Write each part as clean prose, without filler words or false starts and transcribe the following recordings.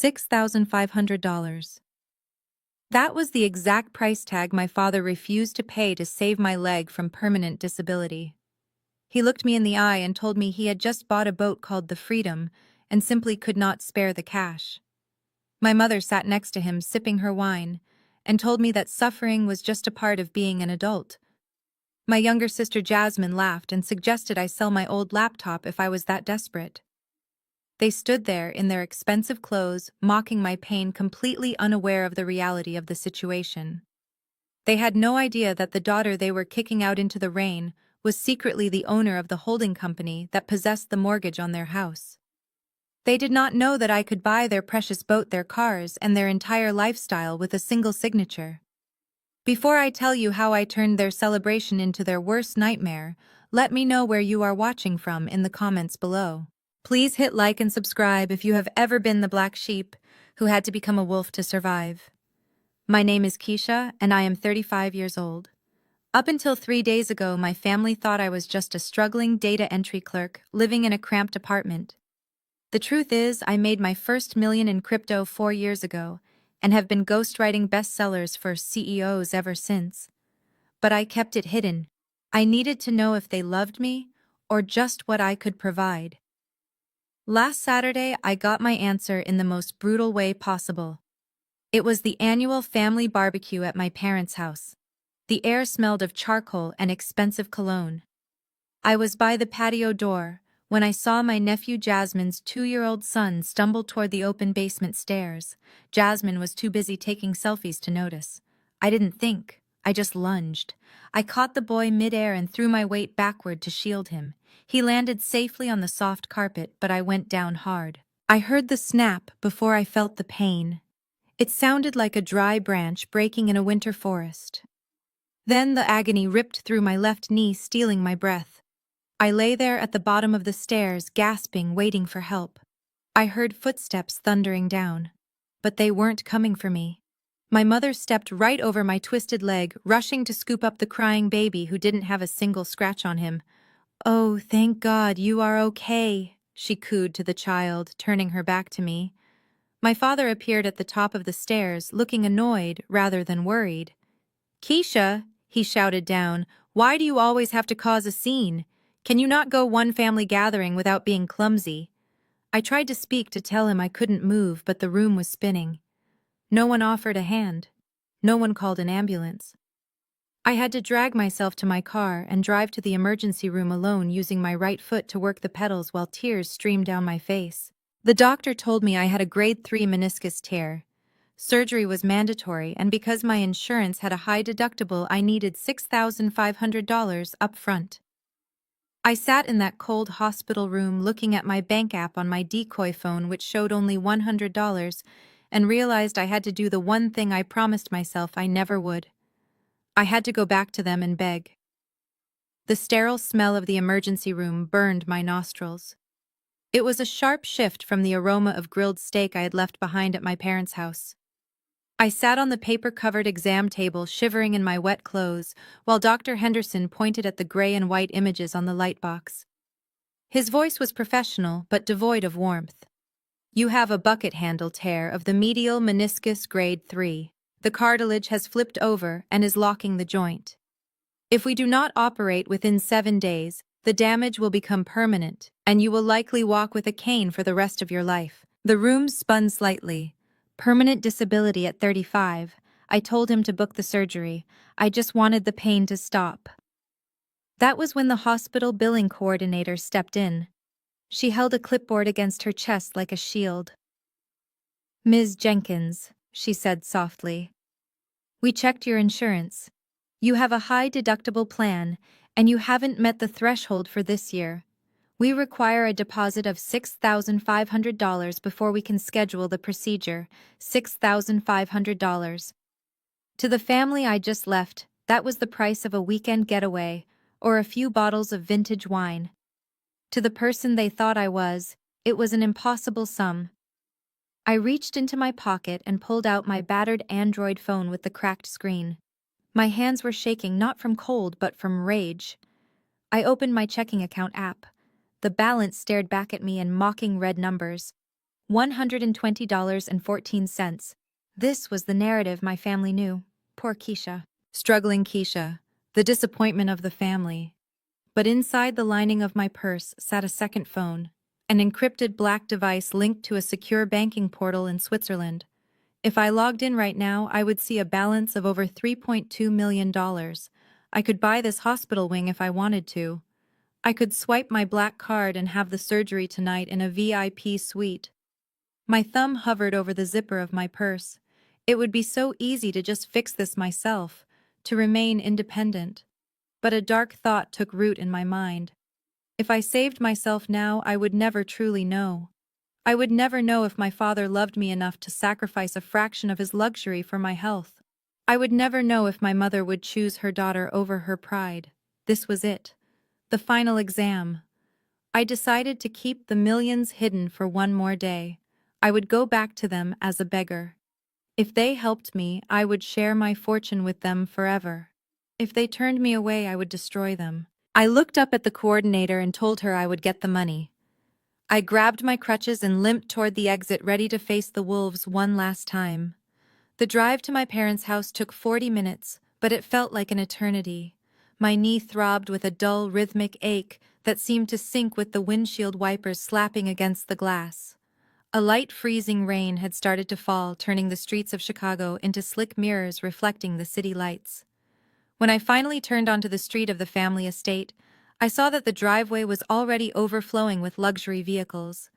$6,500. That was the exact price tag my father refused to pay to save my leg from permanent disability. He looked me in the eye and told me he had just bought a boat called the Freedom and simply could not spare the cash. My mother sat next to him sipping her wine and told me that suffering was just a part of being an adult. My younger sister Jasmine laughed and suggested I sell my old laptop if I was that desperate. They stood there in their expensive clothes, mocking my pain, completely unaware of the reality of the situation. They had no idea that the daughter they were kicking out into the rain was secretly the owner of the holding company that possessed the mortgage on their house. They did not know that I could buy their precious boat, their cars, and their entire lifestyle with a single signature. Before I tell you how I turned their celebration into their worst nightmare, let me know where you are watching from in the comments below. Please hit like and subscribe if you have ever been the black sheep who had to become a wolf to survive. My name is Keisha, and I am 35 years old. Up until 3 days ago, my family thought I was just a struggling data entry clerk living in a cramped apartment. The truth is, I made my first million in crypto 4 years ago and have been ghostwriting bestsellers for CEOs ever since. But I kept it hidden. I needed to know if they loved me or just what I could provide. Last Saturday, I got my answer in the most brutal way possible. It was the annual family barbecue at my parents' house. The air smelled of charcoal and expensive cologne. I was by the patio door when I saw my nephew Jasmine's 2-year-old son stumble toward the open basement stairs. Jasmine was too busy taking selfies to notice. I didn't think. I just lunged. I caught the boy mid-air and threw my weight backward to shield him. He landed safely on the soft carpet, but I went down hard. I heard the snap before I felt the pain. It sounded like a dry branch breaking in a winter forest. Then the agony ripped through my left knee, stealing my breath. I lay there at the bottom of the stairs, gasping, waiting for help. I heard footsteps thundering down, but they weren't coming for me. My mother stepped right over my twisted leg, rushing to scoop up the crying baby who didn't have a single scratch on him. "Oh, thank God, you are okay," she cooed to the child, turning her back to me. My father appeared at the top of the stairs, looking annoyed rather than worried. "Keisha," he shouted down, "why do you always have to cause a scene? Can you not go one family gathering without being clumsy?" I tried to speak to tell him I couldn't move, but the room was spinning. No one offered a hand. No one called an ambulance. I had to drag myself to my car and drive to the emergency room alone, using my right foot to work the pedals while tears streamed down my face. The doctor told me I had a grade 3 meniscus tear. Surgery was mandatory, and because my insurance had a high deductible, I needed $6,500 up front. I sat in that cold hospital room looking at my bank app on my decoy phone, which showed only $100, and realized I had to do the one thing I promised myself I never would. I had to go back to them and beg. The sterile smell of the emergency room burned my nostrils. It was a sharp shift from the aroma of grilled steak I had left behind at my parents' house. I sat on the paper-covered exam table, shivering in my wet clothes, while Dr. Henderson pointed at the gray and white images on the lightbox. His voice was professional, but devoid of warmth. "You have a bucket handle tear of the medial meniscus grade 3. The cartilage has flipped over and is locking the joint. If we do not operate within 7 days, the damage will become permanent, and you will likely walk with a cane for the rest of your life." The room spun slightly. Permanent disability at 35. I told him to book the surgery. I just wanted the pain to stop. That was when the hospital billing coordinator stepped in. She held a clipboard against her chest like a shield. "Ms. Jenkins," she said softly, "we checked your insurance. You have a high deductible plan, and you haven't met the threshold for this year. We require a deposit of $6,500 before we can schedule the procedure. $6,500. To the family I just left, that was the price of a weekend getaway or a few bottles of vintage wine. To the person they thought I was, it was an impossible sum." I reached into my pocket and pulled out my battered Android phone with the cracked screen. My hands were shaking, not from cold but from rage. I opened my checking account app. The balance stared back at me in mocking red numbers. $120.14. This was the narrative my family knew. Poor Keisha. Struggling Keisha. The disappointment of the family. But inside the lining of my purse sat a second phone, an encrypted black device linked to a secure banking portal in Switzerland. If I logged in right now, I would see a balance of over $3.2 million. I could buy this hospital wing if I wanted to. I could swipe my black card and have the surgery tonight in a VIP suite. My thumb hovered over the zipper of my purse. It would be so easy to just fix this myself, to remain independent. But a dark thought took root in my mind. If I saved myself now, I would never truly know. I would never know if my father loved me enough to sacrifice a fraction of his luxury for my health. I would never know if my mother would choose her daughter over her pride. This was it. The final exam. I decided to keep the millions hidden for one more day. I would go back to them as a beggar. If they helped me, I would share my fortune with them forever. If they turned me away, I would destroy them. I looked up at the coordinator and told her I would get the money. I grabbed my crutches and limped toward the exit, ready to face the wolves one last time. The drive to my parents' house took 40 minutes, but it felt like an eternity. My knee throbbed with a dull, rhythmic ache that seemed to sync with the windshield wipers slapping against the glass. A light freezing rain had started to fall, turning the streets of Chicago into slick mirrors reflecting the city lights. When I finally turned onto the street of the family estate, I saw that the driveway was already overflowing with luxury vehicles.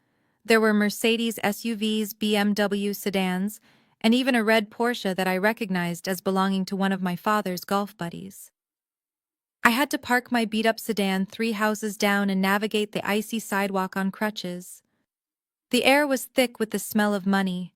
There were Mercedes SUVs, BMW sedans, and even a red Porsche that I recognized as belonging to one of my father's golf buddies. I had to park my beat-up sedan 3 houses down and navigate the icy sidewalk on crutches. The air was thick with the smell of money.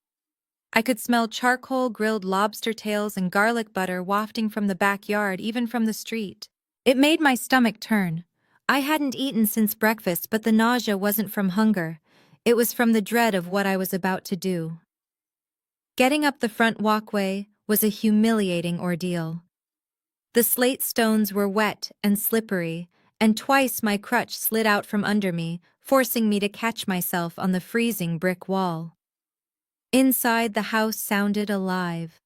I could smell charcoal, grilled lobster tails, and garlic butter wafting from the backyard, even from the street. It made my stomach turn. I hadn't eaten since breakfast, but the nausea wasn't from hunger. It was from the dread of what I was about to do. Getting up the front walkway was a humiliating ordeal. The slate stones were wet and slippery, and twice my crutch slid out from under me, forcing me to catch myself on the freezing brick wall. Inside, the house sounded alive.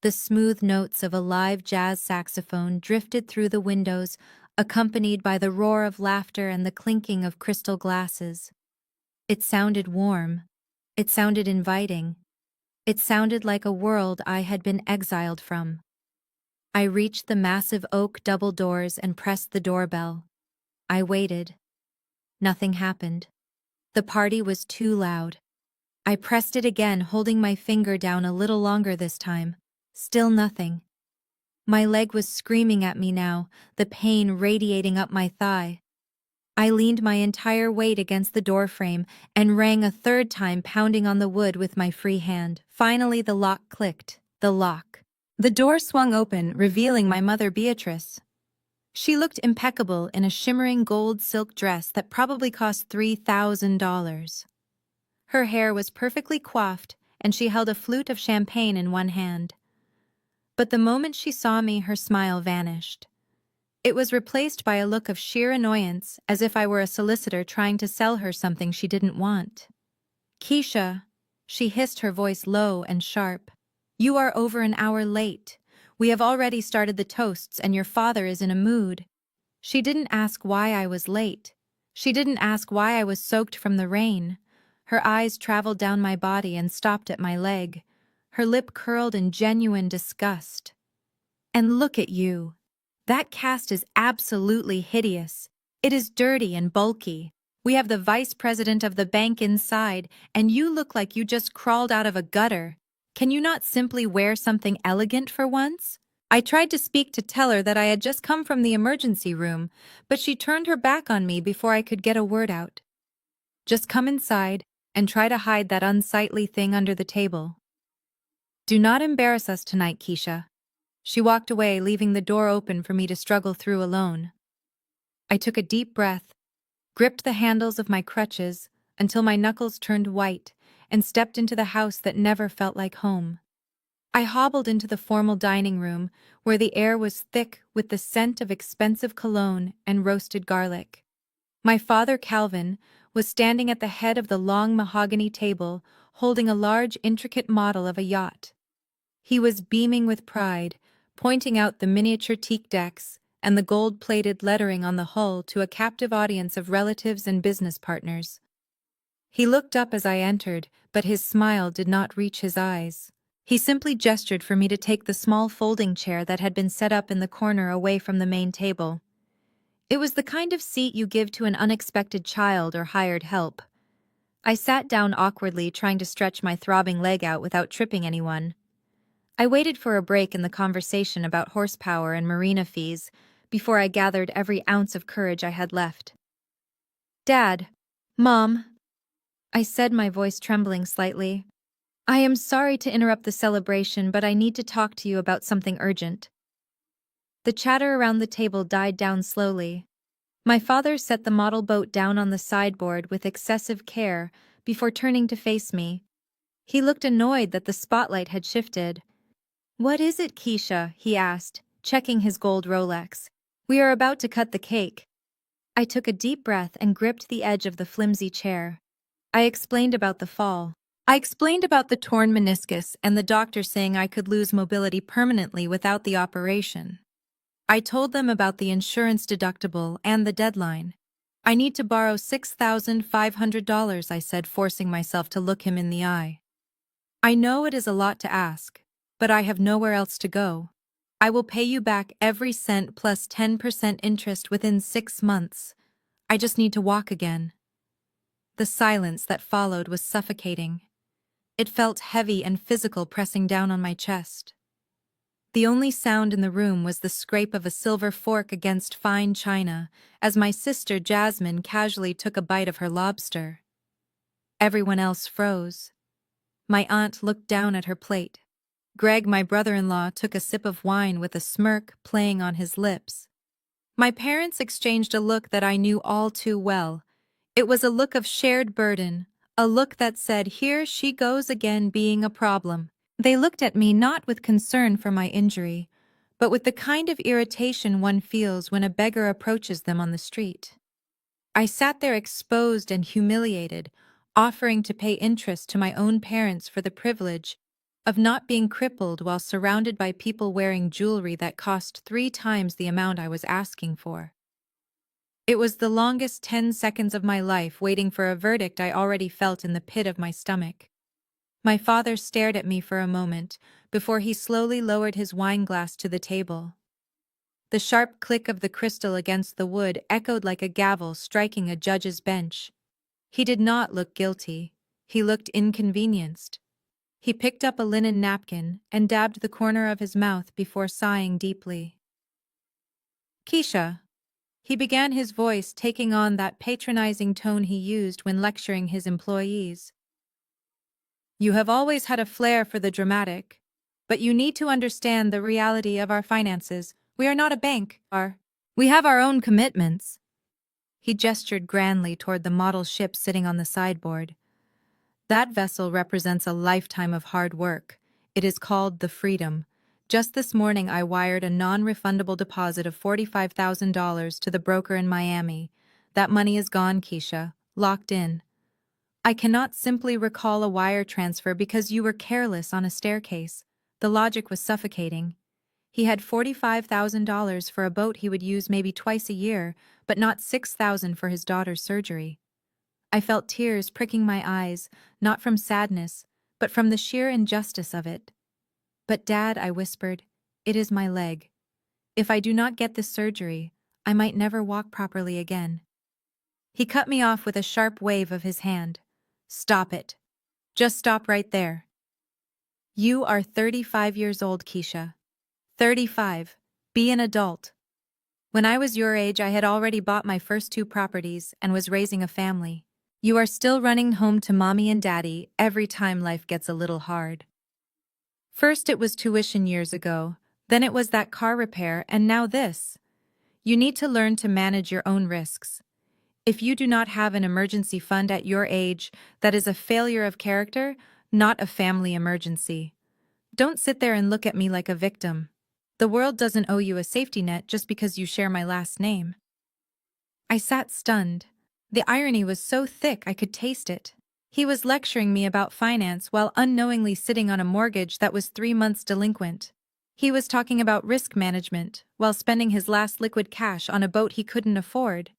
The smooth notes of a live jazz saxophone drifted through the windows, accompanied by the roar of laughter and the clinking of crystal glasses. It sounded warm. It sounded inviting. It sounded like a world I had been exiled from. I reached the massive oak double doors and pressed the doorbell. I waited. Nothing happened. The party was too loud. I pressed it again, holding my finger down a little longer this time. Still nothing. My leg was screaming at me now, the pain radiating up my thigh. I leaned my entire weight against the doorframe and rang a third time, pounding on the wood with my free hand. Finally, the lock clicked. The lock. The door swung open, revealing my mother, Beatrice. She looked impeccable in a shimmering gold silk dress that probably cost $3,000. Her hair was perfectly coiffed, and she held a flute of champagne in one hand. But the moment she saw me, her smile vanished. It was replaced by a look of sheer annoyance, as if I were a solicitor trying to sell her something she didn't want. "Keisha," she hissed, her voice low and sharp, "you are over an hour late. We have already started the toasts, and your father is in a mood." She didn't ask why I was late. She didn't ask why I was soaked from the rain. Her eyes traveled down my body and stopped at my leg. Her lip curled in genuine disgust. "And look at you. That cast is absolutely hideous. It is dirty and bulky. We have the vice president of the bank inside, and you look like you just crawled out of a gutter. Can you not simply wear something elegant for once?" I tried to speak to tell her that I had just come from the emergency room, but she turned her back on me before I could get a word out. "Just come inside and try to hide that unsightly thing under the table. Do not embarrass us tonight, Keisha." She walked away, leaving the door open for me to struggle through alone. I took a deep breath, gripped the handles of my crutches until my knuckles turned white, and stepped into the house that never felt like home. I hobbled into the formal dining room, where the air was thick with the scent of expensive cologne and roasted garlic. My father, Calvin, was standing at the head of the long mahogany table, holding a large, intricate model of a yacht. He was beaming with pride, pointing out the miniature teak decks and the gold-plated lettering on the hull to a captive audience of relatives and business partners. He looked up as I entered, but his smile did not reach his eyes. He simply gestured for me to take the small folding chair that had been set up in the corner away from the main table. It was the kind of seat you give to an unexpected child or hired help. I sat down awkwardly, trying to stretch my throbbing leg out without tripping anyone. I waited for a break in the conversation about horsepower and marina fees before I gathered every ounce of courage I had left. "Dad, Mom," I said, my voice trembling slightly. "I am sorry to interrupt the celebration, but I need to talk to you about something urgent." The chatter around the table died down slowly. My father set the model boat down on the sideboard with excessive care before turning to face me. He looked annoyed that the spotlight had shifted. "What is it, Keisha?" he asked, checking his gold Rolex. "We are about to cut the cake." I took a deep breath and gripped the edge of the flimsy chair. I explained about the fall. I explained about the torn meniscus and the doctor saying I could lose mobility permanently without the operation. I told them about the insurance deductible and the deadline. "I need to borrow $6,500, I said, forcing myself to look him in the eye. "I know it is a lot to ask, but I have nowhere else to go. I will pay you back every cent plus 10% interest within 6 months. I just need to walk again." The silence that followed was suffocating. It felt heavy and physical, pressing down on my chest. The only sound in the room was the scrape of a silver fork against fine china as my sister Jasmine casually took a bite of her lobster. Everyone else froze. My aunt looked down at her plate. Greg, my brother-in-law, took a sip of wine with a smirk playing on his lips. My parents exchanged a look that I knew all too well. It was a look of shared burden, a look that said, "Here she goes again being a problem." They looked at me not with concern for my injury, but with the kind of irritation one feels when a beggar approaches them on the street. I sat there exposed and humiliated, offering to pay interest to my own parents for the privilege of not being crippled while surrounded by people wearing jewelry that cost 3 times the amount I was asking for. It was the longest 10 seconds of my life, waiting for a verdict I already felt in the pit of my stomach. My father stared at me for a moment before he slowly lowered his wineglass to the table. The sharp click of the crystal against the wood echoed like a gavel striking a judge's bench. He did not look guilty. He looked inconvenienced. He picked up a linen napkin and dabbed the corner of his mouth before sighing deeply. "Keisha," he began, his voice taking on that patronizing tone he used when lecturing his employees. "You have always had a flair for the dramatic, but you need to understand the reality of our finances. We are not a bank, we have our own commitments." He gestured grandly toward the model ship sitting on the sideboard. "That vessel represents a lifetime of hard work. It is called the Freedom. Just this morning I wired a non-refundable deposit of $45,000 to the broker in Miami. That money is gone, Keisha, locked in. I cannot simply recall a wire transfer because you were careless on a staircase." The logic was suffocating. He had $45,000 for a boat he would use maybe twice a year, but not $6,000 for his daughter's surgery. I felt tears pricking my eyes, not from sadness, but from the sheer injustice of it. "But Dad," I whispered, "it is my leg. If I do not get this surgery, I might never walk properly again." He cut me off with a sharp wave of his hand. "Stop it. Just stop right there. You are 35 years old, Keisha. 35. Be an adult. When I was your age, I had already bought my first 2 properties and was raising a family. You are still running home to mommy and daddy every time life gets a little hard. First it was tuition years ago, then it was that car repair, and now this. You need to learn to manage your own risks. If you do not have an emergency fund at your age, that is a failure of character, not a family emergency. Don't sit there and look at me like a victim. The world doesn't owe you a safety net just because you share my last name." I sat stunned. The irony was so thick I could taste it. He was lecturing me about finance while unknowingly sitting on a mortgage that was 3 months delinquent. He was talking about risk management while spending his last liquid cash on a boat he couldn't afford.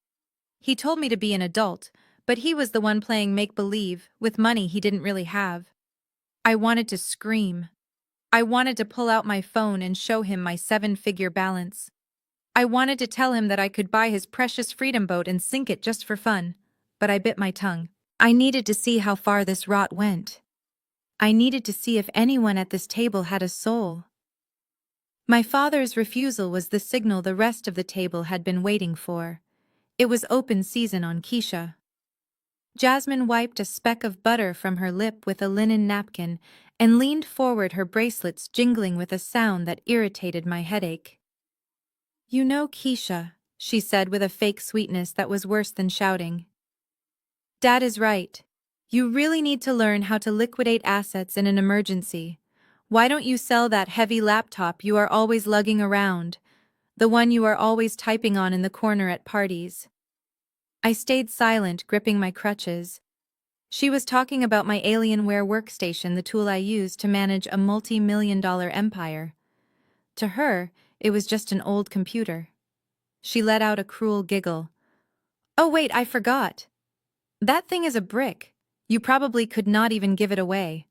He told me to be an adult, but he was the one playing make-believe with money he didn't really have. I wanted to scream. I wanted to pull out my phone and show him my 7-figure balance. I wanted to tell him that I could buy his precious freedom boat and sink it just for fun, but I bit my tongue. I needed to see how far this rot went. I needed to see if anyone at this table had a soul. My father's refusal was the signal the rest of the table had been waiting for. It was open season on Keisha. Jasmine wiped a speck of butter from her lip with a linen napkin and leaned forward, her bracelets jingling with a sound that irritated my headache. "You know, Keisha," she said with a fake sweetness that was worse than shouting. "Dad is right. You really need to learn how to liquidate assets in an emergency. Why don't you sell that heavy laptop you are always lugging around, the one you are always typing on in the corner at parties?" I stayed silent, gripping my crutches. She was talking about my Alienware workstation, the tool I used to manage a multi-million-dollar empire. To her, it was just an old computer. She let out a cruel giggle. "Oh wait, I forgot. That thing is a brick. You probably could not even give it away.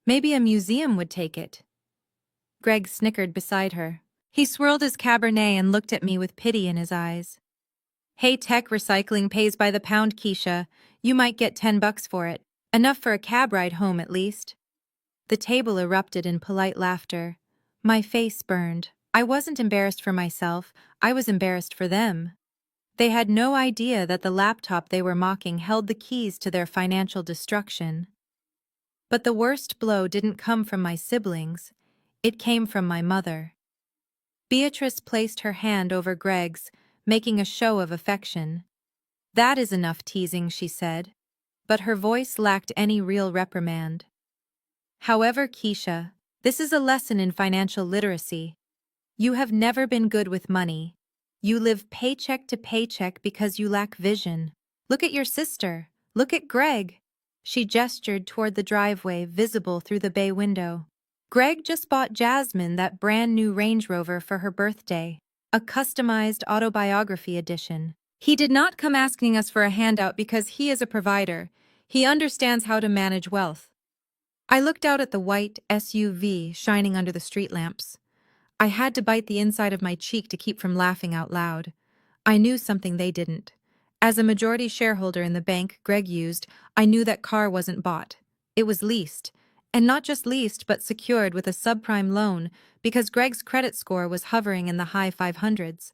Maybe a museum would take it." Greg snickered beside her. He swirled his Cabernet and looked at me with pity in his eyes. "Hey, tech recycling pays by the pound, Keisha. You might get $10 for it. Enough for a cab ride home, at least." The table erupted in polite laughter. My face burned. I wasn't embarrassed for myself, I was embarrassed for them. They had no idea that the laptop they were mocking held the keys to their financial destruction. But the worst blow didn't come from my siblings. It came from my mother. Beatrice placed her hand over Greg's, making a show of affection. "That is enough teasing," she said, but her voice lacked any real reprimand. "However, Keisha, this is a lesson in financial literacy. You have never been good with money. You live paycheck to paycheck because you lack vision. Look at your sister. Look at Greg." She gestured toward the driveway, visible through the bay window. "Greg just bought Jasmine that brand new Range Rover for her birthday, a customized autobiography edition. He did not come asking us for a handout because he is a provider. He understands how to manage wealth." I looked out at the white SUV shining under the street lamps. I had to bite the inside of my cheek to keep from laughing out loud. I knew something they didn't. As a majority shareholder in the bank Greg used, I knew that car wasn't bought. It was leased. And not just leased, but secured with a subprime loan, because Greg's credit score was hovering in the high 500s.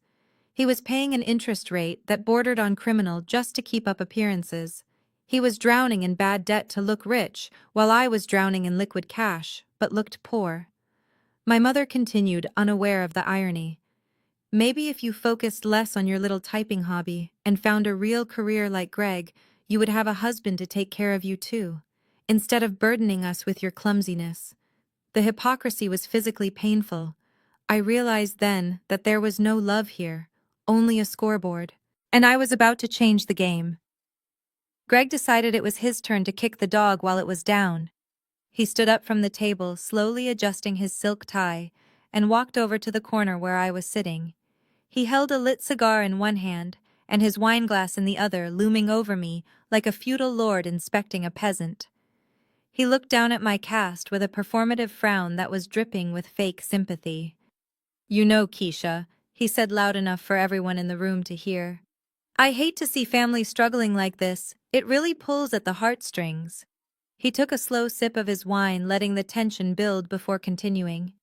He was paying an interest rate that bordered on criminal just to keep up appearances. He was drowning in bad debt to look rich, while I was drowning in liquid cash, but looked poor. My mother continued, unaware of the irony. "Maybe if you focused less on your little typing hobby and found a real career like Greg, you would have a husband to take care of you too, instead of burdening us with your clumsiness." The hypocrisy was physically painful. I realized then that there was no love here, only a scoreboard, and I was about to change the game. Greg decided it was his turn to kick the dog while it was down. He stood up from the table, slowly adjusting his silk tie, and walked over to the corner where I was sitting. He held a lit cigar in one hand, and his wineglass in the other, looming over me like a feudal lord inspecting a peasant. He looked down at my cast with a performative frown that was dripping with fake sympathy. "You know, Keisha," he said loud enough for everyone in the room to hear, "I hate to see families struggling like this. It really pulls at the heartstrings." He took a slow sip of his wine, letting the tension build before continuing.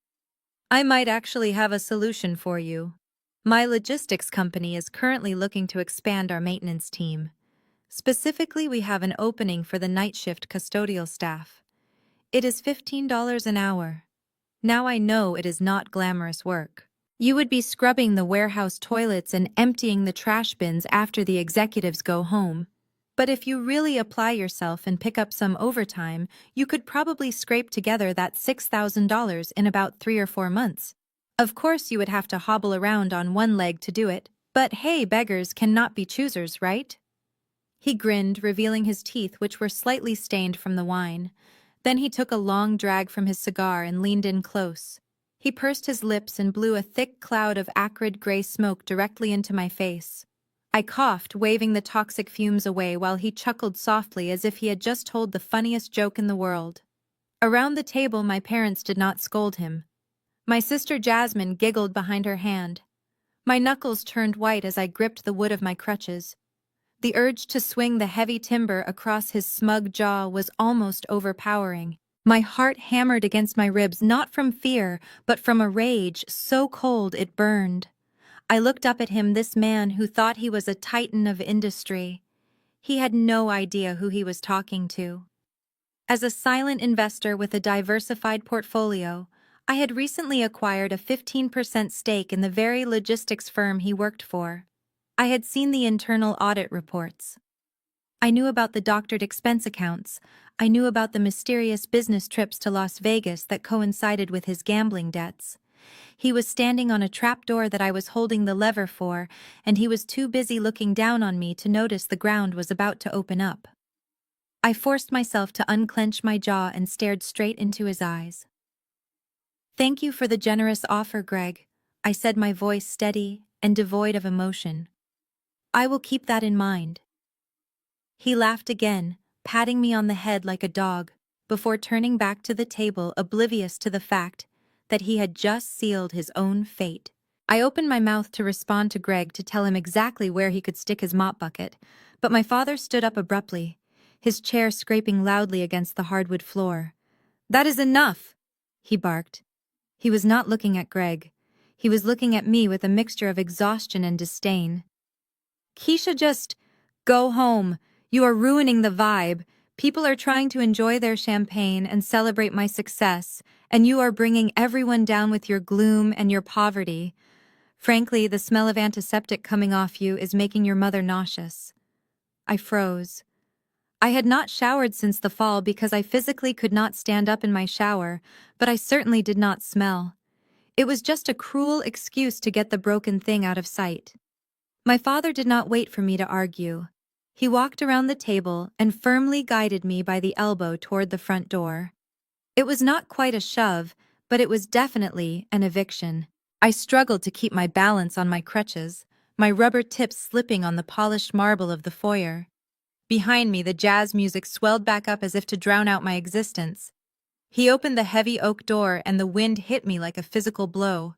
"I might actually have a solution for you. My logistics company is currently looking to expand our maintenance team. Specifically, we have an opening for the night shift custodial staff. It is $15 an hour. Now I know it is not glamorous work. You would be scrubbing the warehouse toilets and emptying the trash bins after the executives go home. But if you really apply yourself and pick up some overtime, you could probably scrape together that $6,000 in about 3 or 4 months. Of course, you would have to hobble around on one leg to do it, but hey, beggars cannot be choosers, right?" He grinned, revealing his teeth, which were slightly stained from the wine. Then he took a long drag from his cigar and leaned in close. He pursed his lips and blew a thick cloud of acrid gray smoke directly into my face. I coughed, waving the toxic fumes away while he chuckled softly as if he had just told the funniest joke in the world. Around the table, my parents did not scold him. My sister Jasmine giggled behind her hand. My knuckles turned white as I gripped the wood of my crutches. The urge to swing the heavy timber across his smug jaw was almost overpowering. My heart hammered against my ribs, not from fear, but from a rage so cold it burned. I looked up at him, this man who thought he was a titan of industry. He had no idea who he was talking to. As a silent investor with a diversified portfolio, I had recently acquired a 15% stake in the very logistics firm he worked for. I had seen the internal audit reports. I knew about the doctored expense accounts. I knew about the mysterious business trips to Las Vegas that coincided with his gambling debts. He was standing on a trapdoor that I was holding the lever for, and he was too busy looking down on me to notice the ground was about to open up. I forced myself to unclench my jaw and stared straight into his eyes. "Thank you for the generous offer, Greg," I said, my voice steady and devoid of emotion. "I will keep that in mind." He laughed again, patting me on the head like a dog, before turning back to the table, oblivious to the fact that he had just sealed his own fate. I opened my mouth to respond to Greg, to tell him exactly where he could stick his mop bucket, but my father stood up abruptly, his chair scraping loudly against the hardwood floor. "That is enough," he barked. He was not looking at Greg. He was looking at me with a mixture of exhaustion and disdain. "Keisha, just go home. You are ruining the vibe. People are trying to enjoy their champagne and celebrate my success, and you are bringing everyone down with your gloom and your poverty. Frankly, the smell of antiseptic coming off you is making your mother nauseous." I froze. I had not showered since the fall because I physically could not stand up in my shower, but I certainly did not smell. It was just a cruel excuse to get the broken thing out of sight. My father did not wait for me to argue. He walked around the table and firmly guided me by the elbow toward the front door. It was not quite a shove, but it was definitely an eviction. I struggled to keep my balance on my crutches, my rubber tips slipping on the polished marble of the foyer. Behind me, the jazz music swelled back up as if to drown out my existence. He opened the heavy oak door and the wind hit me like a physical blow.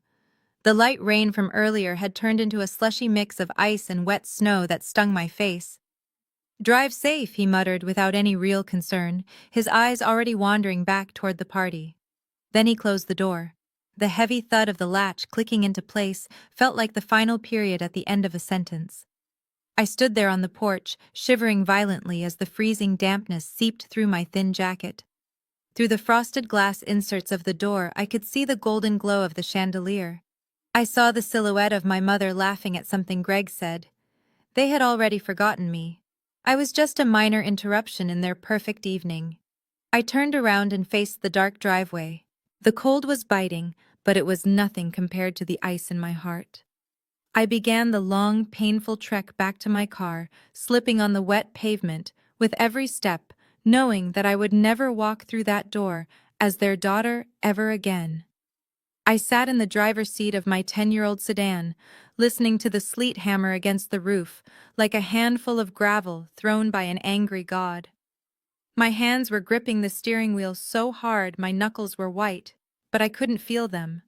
The light rain from earlier had turned into a slushy mix of ice and wet snow that stung my face. "Drive safe," he muttered without any real concern, his eyes already wandering back toward the party. Then he closed the door. The heavy thud of the latch clicking into place felt like the final period at the end of a sentence. I stood there on the porch, shivering violently as the freezing dampness seeped through my thin jacket. Through the frosted glass inserts of the door, I could see the golden glow of the chandelier. I saw the silhouette of my mother laughing at something Greg said. They had already forgotten me. I was just a minor interruption in their perfect evening. I turned around and faced the dark driveway. The cold was biting, but it was nothing compared to the ice in my heart. I began the long, painful trek back to my car, slipping on the wet pavement, with every step, knowing that I would never walk through that door as their daughter ever again. I sat in the driver's seat of my 10-year-old sedan, listening to the sleet hammer against the roof, like a handful of gravel thrown by an angry god. My hands were gripping the steering wheel so hard my knuckles were white, but I couldn't feel them.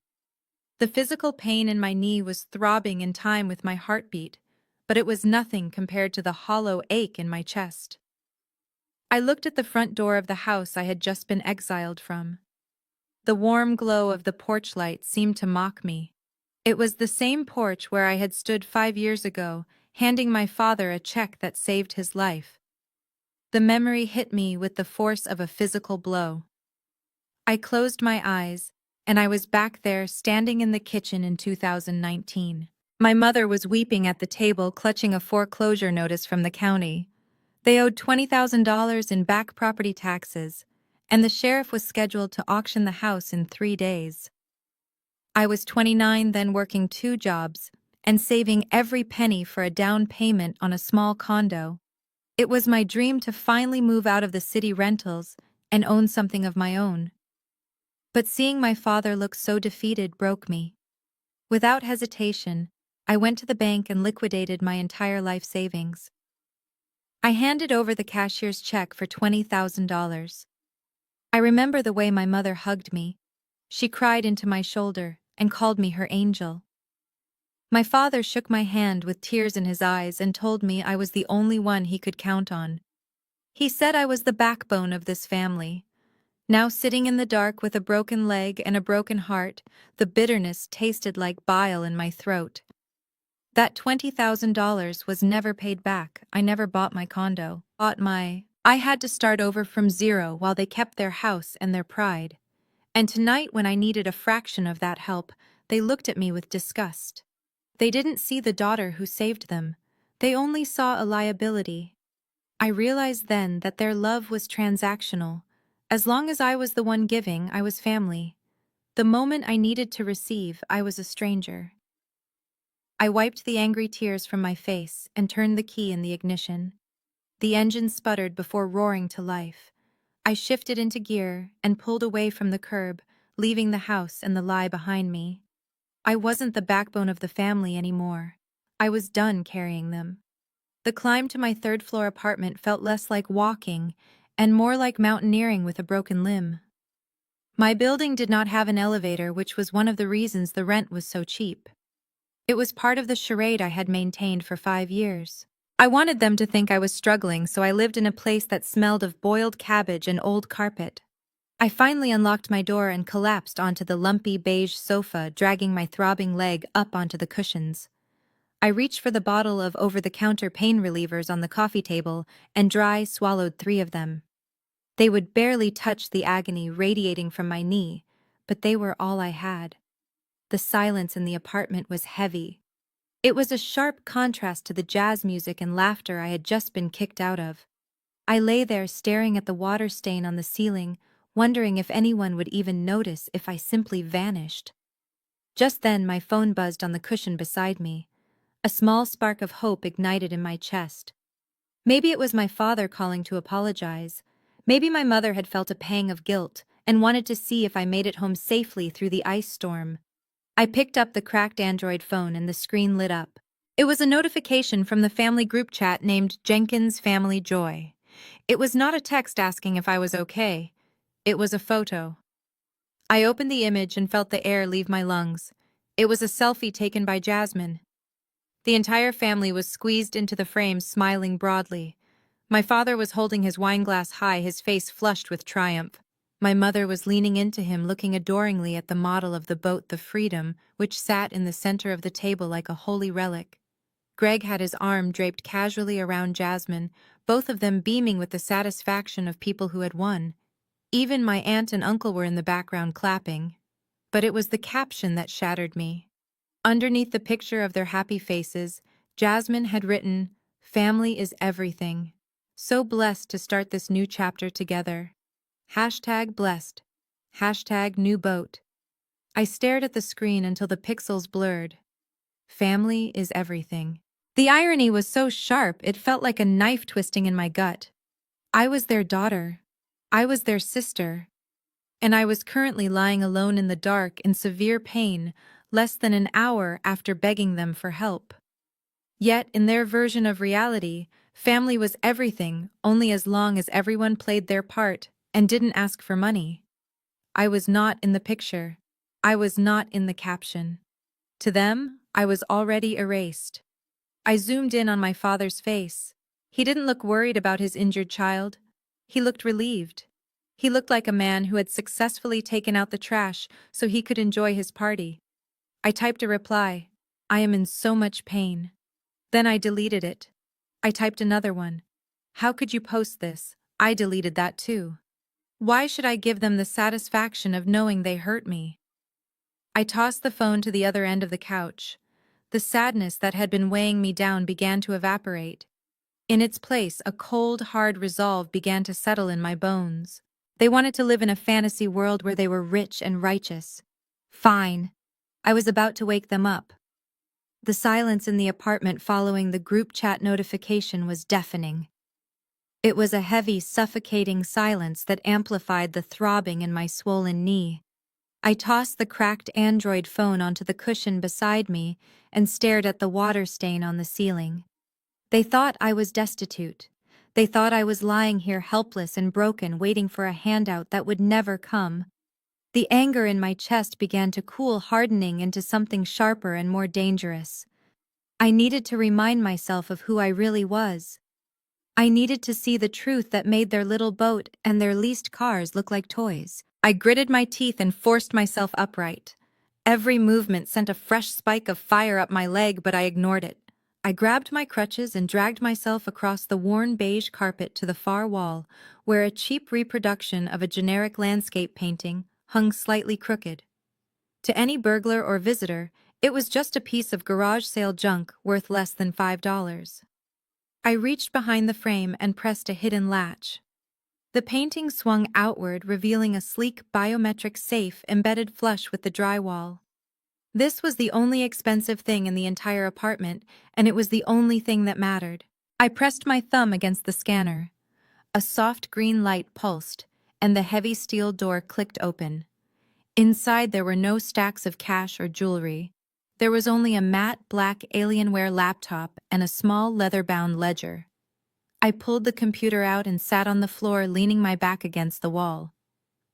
The physical pain in my knee was throbbing in time with my heartbeat, but it was nothing compared to the hollow ache in my chest. I looked at the front door of the house I had just been exiled from. The warm glow of the porch light seemed to mock me. It was the same porch where I had stood 5 years ago, handing my father a check that saved his life. The memory hit me with the force of a physical blow. I closed my eyes, and I was back there standing in the kitchen in 2019. My mother was weeping at the table, clutching a foreclosure notice from the county. They owed $20,000 in back property taxes, and the sheriff was scheduled to auction the house in 3 days. I was 29 then, working 2 jobs and saving every penny for a down payment on a small condo. It was my dream to finally move out of the city rentals and own something of my own. But seeing my father look so defeated broke me. Without hesitation, I went to the bank and liquidated my entire life savings. I handed over the cashier's check for $20,000. I remember the way my mother hugged me. She cried into my shoulder and called me her angel. My father shook my hand with tears in his eyes and told me I was the only one he could count on. He said I was the backbone of this family. Now sitting in the dark with a broken leg and a broken heart, the bitterness tasted like bile in my throat. That $20,000 was never paid back. I never bought my condo. I had to start over from zero while they kept their house and their pride. And tonight, when I needed a fraction of that help, they looked at me with disgust. They didn't see the daughter who saved them. They only saw a liability. I realized then that their love was transactional. As long as I was the one giving, I was family. The moment I needed to receive, I was a stranger. I wiped the angry tears from my face and turned the key in the ignition. The engine sputtered before roaring to life. I shifted into gear and pulled away from the curb, leaving the house and the lie behind me. I wasn't the backbone of the family anymore. I was done carrying them. The climb to my third-floor apartment felt less like walking and more like mountaineering with a broken limb. My building did not have an elevator, which was one of the reasons the rent was so cheap. It was part of the charade I had maintained for 5 years. I wanted them to think I was struggling, so I lived in a place that smelled of boiled cabbage and old carpet. I finally unlocked my door and collapsed onto the lumpy beige sofa, dragging my throbbing leg up onto the cushions. I reached for the bottle of over-the-counter pain relievers on the coffee table and dry swallowed 3 of them. They would barely touch the agony radiating from my knee, but they were all I had. The silence in the apartment was heavy. It was a sharp contrast to the jazz music and laughter I had just been kicked out of. I lay there staring at the water stain on the ceiling, wondering if anyone would even notice if I simply vanished. Just then my phone buzzed on the cushion beside me. A small spark of hope ignited in my chest. Maybe it was my father calling to apologize. Maybe my mother had felt a pang of guilt and wanted to see if I made it home safely through the ice storm. I picked up the cracked Android phone and the screen lit up. It was a notification from the family group chat named Jenkins Family Joy. It was not a text asking if I was okay. It was a photo. I opened the image and felt the air leave my lungs. It was a selfie taken by Jasmine. The entire family was squeezed into the frame, smiling broadly. My father was holding his wineglass high, his face flushed with triumph. My mother was leaning into him, looking adoringly at the model of the boat, the Freedom, which sat in the center of the table like a holy relic. Greg had his arm draped casually around Jasmine, both of them beaming with the satisfaction of people who had won. Even my aunt and uncle were in the background clapping. But it was the caption that shattered me. Underneath the picture of their happy faces, Jasmine had written, "Family is everything. So blessed to start this new chapter together. #blessed. #new boat." I stared at the screen until the pixels blurred. Family is everything. The irony was so sharp it felt like a knife twisting in my gut. I was their daughter. I was their sister. And I was currently lying alone in the dark in severe pain, less than an hour after begging them for help. Yet, in their version of reality, family was everything only as long as everyone played their part and didn't ask for money. I was not in the picture. I was not in the caption. To them, I was already erased. I zoomed in on my father's face. He didn't look worried about his injured child. He looked relieved. He looked like a man who had successfully taken out the trash so he could enjoy his party. I typed a reply. "I am in so much pain." Then I deleted it. I typed another one. "How could you post this? I deleted that too. Why should I give them the satisfaction of knowing they hurt me?" I tossed the phone to the other end of the couch. The sadness that had been weighing me down began to evaporate. In its place, a cold, hard resolve began to settle in my bones. They wanted to live in a fantasy world where they were rich and righteous. Fine. I was about to wake them up. The silence in the apartment following the group chat notification was deafening. It was a heavy, suffocating silence that amplified the throbbing in my swollen knee. I tossed the cracked Android phone onto the cushion beside me and stared at the water stain on the ceiling. They thought I was destitute. They thought I was lying here helpless and broken, waiting for a handout that would never come. The anger in my chest began to cool, hardening into something sharper and more dangerous. I needed to remind myself of who I really was. I needed to see the truth that made their little boat and their leased cars look like toys. I gritted my teeth and forced myself upright. Every movement sent a fresh spike of fire up my leg, but I ignored it. I grabbed my crutches and dragged myself across the worn beige carpet to the far wall, where a cheap reproduction of a generic landscape painting hung slightly crooked. To any burglar or visitor, it was just a piece of garage sale junk worth less than $5. I reached behind the frame and pressed a hidden latch. The painting swung outward, revealing a sleek biometric safe embedded flush with the drywall. This was the only expensive thing in the entire apartment, and it was the only thing that mattered. I pressed my thumb against the scanner. A soft green light pulsed, and the heavy steel door clicked open. Inside there were no stacks of cash or jewelry. There was only a matte black Alienware laptop and a small leather-bound ledger. I pulled the computer out and sat on the floor, leaning my back against the wall.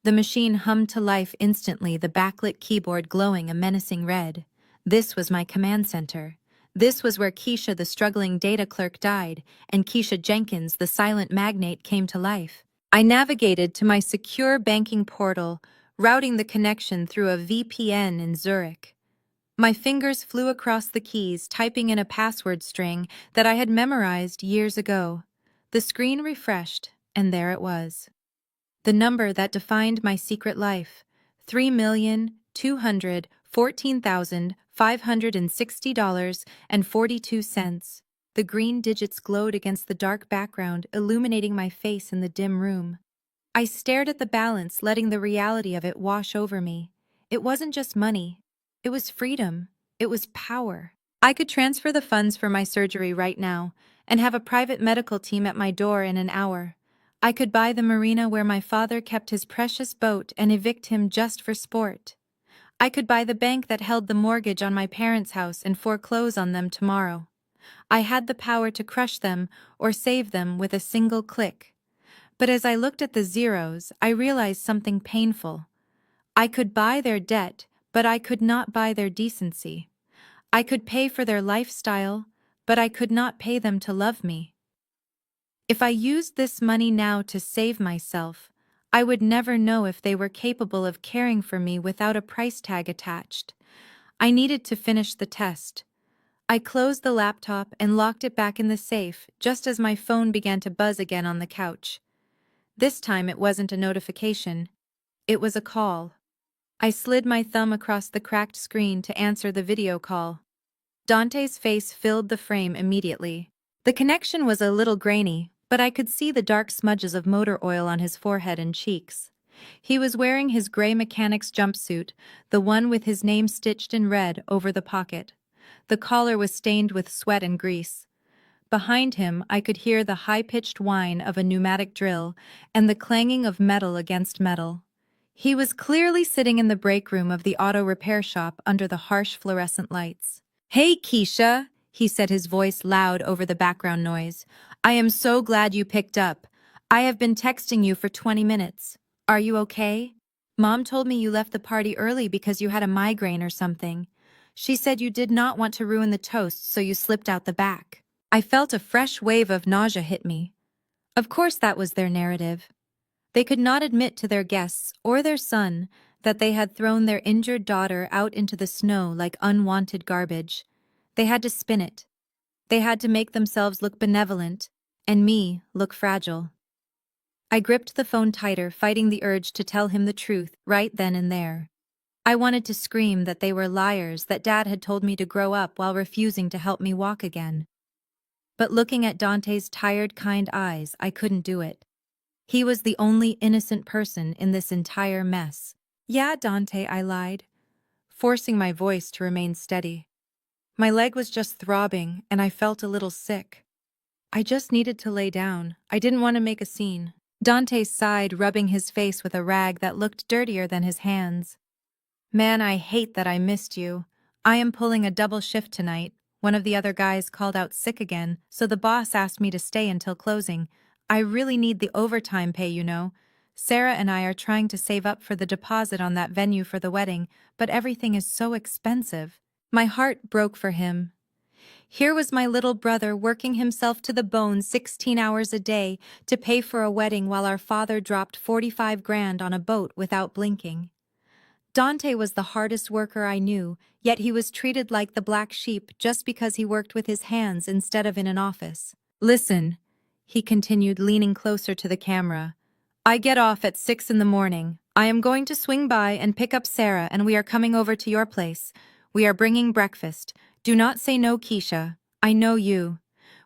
The machine hummed to life instantly, the backlit keyboard glowing a menacing red. This was my command center. This was where Keisha, the struggling data clerk, died, and Keisha Jenkins, the silent magnate, came to life. I navigated to my secure banking portal, routing the connection through a VPN in Zurich. My fingers flew across the keys, typing in a password string that I had memorized years ago. The screen refreshed, and there it was. The number that defined my secret life: $3,214,560.42. The green digits glowed against the dark background, illuminating my face in the dim room. I stared at the balance, letting the reality of it wash over me. It wasn't just money. It was freedom. It was power. I could transfer the funds for my surgery right now and have a private medical team at my door in an hour. I could buy the marina where my father kept his precious boat and evict him just for sport. I could buy the bank that held the mortgage on my parents' house and foreclose on them tomorrow. I had the power to crush them or save them with a single click. But as I looked at the zeros, I realized something painful. I could buy their debt, but I could not buy their decency. I could pay for their lifestyle, but I could not pay them to love me. If I used this money now to save myself, I would never know if they were capable of caring for me without a price tag attached. I needed to finish the test. I closed the laptop and locked it back in the safe just as my phone began to buzz again on the couch. This time it wasn't a notification. It was a call. I slid my thumb across the cracked screen to answer the video call. Dante's face filled the frame immediately. The connection was a little grainy, but I could see the dark smudges of motor oil on his forehead and cheeks. He was wearing his gray mechanic's jumpsuit, the one with his name stitched in red over the pocket. The collar was stained with sweat and grease. Behind him, I could hear the high-pitched whine of a pneumatic drill and the clanging of metal against metal. He was clearly sitting in the break room of the auto repair shop under the harsh fluorescent lights. "Hey, Keisha," he said, his voice loud over the background noise. "I am so glad you picked up. I have been texting you for 20 minutes. Are you okay? Mom told me you left the party early because you had a migraine or something. She said you did not want to ruin the toast, so you slipped out the back." I felt a fresh wave of nausea hit me. Of course that was their narrative. They could not admit to their guests or their son that they had thrown their injured daughter out into the snow like unwanted garbage. They had to spin it. They had to make themselves look benevolent, and me look fragile. I gripped the phone tighter, fighting the urge to tell him the truth right then and there. I wanted to scream that they were liars, that Dad had told me to grow up while refusing to help me walk again. But looking at Dante's tired, kind eyes, I couldn't do it. He was the only innocent person in this entire mess. "Yeah, Dante," I lied, forcing my voice to remain steady. My leg was just throbbing, and I felt a little sick. I just needed to lay down. I didn't want to make a scene. Dante sighed, rubbing his face with a rag that looked dirtier than his hands. Man, I hate that I missed you. I am pulling a double shift tonight. One of the other guys called out sick again, so the boss asked me to stay until closing. I really need the overtime pay, you know. Sarah and I are trying to save up for the deposit on that venue for the wedding, but everything is so expensive. My heart broke for him. Here was my little brother working himself to the bone 16 hours a day to pay for a wedding while our father dropped 45 grand on a boat without blinking. Dante was the hardest worker I knew, yet he was treated like the black sheep just because he worked with his hands instead of in an office. Listen, he continued, leaning closer to the camera. I get off at 6 in the morning. I am going to swing by and pick up Sarah, and we are coming over to your place. We are bringing breakfast. Do not say no, Keisha. I know you.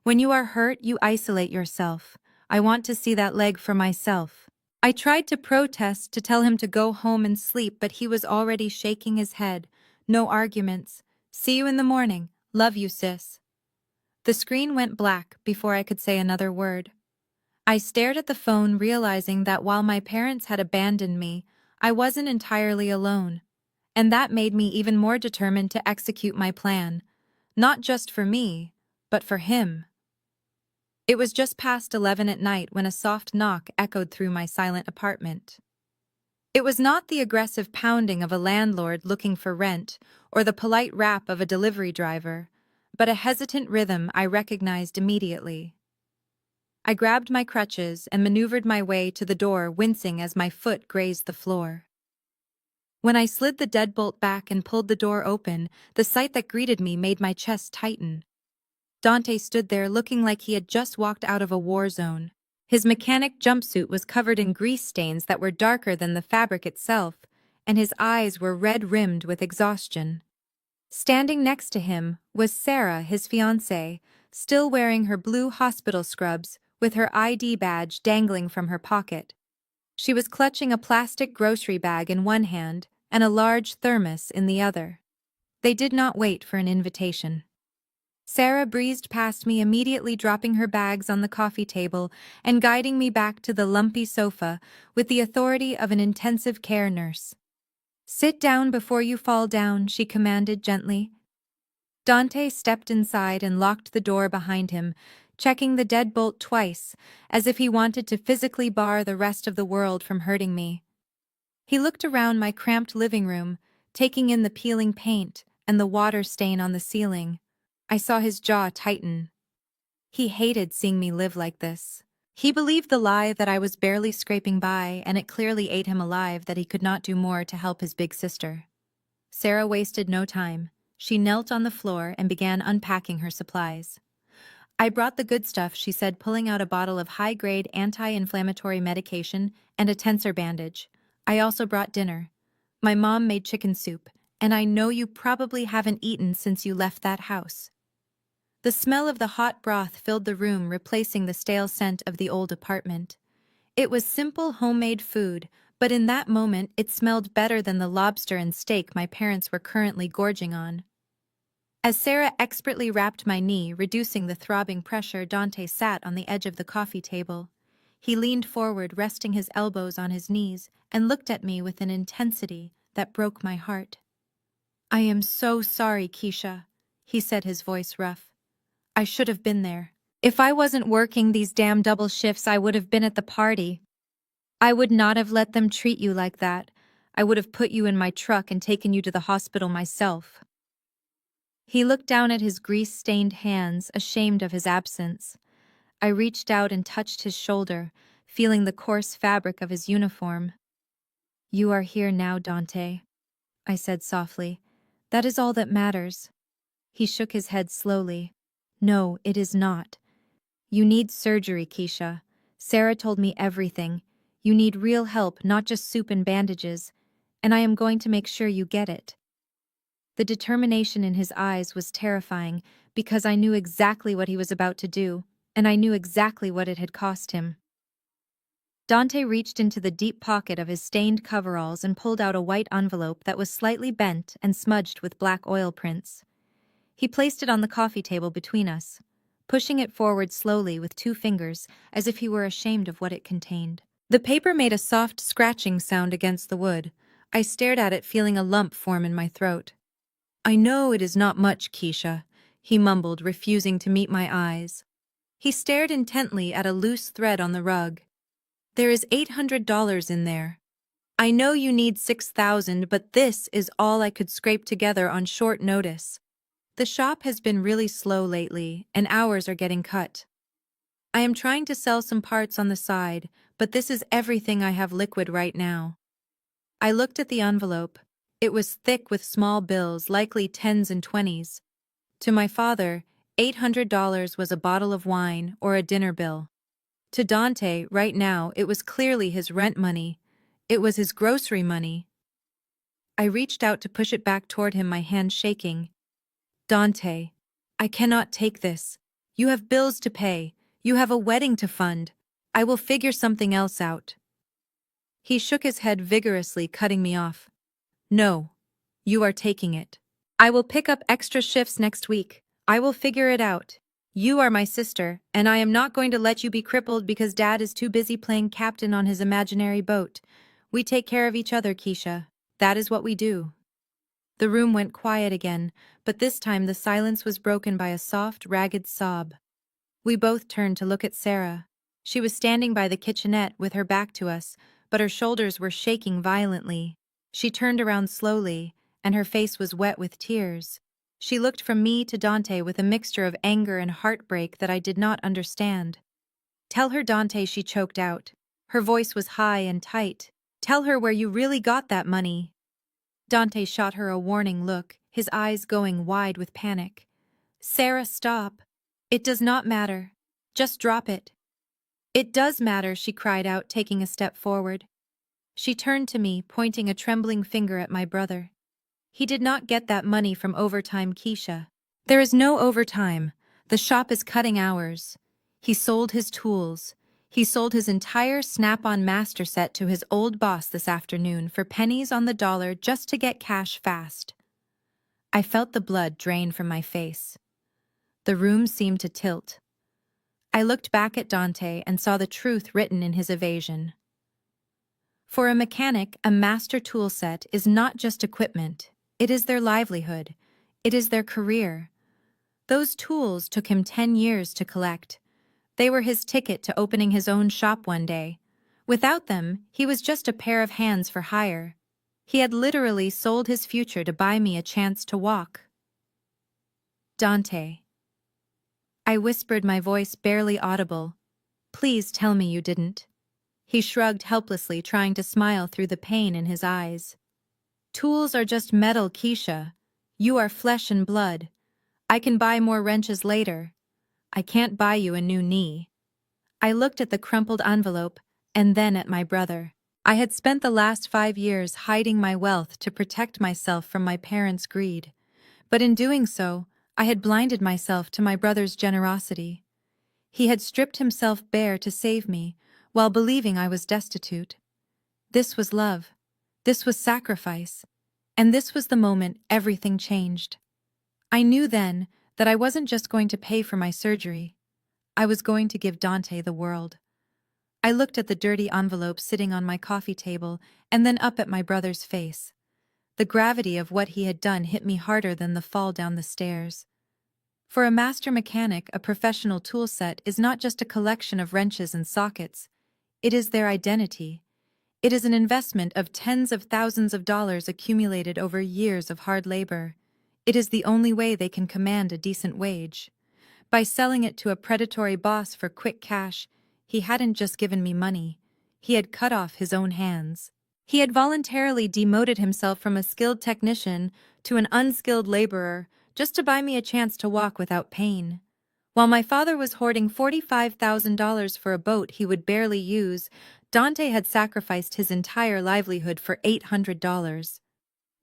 When you are hurt, you isolate yourself. I want to see that leg for myself. I tried to protest, to tell him to go home and sleep, but he was already shaking his head. No arguments. See you in the morning. Love you, sis. The screen went black before I could say another word. I stared at the phone, realizing that while my parents had abandoned me, I wasn't entirely alone. And that made me even more determined to execute my plan. Not just for me, but for him. It was just past 11 at night when a soft knock echoed through my silent apartment. It was not the aggressive pounding of a landlord looking for rent or the polite rap of a delivery driver, but a hesitant rhythm I recognized immediately. I grabbed my crutches and maneuvered my way to the door, wincing as my foot grazed the floor. When I slid the deadbolt back and pulled the door open, the sight that greeted me made my chest tighten. Dante stood there looking like he had just walked out of a war zone. His mechanic jumpsuit was covered in grease stains that were darker than the fabric itself, and his eyes were red-rimmed with exhaustion. Standing next to him was Sarah, his fiancée, still wearing her blue hospital scrubs, with her ID badge dangling from her pocket. She was clutching a plastic grocery bag in one hand and a large thermos in the other. They did not wait for an invitation. Sarah breezed past me, immediately dropping her bags on the coffee table and guiding me back to the lumpy sofa with the authority of an intensive care nurse. Sit down before you fall down, she commanded gently. Dante stepped inside and locked the door behind him, checking the deadbolt twice, as if he wanted to physically bar the rest of the world from hurting me. He looked around my cramped living room, taking in the peeling paint and the water stain on the ceiling. I saw his jaw tighten. He hated seeing me live like this. He believed the lie that I was barely scraping by, and it clearly ate him alive that he could not do more to help his big sister. Sarah wasted no time. She knelt on the floor and began unpacking her supplies. I brought the good stuff, she said, pulling out a bottle of high-grade anti-inflammatory medication and a tensor bandage. I also brought dinner. My mom made chicken soup, and I know you probably haven't eaten since you left that house. The smell of the hot broth filled the room, replacing the stale scent of the old apartment. It was simple homemade food, but in that moment it smelled better than the lobster and steak my parents were currently gorging on. As Sarah expertly wrapped my knee, reducing the throbbing pressure, Dante sat on the edge of the coffee table. He leaned forward, resting his elbows on his knees, and looked at me with an intensity that broke my heart. I am so sorry, Keisha, he said, his voice rough. I should have been there. If I wasn't working these damn double shifts, I would have been at the party. I would not have let them treat you like that. I would have put you in my truck and taken you to the hospital myself. He looked down at his grease-stained hands, ashamed of his absence. I reached out and touched his shoulder, feeling the coarse fabric of his uniform. You are here now, Dante, I said softly. That is all that matters. He shook his head slowly. No, it is not. You need surgery, Keisha. Sarah told me everything. You need real help, not just soup and bandages, and I am going to make sure you get it. The determination in his eyes was terrifying because I knew exactly what he was about to do, and I knew exactly what it had cost him. Dante reached into the deep pocket of his stained coveralls and pulled out a white envelope that was slightly bent and smudged with black oil prints. He placed it on the coffee table between us. pushing it forward slowly with 2 fingers as if he were ashamed of what it contained. The paper made a soft scratching sound against the wood. I stared at it, feeling a lump form in my throat. "I know it is not much, Keisha," he mumbled, refusing to meet my eyes. He stared intently at a loose thread on the rug. "There is $800 in there. I know you need 6,000, but this is all I could scrape together on short notice. The shop has been really slow lately, and hours are getting cut. I am trying to sell some parts on the side, but this is everything I have liquid right now." I looked at the envelope. It was thick with small bills, likely 10s and 20s. To my father, $800 was a bottle of wine or a dinner bill. To Dante, right now, it was clearly his rent money. It was his grocery money. I reached out to push it back toward him, my hand shaking. "Dante, I cannot take this. You have bills to pay. You have a wedding to fund. I will figure something else out." He shook his head vigorously, cutting me off. "No, you are taking it. I will pick up extra shifts next week. I will figure it out. You are my sister, and I am not going to let you be crippled because Dad is too busy playing captain on his imaginary boat. We take care of each other, Keisha. That is what we do." The room went quiet again, but this time the silence was broken by a soft, ragged sob. We both turned to look at Sarah. She was standing by the kitchenette with her back to us, but her shoulders were shaking violently. She turned around slowly, and her face was wet with tears. She looked from me to Dante with a mixture of anger and heartbreak that I did not understand. "Tell her, Dante," she choked out. Her voice was high and tight. "Tell her where you really got that money." Dante shot her a warning look, his eyes going wide with panic. "Sarah, stop. It does not matter. Just drop it." "It does matter," she cried out, taking a step forward. She turned to me, pointing a trembling finger at my brother. "He did not get that money from overtime, Keisha. There is no overtime. The shop is cutting hours. He sold his tools. He sold his entire Snap-on master set to his old boss this afternoon for pennies on the dollar just to get cash fast." I felt the blood drain from my face. The room seemed to tilt. I looked back at Dante and saw the truth written in his evasion. For a mechanic, a master tool set is not just equipment. It is their livelihood. It is their career. Those tools took him 10 years to collect. They were his ticket to opening his own shop one day. Without them, he was just a pair of hands for hire. He had literally sold his future to buy me a chance to walk. "Dante," I whispered, my voice barely audible. "Please tell me you didn't." He shrugged helplessly, trying to smile through the pain in his eyes. "Tools are just metal, Keisha. You are flesh and blood. I can buy more wrenches later. I can't buy you a new knee." I looked at the crumpled envelope, and then at my brother. I had spent the last 5 years hiding my wealth to protect myself from my parents' greed. But in doing so, I had blinded myself to my brother's generosity. He had stripped himself bare to save me, while believing I was destitute. This was love. This was sacrifice. And this was the moment everything changed. I knew then that I wasn't just going to pay for my surgery. I was going to give Dante the world. I looked at the dirty envelope sitting on my coffee table and then up at my brother's face. The gravity of what he had done hit me harder than the fall down the stairs. For a master mechanic, a professional tool set is not just a collection of wrenches and sockets. It is their identity. It is an investment of tens of thousands of dollars accumulated over years of hard labor. It is the only way they can command a decent wage. By selling it to a predatory boss for quick cash, he hadn't just given me money. He had cut off his own hands. He had voluntarily demoted himself from a skilled technician to an unskilled laborer just to buy me a chance to walk without pain. While my father was hoarding $45,000 for a boat he would barely use, Dante had sacrificed his entire livelihood for $800.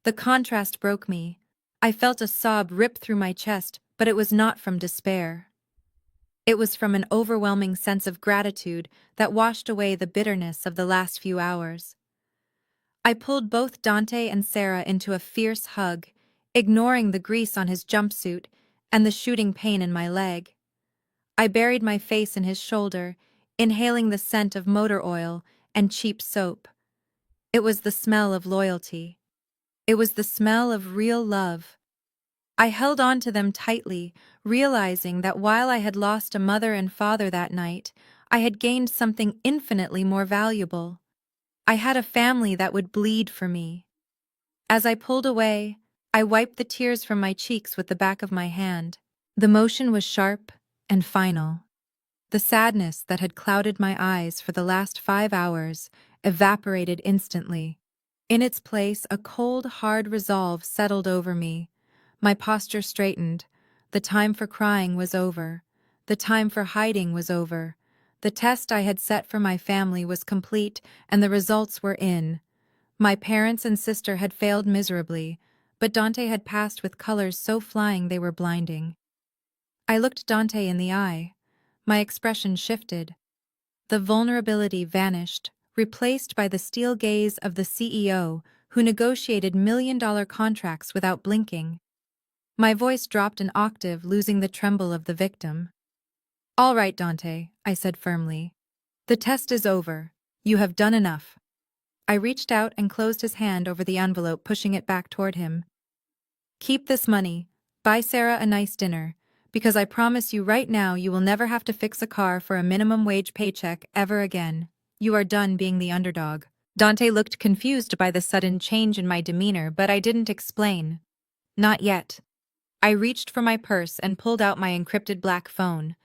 The contrast broke me. I felt a sob rip through my chest, but it was not from despair. It was from an overwhelming sense of gratitude that washed away the bitterness of the last few hours. I pulled both Dante and Sarah into a fierce hug, ignoring the grease on his jumpsuit and the shooting pain in my leg. I buried my face in his shoulder, inhaling the scent of motor oil and cheap soap. It was the smell of loyalty. It was the smell of real love. I held on to them tightly, realizing that while I had lost a mother and father that night, I had gained something infinitely more valuable. I had a family that would bleed for me. As I pulled away, I wiped the tears from my cheeks with the back of my hand. The motion was sharp and final. The sadness that had clouded my eyes for the last 5 hours evaporated instantly. In its place, a cold, hard resolve settled over me. My posture straightened. The time for crying was over. The time for hiding was over. The test I had set for my family was complete, and the results were in. My parents and sister had failed miserably, but Dante had passed with colors so flying they were blinding. I looked Dante in the eye. My expression shifted. The vulnerability vanished, replaced by the steel gaze of the CEO who negotiated million-dollar contracts without blinking. My voice dropped an octave, losing the tremble of the victim. "All right, Dante," I said firmly. "The test is over. You have done enough." I reached out and closed his hand over the envelope, pushing it back toward him. "Keep this money. Buy Sarah a nice dinner. Because I promise you right now you will never have to fix a car for a minimum wage paycheck ever again. You are done being the underdog." Dante looked confused by the sudden change in my demeanor, but I didn't explain. Not yet. I reached for my purse and pulled out my encrypted black phone.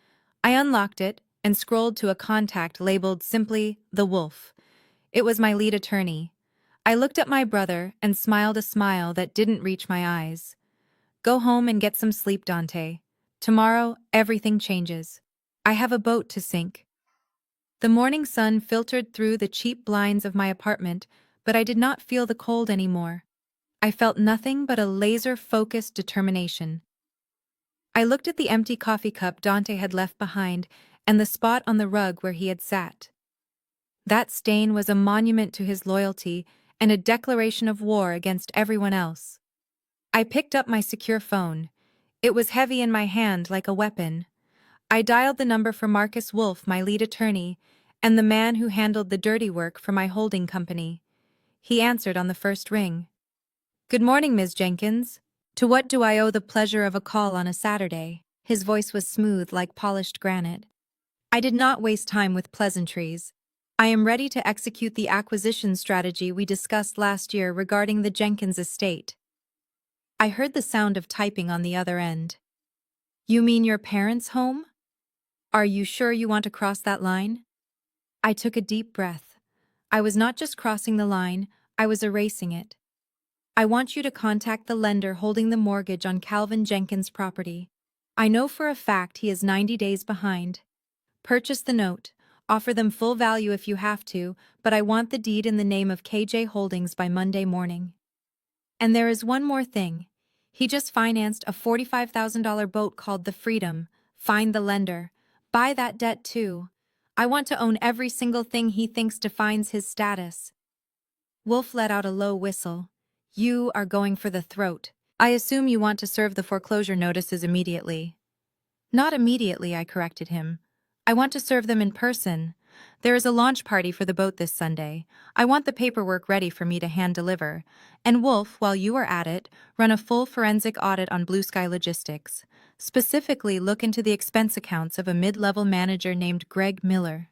I unlocked it and scrolled to a contact labeled simply The Wolf. It was my lead attorney. I looked at my brother and smiled a smile that didn't reach my eyes. "Go home and get some sleep, Dante. Tomorrow, everything changes. I have a boat to sink." The morning sun filtered through the cheap blinds of my apartment, but I did not feel the cold anymore. I felt nothing but a laser-focused determination. I looked at the empty coffee cup Dante had left behind and the spot on the rug where he had sat. That stain was a monument to his loyalty and a declaration of war against everyone else. I picked up my secure phone. It was heavy in my hand like a weapon. I dialed the number for Marcus Wolf, my lead attorney, and the man who handled the dirty work for my holding company. He answered on the first ring. "Good morning, Ms. Jenkins. To what do I owe the pleasure of a call on a Saturday?" His voice was smooth like polished granite. I did not waste time with pleasantries. "I am ready to execute the acquisition strategy we discussed last year regarding the Jenkins estate." I heard the sound of typing on the other end. "You mean your parents' home? Are you sure you want to cross that line?" I took a deep breath. I was not just crossing the line, I was erasing it. "I want you to contact the lender holding the mortgage on Calvin Jenkins' property. I know for a fact he is 90 days behind. Purchase the note. Offer them full value if you have to, but I want the deed in the name of KJ Holdings by Monday morning. And there is one more thing. He just financed a $45,000 boat called the Freedom. Find the lender. Buy that debt too. I want to own every single thing he thinks defines his status." Wolf let out a low whistle. "You are going for the throat. I assume you want to serve the foreclosure notices immediately." "Not immediately," I corrected him. "I want to serve them in person. There is a launch party for the boat this Sunday. I want the paperwork ready for me to hand-deliver. And Wolf, while you are at it, run a full forensic audit on Blue Sky Logistics. Specifically, look into the expense accounts of a mid-level manager named Greg Miller.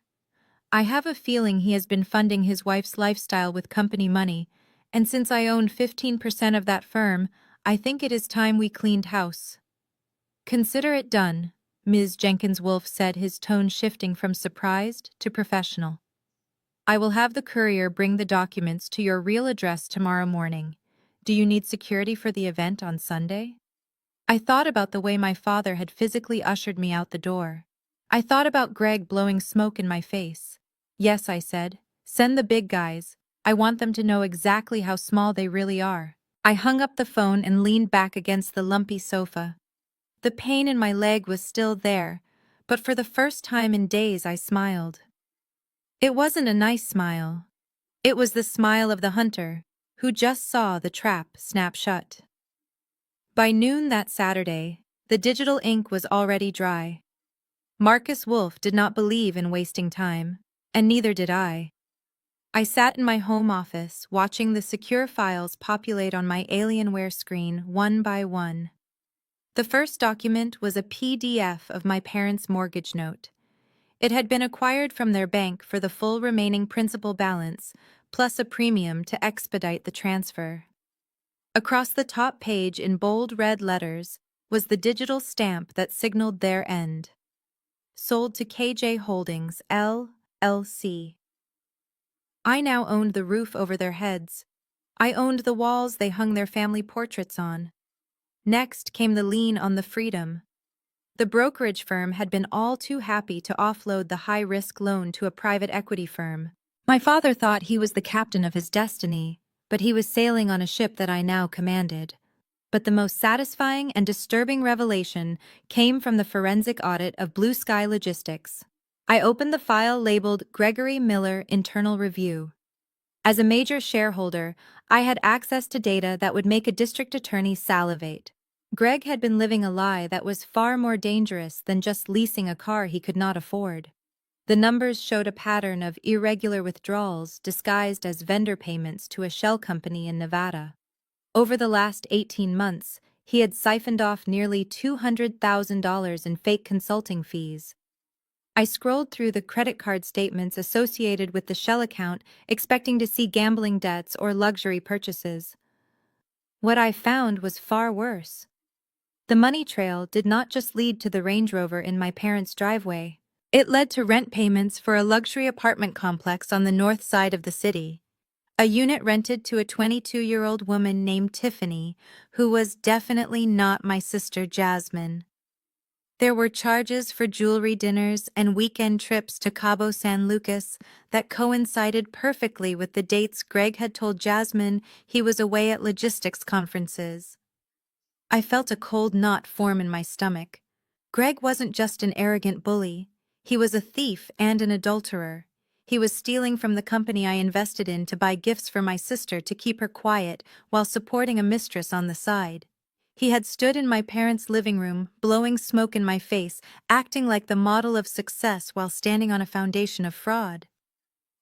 I have a feeling he has been funding his wife's lifestyle with company money, and since I own 15% of that firm, I think it is time we cleaned house." "Consider it done," Ms. Jenkins Wolf said, his tone shifting from surprised to professional. "I will have the courier bring the documents to your real address tomorrow morning. Do you need security for the event on Sunday?" I thought about the way my father had physically ushered me out the door. I thought about Greg blowing smoke in my face. "Yes," I said. "Send the big guys. I want them to know exactly how small they really are." I hung up the phone and leaned back against the lumpy sofa. The pain in my leg was still there, but for the first time in days I smiled. It wasn't a nice smile. It was the smile of the hunter, who just saw the trap snap shut. By noon that Saturday, the digital ink was already dry. Marcus Wolfe did not believe in wasting time, and neither did I. I sat in my home office, watching the secure files populate on my Alienware screen one by one. The first document was a PDF of my parents' mortgage note. It had been acquired from their bank for the full remaining principal balance, plus a premium to expedite the transfer. Across the top page in bold red letters was the digital stamp that signaled their end. Sold to KJ Holdings, LLC. I now owned the roof over their heads. I owned the walls they hung their family portraits on. Next came the lien on the freedom. The brokerage firm had been all too happy to offload the high-risk loan to a private equity firm. My father thought he was the captain of his destiny, but he was sailing on a ship that I now commanded. But the most satisfying and disturbing revelation came from the forensic audit of Blue Sky Logistics. I opened the file labeled Gregory Miller Internal Review. As a major shareholder, I had access to data that would make a district attorney salivate. Greg had been living a lie that was far more dangerous than just leasing a car he could not afford. The numbers showed a pattern of irregular withdrawals disguised as vendor payments to a shell company in Nevada. Over the last 18 months, he had siphoned off nearly $200,000 in fake consulting fees. I scrolled through the credit card statements associated with the Shell account, expecting to see gambling debts or luxury purchases. What I found was far worse. The money trail did not just lead to the Range Rover in my parents' driveway. It led to rent payments for a luxury apartment complex on the north side of the city. A unit rented to a 22-year-old woman named Tiffany, who was definitely not my sister Jasmine. There were charges for jewelry dinners and weekend trips to Cabo San Lucas that coincided perfectly with the dates Greg had told Jasmine he was away at logistics conferences. I felt a cold knot form in my stomach. Greg wasn't just an arrogant bully. He was a thief and an adulterer. He was stealing from the company I invested in to buy gifts for my sister to keep her quiet while supporting a mistress on the side. He had stood in my parents' living room, blowing smoke in my face, acting like the model of success while standing on a foundation of fraud.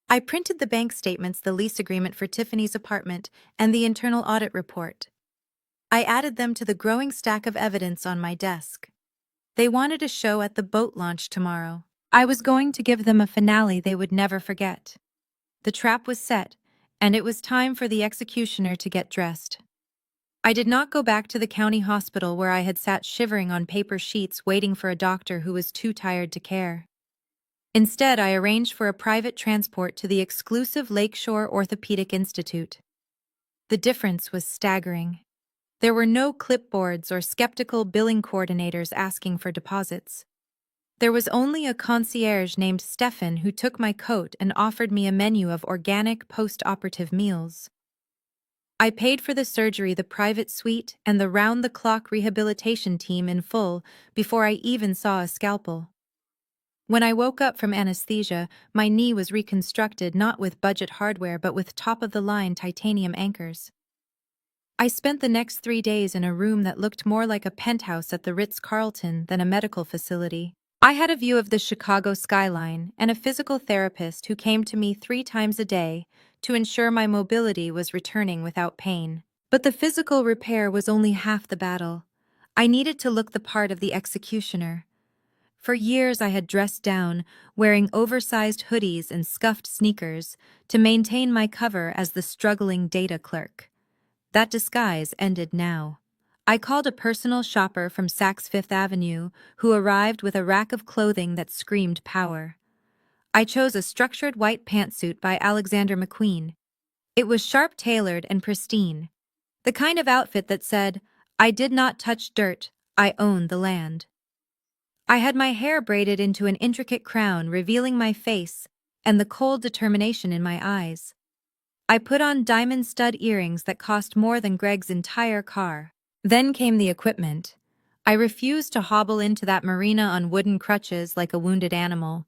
I printed the bank statements, the lease agreement for Tiffany's apartment, and the internal audit report. I added them to the growing stack of evidence on my desk. They wanted a show at the boat launch tomorrow. I was going to give them a finale they would never forget. The trap was set, and it was time for the executioner to get dressed. I did not go back to the county hospital where I had sat shivering on paper sheets waiting for a doctor who was too tired to care. Instead, I arranged for a private transport to the exclusive Lakeshore Orthopedic Institute. The difference was staggering. There were no clipboards or skeptical billing coordinators asking for deposits. There was only a concierge named Stefan who took my coat and offered me a menu of organic post-operative meals. I paid for the surgery, the private suite, and the round-the-clock rehabilitation team in full before I even saw a scalpel. When I woke up from anesthesia, my knee was reconstructed not with budget hardware but with top-of-the-line titanium anchors. I spent the next 3 days in a room that looked more like a penthouse at the Ritz-Carlton than a medical facility. I had a view of the Chicago skyline and a physical therapist who came to me 3 times a day to ensure my mobility was returning without pain. But the physical repair was only half the battle. I needed to look the part of the executioner. For years I had dressed down, wearing oversized hoodies and scuffed sneakers, to maintain my cover as the struggling data clerk. That disguise ended now. I called a personal shopper from Saks Fifth Avenue who arrived with a rack of clothing that screamed power. I chose a structured white pantsuit by Alexander McQueen. It was sharp-tailored and pristine, the kind of outfit that said, "I did not touch dirt, I own the land." I had my hair braided into an intricate crown revealing my face and the cold determination in my eyes. I put on diamond stud earrings that cost more than Greg's entire car. Then came the equipment. I refused to hobble into that marina on wooden crutches like a wounded animal.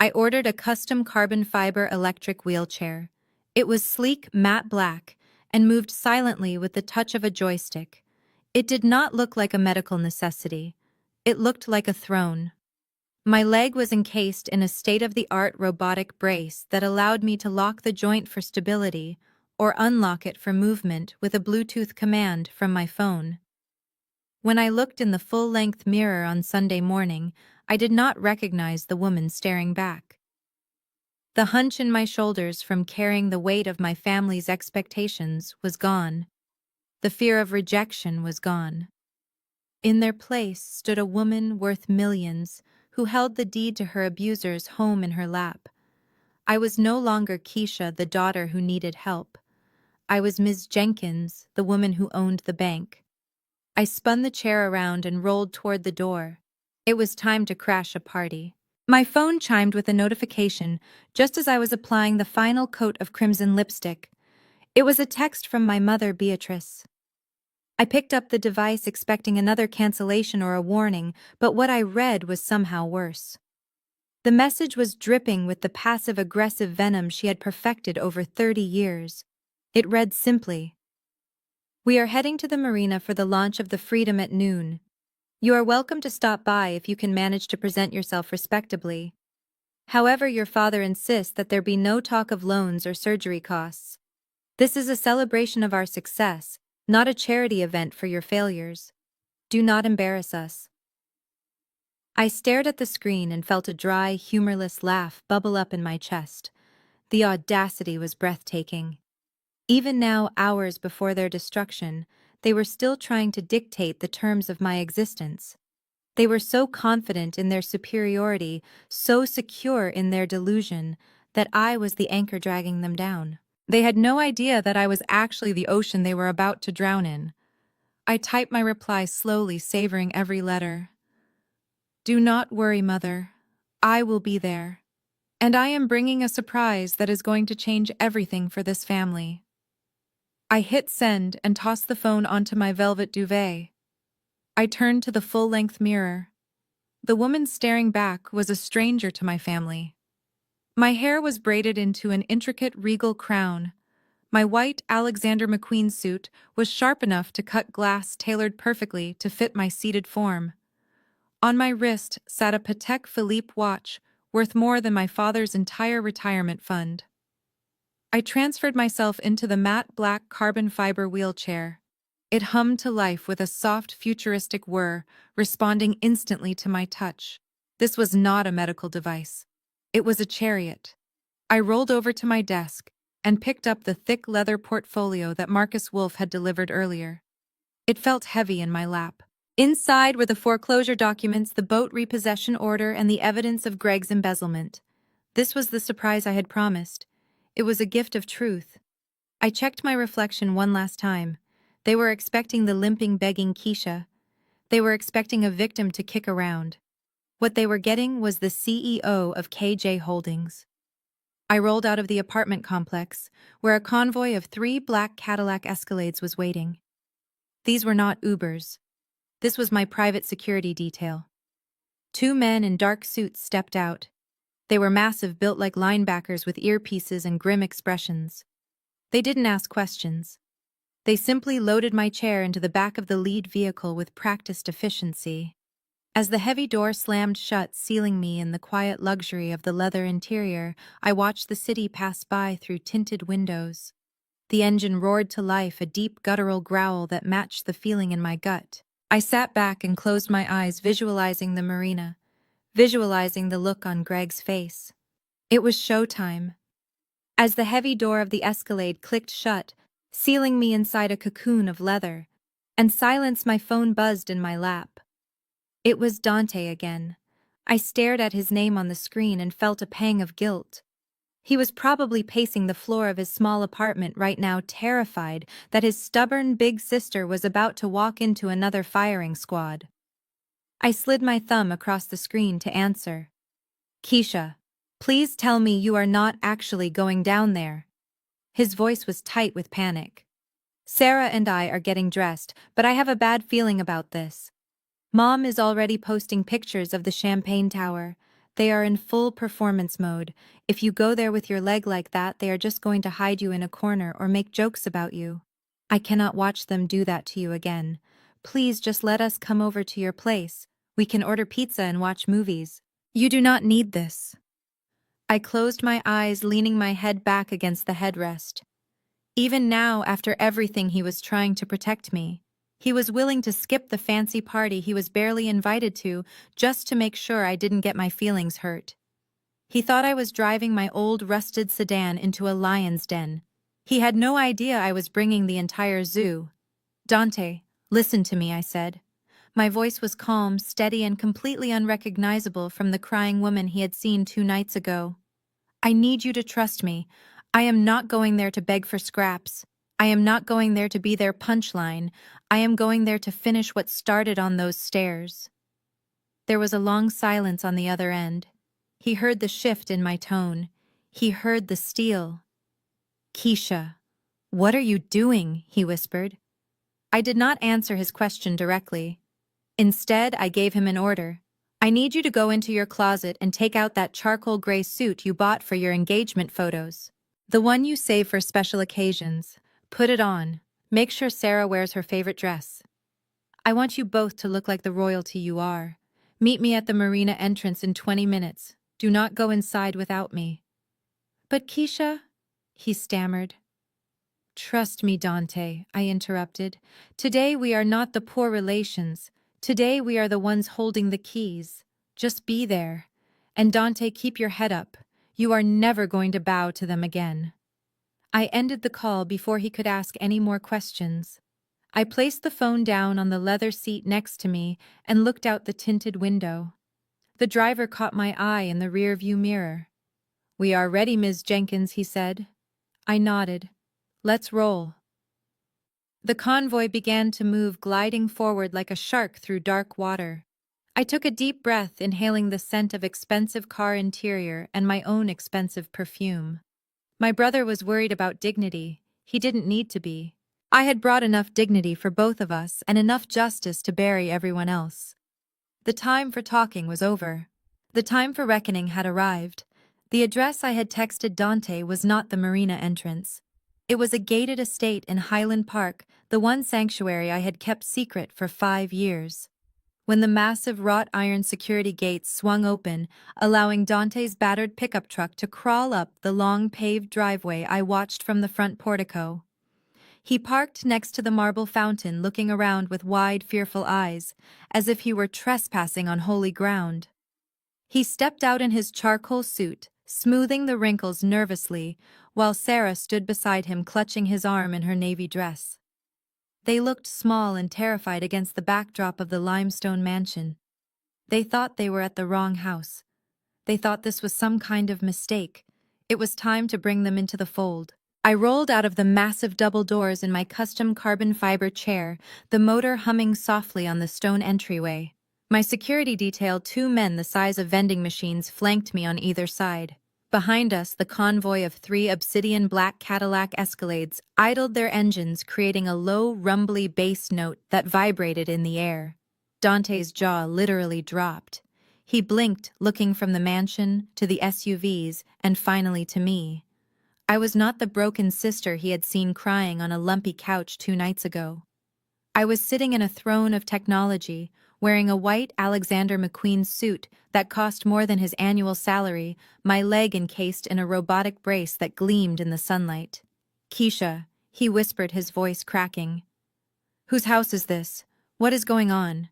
I ordered a custom carbon fiber electric wheelchair. It was sleek, matte black, and moved silently with the touch of a joystick. It did not look like a medical necessity. It looked like a throne. My leg was encased in a state-of-the-art robotic brace that allowed me to lock the joint for stability or unlock it for movement with a Bluetooth command from my phone. When I looked in the full-length mirror on Sunday morning, I did not recognize the woman staring back. The hunch in my shoulders from carrying the weight of my family's expectations was gone. The fear of rejection was gone. In their place stood a woman worth millions who held the deed to her abuser's home in her lap. I was no longer Keisha, the daughter who needed help. I was Ms. Jenkins, the woman who owned the bank. I spun the chair around and rolled toward the door. It was time to crash a party. My phone chimed with a notification just as I was applying the final coat of crimson lipstick. It was a text from my mother, Beatrice. I picked up the device expecting another cancellation or a warning, but what I read was somehow worse. The message was dripping with the passive-aggressive venom she had perfected over 30 years. It read simply, "We are heading to the marina for the launch of the Freedom at noon. You are welcome to stop by if you can manage to present yourself respectably. However, your father insists that there be no talk of loans or surgery costs. This is a celebration of our success, not a charity event for your failures. Do not embarrass us." I stared at the screen and felt a dry, humorless laugh bubble up in my chest. The audacity was breathtaking. Even now, hours before their destruction, they were still trying to dictate the terms of my existence. They were so confident in their superiority, so secure in their delusion, that I was the anchor dragging them down. They had no idea that I was actually the ocean they were about to drown in. I typed my reply slowly, savoring every letter. "Do not worry, Mother. I will be there. And I am bringing a surprise that is going to change everything for this family." I hit send and tossed the phone onto my velvet duvet. I turned to the full-length mirror. The woman staring back was a stranger to my family. My hair was braided into an intricate regal crown. My white Alexander McQueen suit was sharp enough to cut glass tailored perfectly to fit my seated form. On my wrist sat a Patek Philippe watch worth more than my father's entire retirement fund. I transferred myself into the matte black carbon fiber wheelchair. It hummed to life with a soft futuristic whir, responding instantly to my touch. This was not a medical device. It was a chariot. I rolled over to my desk and picked up the thick leather portfolio that Marcus Wolfe had delivered earlier. It felt heavy in my lap. Inside were the foreclosure documents, the boat repossession order, and the evidence of Greg's embezzlement. This was the surprise I had promised. It was a gift of truth. I checked my reflection one last time. They were expecting the limping, begging Keisha. They were expecting a victim to kick around. What they were getting was the CEO of KJ Holdings. I rolled out of the apartment complex, where a convoy of 3 black Cadillac Escalades was waiting. These were not Ubers. This was my private security detail. 2 men in dark suits stepped out. They were massive, built like linebackers with earpieces and grim expressions. They didn't ask questions. They simply loaded my chair into the back of the lead vehicle with practiced efficiency. As the heavy door slammed shut, sealing me in the quiet luxury of the leather interior, I watched the city pass by through tinted windows. The engine roared to life, a deep guttural growl that matched the feeling in my gut. I sat back and closed my eyes, visualizing the marina, visualizing the look on Greg's face. It was showtime. As the heavy door of the Escalade clicked shut, sealing me inside a cocoon of leather, and silence, my phone buzzed in my lap. It was Dante again. I stared at his name on the screen and felt a pang of guilt. He was probably pacing the floor of his small apartment right now, terrified that his stubborn big sister was about to walk into another firing squad. I slid my thumb across the screen to answer. "Keisha, please tell me you are not actually going down there." His voice was tight with panic. "Sarah and I are getting dressed, but I have a bad feeling about this. Mom is already posting pictures of the Champagne Tower. They are in full performance mode. If you go there with your leg like that, they are just going to hide you in a corner or make jokes about you. I cannot watch them do that to you again. Please just let us come over to your place. We can order pizza and watch movies." You do not need this. I closed my eyes, leaning my head back against the headrest. Even now, after everything, he was trying to protect me. He was willing to skip the fancy party he was barely invited to just to make sure I didn't get my feelings hurt. He thought I was driving my old rusted sedan into a lion's den. He had no idea I was bringing the entire zoo. Dante, listen to me, I said. My voice was calm, steady, and completely unrecognizable from the crying woman he had seen 2 nights ago. I need you to trust me. I am not going there to beg for scraps. I am not going there to be their punchline. I am going there to finish what started on those stairs. There was a long silence on the other end. He heard the shift in my tone. He heard the steel. Keisha, what are you doing? He whispered. I did not answer his question directly. Instead, I gave him an order. I need you to go into your closet and take out that charcoal gray suit you bought for your engagement photos. The one you save for special occasions. Put it on. Make sure Sarah wears her favorite dress. I want you both to look like the royalty you are. Meet me at the marina entrance in 20 minutes. Do not go inside without me. But Keisha, he stammered. Trust me, Dante, I interrupted. Today we are not the poor relations. Today we are the ones holding the keys. Just be there. And Dante, keep your head up. You are never going to bow to them again. I ended the call before he could ask any more questions. I placed the phone down on the leather seat next to me and looked out the tinted window. The driver caught my eye in the rear-view mirror. We are ready, Ms. Jenkins, he said. I nodded. Let's roll. The convoy began to move, gliding forward like a shark through dark water. I took a deep breath, inhaling the scent of expensive car interior and my own expensive perfume. My brother was worried about dignity. He didn't need to be. I had brought enough dignity for both of us and enough justice to bury everyone else. The time for talking was over. The time for reckoning had arrived. The address I had texted Dante was not the marina entrance. It was a gated estate in Highland Park, the one sanctuary I had kept secret for 5 years. When the massive wrought iron security gates swung open, allowing Dante's battered pickup truck to crawl up the long paved driveway, I watched from the front portico. He parked next to the marble fountain, looking around with wide, fearful eyes, as if he were trespassing on holy ground. He stepped out in his charcoal suit, smoothing the wrinkles nervously, while Sarah stood beside him, clutching his arm in her navy dress. They looked small and terrified against the backdrop of the limestone mansion. They thought they were at the wrong house. They thought this was some kind of mistake. It was time to bring them into the fold. I rolled out of the massive double doors in my custom carbon fiber chair, the motor humming softly on the stone entryway. My security detail, 2 men the size of vending machines, flanked me on either side. Behind us, the convoy of 3 obsidian black Cadillac Escalades idled their engines, creating a low, rumbly bass note that vibrated in the air. Dante's jaw literally dropped. He blinked, looking from the mansion to the SUVs and finally to me. I was not the broken sister he had seen crying on a lumpy couch 2 nights ago. I was sitting in a throne of technology, wearing a white Alexander McQueen suit that cost more than his annual salary, my leg encased in a robotic brace that gleamed in the sunlight. Keisha, he whispered, his voice cracking. Whose house is this? What is going on?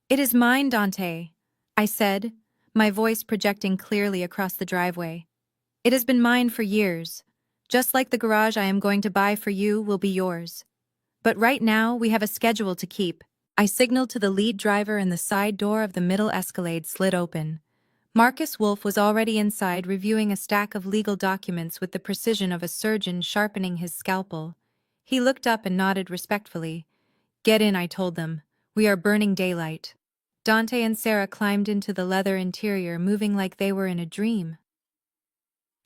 It is mine, Dante, I said, my voice projecting clearly across the driveway. It has been mine for years. Just like the garage I am going to buy for you will be yours. But right now, we have a schedule to keep. I signaled to the lead driver and the side door of the middle Escalade slid open. Marcus Wolfe was already inside, reviewing a stack of legal documents with the precision of a surgeon sharpening his scalpel. He looked up and nodded respectfully. Get in, I told them. We are burning daylight. Dante and Sarah climbed into the leather interior, moving like they were in a dream.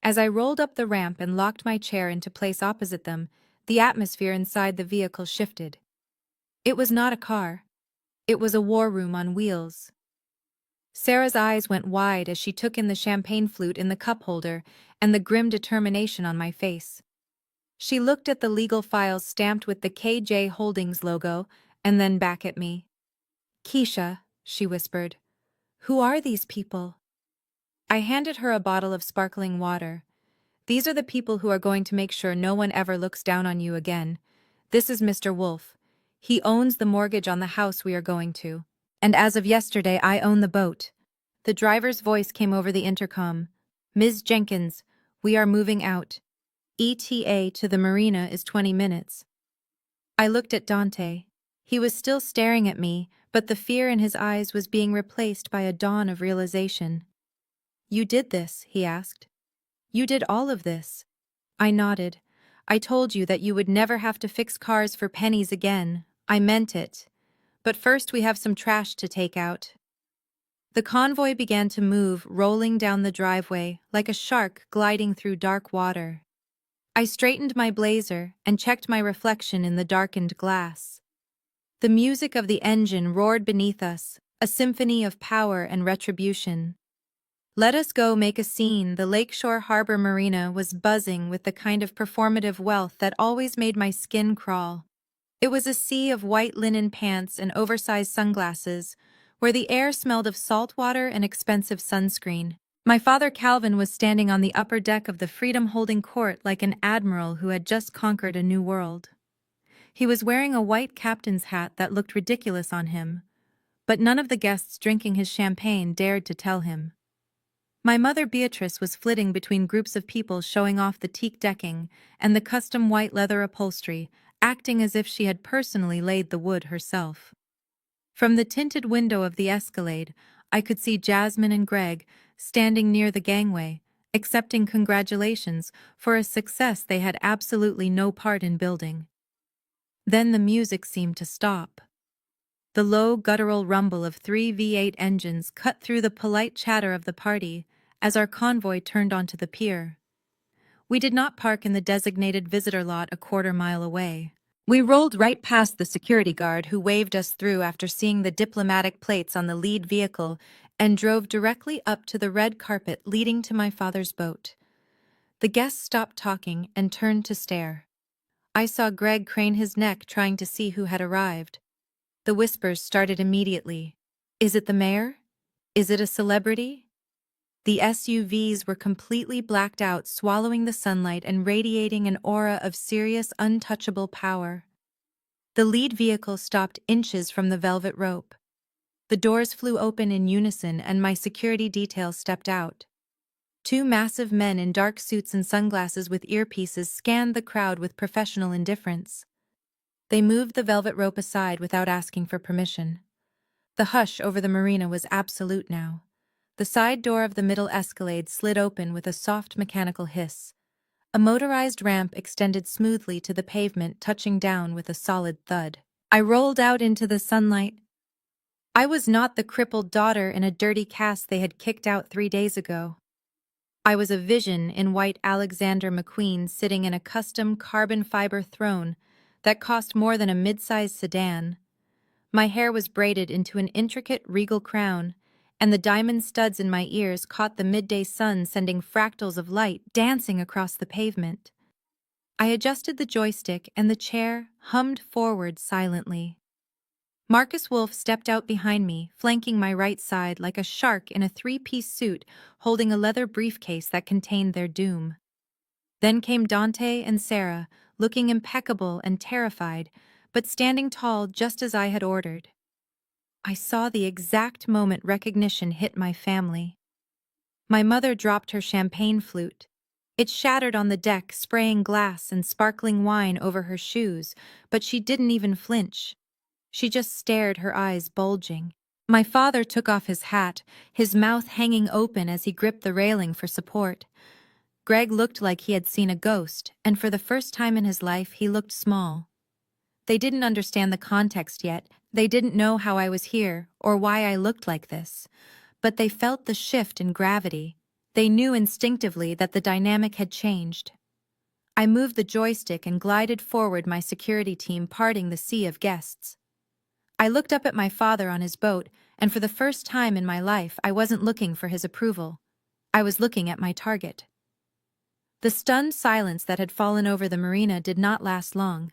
As I rolled up the ramp and locked my chair into place opposite them, the atmosphere inside the vehicle shifted. It was not a car. It was a war room on wheels. Sarah's eyes went wide as she took in the champagne flute in the cup holder and the grim determination on my face. She looked at the legal files stamped with the KJ Holdings logo and then back at me. Keisha, she whispered, who are these people? I handed her a bottle of sparkling water. These are the people who are going to make sure no one ever looks down on you again. This is Mr. Wolf. He owns the mortgage on the house we are going to. And as of yesterday, I own the boat. The driver's voice came over the intercom. Ms. Jenkins, we are moving out. ETA to the marina is 20 minutes. I looked at Dante. He was still staring at me, but the fear in his eyes was being replaced by a dawn of realization. You did this, he asked. You did all of this. I nodded. I told you that you would never have to fix cars for pennies again. I meant it. But first we have some trash to take out. The convoy began to move, rolling down the driveway like a shark gliding through dark water. I straightened my blazer and checked my reflection in the darkened glass. The music of the engine roared beneath us, a symphony of power and retribution. Let us go make a scene. The Lakeshore Harbor Marina was buzzing with the kind of performative wealth that always made my skin crawl. It was a sea of white linen pants and oversized sunglasses, where the air smelled of salt water and expensive sunscreen. My father Calvin was standing on the upper deck of the freedom-holding court like an admiral who had just conquered a new world. He was wearing a white captain's hat that looked ridiculous on him, but none of the guests drinking his champagne dared to tell him. My mother Beatrice was flitting between groups of people showing off the teak decking and the custom white leather upholstery, acting as if she had personally laid the wood herself. From the tinted window of the Escalade, I could see Jasmine and Greg standing near the gangway, accepting congratulations for a success they had absolutely no part in building. Then the music seemed to stop. The low, guttural rumble of 3 V8 engines cut through the polite chatter of the party as our convoy turned onto the pier. We did not park in the designated visitor lot a quarter-mile away. We rolled right past the security guard who waved us through after seeing the diplomatic plates on the lead vehicle and drove directly up to the red carpet leading to my father's boat. The guests stopped talking and turned to stare. I saw Greg crane his neck trying to see who had arrived. The whispers started immediately. Is it the mayor? Is it a celebrity? The SUVs were completely blacked out, swallowing the sunlight and radiating an aura of serious, untouchable power. The lead vehicle stopped inches from the velvet rope. The doors flew open in unison and my security detail stepped out. 2 massive men in dark suits and sunglasses with earpieces scanned the crowd with professional indifference. They moved the velvet rope aside without asking for permission. The hush over the marina was absolute now. The side door of the middle Escalade slid open with a soft mechanical hiss. A motorized ramp extended smoothly to the pavement, touching down with a solid thud. I rolled out into the sunlight. I was not the crippled daughter in a dirty cast they had kicked out 3 days ago. I was a vision in white Alexander McQueen sitting in a custom carbon fiber throne that cost more than a mid-sized sedan. My hair was braided into an intricate regal crown, and the diamond studs in my ears caught the midday sun, sending fractals of light dancing across the pavement. I adjusted the joystick and the chair hummed forward silently. Marcus Wolf stepped out behind me, flanking my right side like a shark in a 3-piece suit holding a leather briefcase that contained their doom. Then came Dante and Sarah, looking impeccable and terrified, but standing tall just as I had ordered. I saw the exact moment recognition hit my family. My mother dropped her champagne flute. It shattered on the deck, spraying glass and sparkling wine over her shoes, but she didn't even flinch. She just stared, her eyes bulging. My father took off his hat, his mouth hanging open as he gripped the railing for support. Greg looked like he had seen a ghost, and for the first time in his life he looked small. They didn't understand the context yet. They didn't know how I was here or why I looked like this. But they felt the shift in gravity. They knew instinctively that the dynamic had changed. I moved the joystick and glided forward, my security team parting the sea of guests. I looked up at my father on his boat, and for the first time in my life I wasn't looking for his approval. I was looking at my target. The stunned silence that had fallen over the marina did not last long.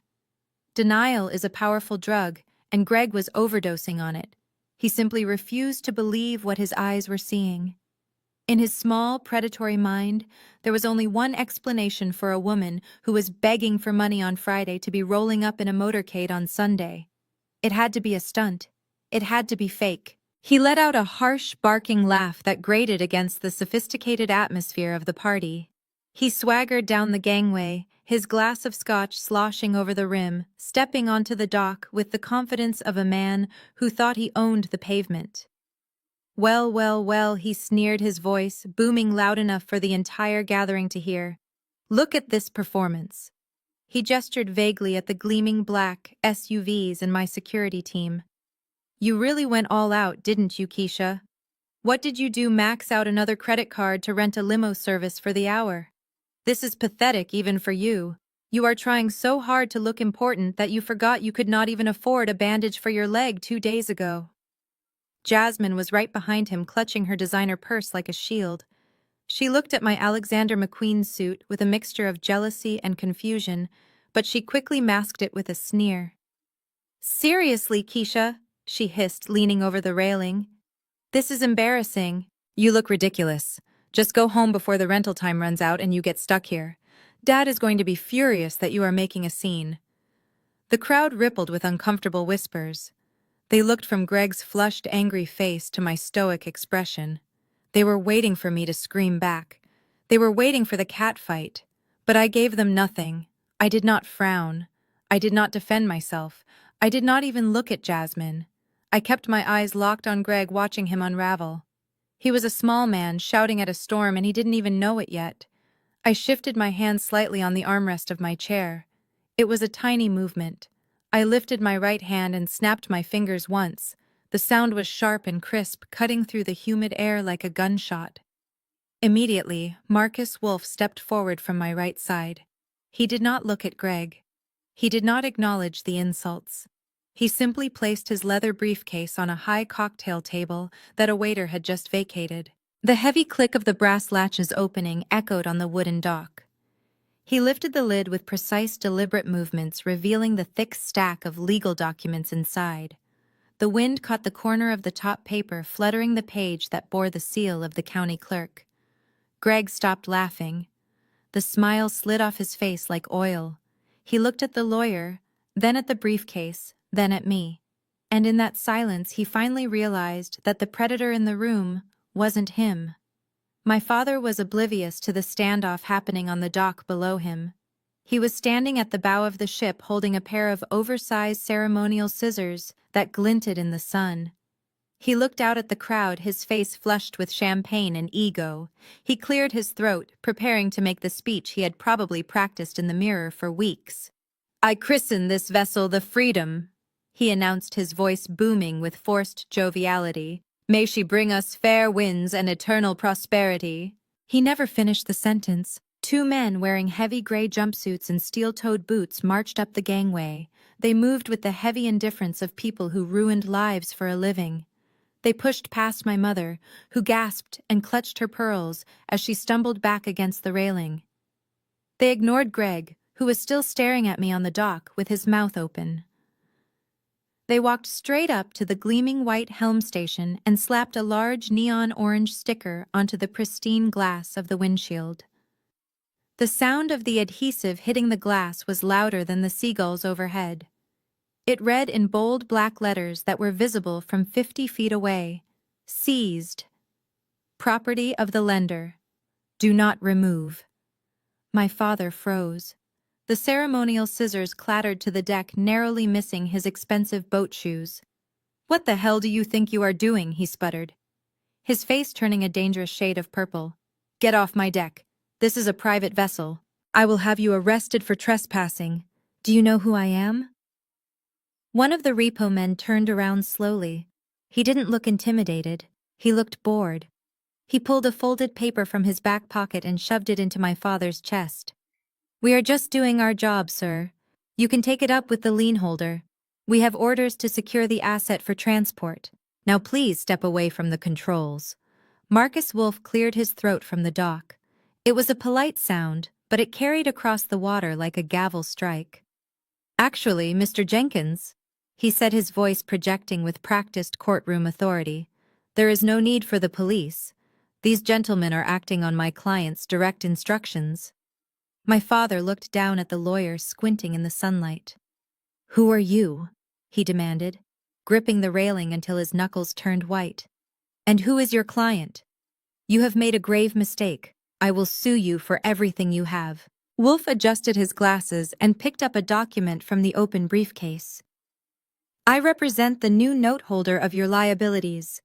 Denial is a powerful drug, and Greg was overdosing on it. He simply refused to believe what his eyes were seeing. In his small, predatory mind, there was only one explanation for a woman who was begging for money on Friday to be rolling up in a motorcade on Sunday. It had to be a stunt. It had to be fake. He let out a harsh, barking laugh that grated against the sophisticated atmosphere of the party. He swaggered down the gangway, his glass of scotch sloshing over the rim, stepping onto the dock with the confidence of a man who thought he owned the pavement. Well, well, well, he sneered, his voice booming loud enough for the entire gathering to hear. Look at this performance. He gestured vaguely at the gleaming black SUVs and my security team. You really went all out, didn't you, Keisha? What did you do, max out another credit card to rent a limo service for the hour? This is pathetic even for you. You are trying so hard to look important that you forgot you could not even afford a bandage for your leg 2 days ago. Jasmine was right behind him, clutching her designer purse like a shield. She looked at my Alexander McQueen suit with a mixture of jealousy and confusion, but she quickly masked it with a sneer. Seriously, Keisha, she hissed, leaning over the railing. This is embarrassing. You look ridiculous. Just go home before the rental time runs out and you get stuck here. Dad is going to be furious that you are making a scene. The crowd rippled with uncomfortable whispers. They looked from Greg's flushed, angry face to my stoic expression. They were waiting for me to scream back. They were waiting for the cat fight. But I gave them nothing. I did not frown. I did not defend myself. I did not even look at Jasmine. I kept my eyes locked on Greg, watching him unravel. He was a small man, shouting at a storm, and he didn't even know it yet. I shifted my hand slightly on the armrest of my chair. It was a tiny movement. I lifted my right hand and snapped my fingers once. The sound was sharp and crisp, cutting through the humid air like a gunshot. Immediately, Marcus Wolf stepped forward from my right side. He did not look at Greg. He did not acknowledge the insults. He simply placed his leather briefcase on a high cocktail table that a waiter had just vacated. The heavy click of the brass latches opening echoed on the wooden dock. He lifted the lid with precise, deliberate movements, revealing the thick stack of legal documents inside. The wind caught the corner of the top paper, fluttering the page that bore the seal of the county clerk. Greg stopped laughing. The smile slid off his face like oil. He looked at the lawyer, then at the briefcase, then at me. And in that silence, he finally realized that the predator in the room wasn't him. My father was oblivious to the standoff happening on the dock below him. He was standing at the bow of the ship holding a pair of oversized ceremonial scissors that glinted in the sun. He looked out at the crowd, his face flushed with champagne and ego. He cleared his throat, preparing to make the speech he had probably practiced in the mirror for weeks. I christen this vessel the Freedom, he announced, his voice booming with forced joviality. May she bring us fair winds and eternal prosperity. He never finished the sentence. 2 men wearing heavy gray jumpsuits and steel-toed boots marched up the gangway. They moved with the heavy indifference of people who ruined lives for a living. They pushed past my mother, who gasped and clutched her pearls as she stumbled back against the railing. They ignored Greg, who was still staring at me on the dock with his mouth open. They walked straight up to the gleaming white helm station and slapped a large neon orange sticker onto the pristine glass of the windshield. The sound of the adhesive hitting the glass was louder than the seagulls overhead. It read in bold black letters that were visible from 50 feet away, "Seized. Property of the lender. Do not remove." My father froze. The ceremonial scissors clattered to the deck, narrowly missing his expensive boat shoes. "What the hell do you think you are doing?" he sputtered, his face turning a dangerous shade of purple. "Get off my deck. This is a private vessel. I will have you arrested for trespassing. Do you know who I am?" One of the repo men turned around slowly. He didn't look intimidated. He looked bored. He pulled a folded paper from his back pocket and shoved it into my father's chest. "We are just doing our job, sir. You can take it up with the lien holder. We have orders to secure the asset for transport. Now please step away from the controls." Marcus Wolf cleared his throat from the dock. It was a polite sound, but it carried across the water like a gavel strike. "Actually, Mr. Jenkins," he said, his voice projecting with practiced courtroom authority, "there is no need for the police. These gentlemen are acting on my client's direct instructions. My father looked down at the lawyer, squinting in the sunlight. Who are you? He demanded, gripping the railing until his knuckles turned white. And who is your client? You have made a grave mistake. I will sue you for everything you have. Wolf adjusted his glasses and picked up a document from the open briefcase. I represent the new note holder of your liabilities.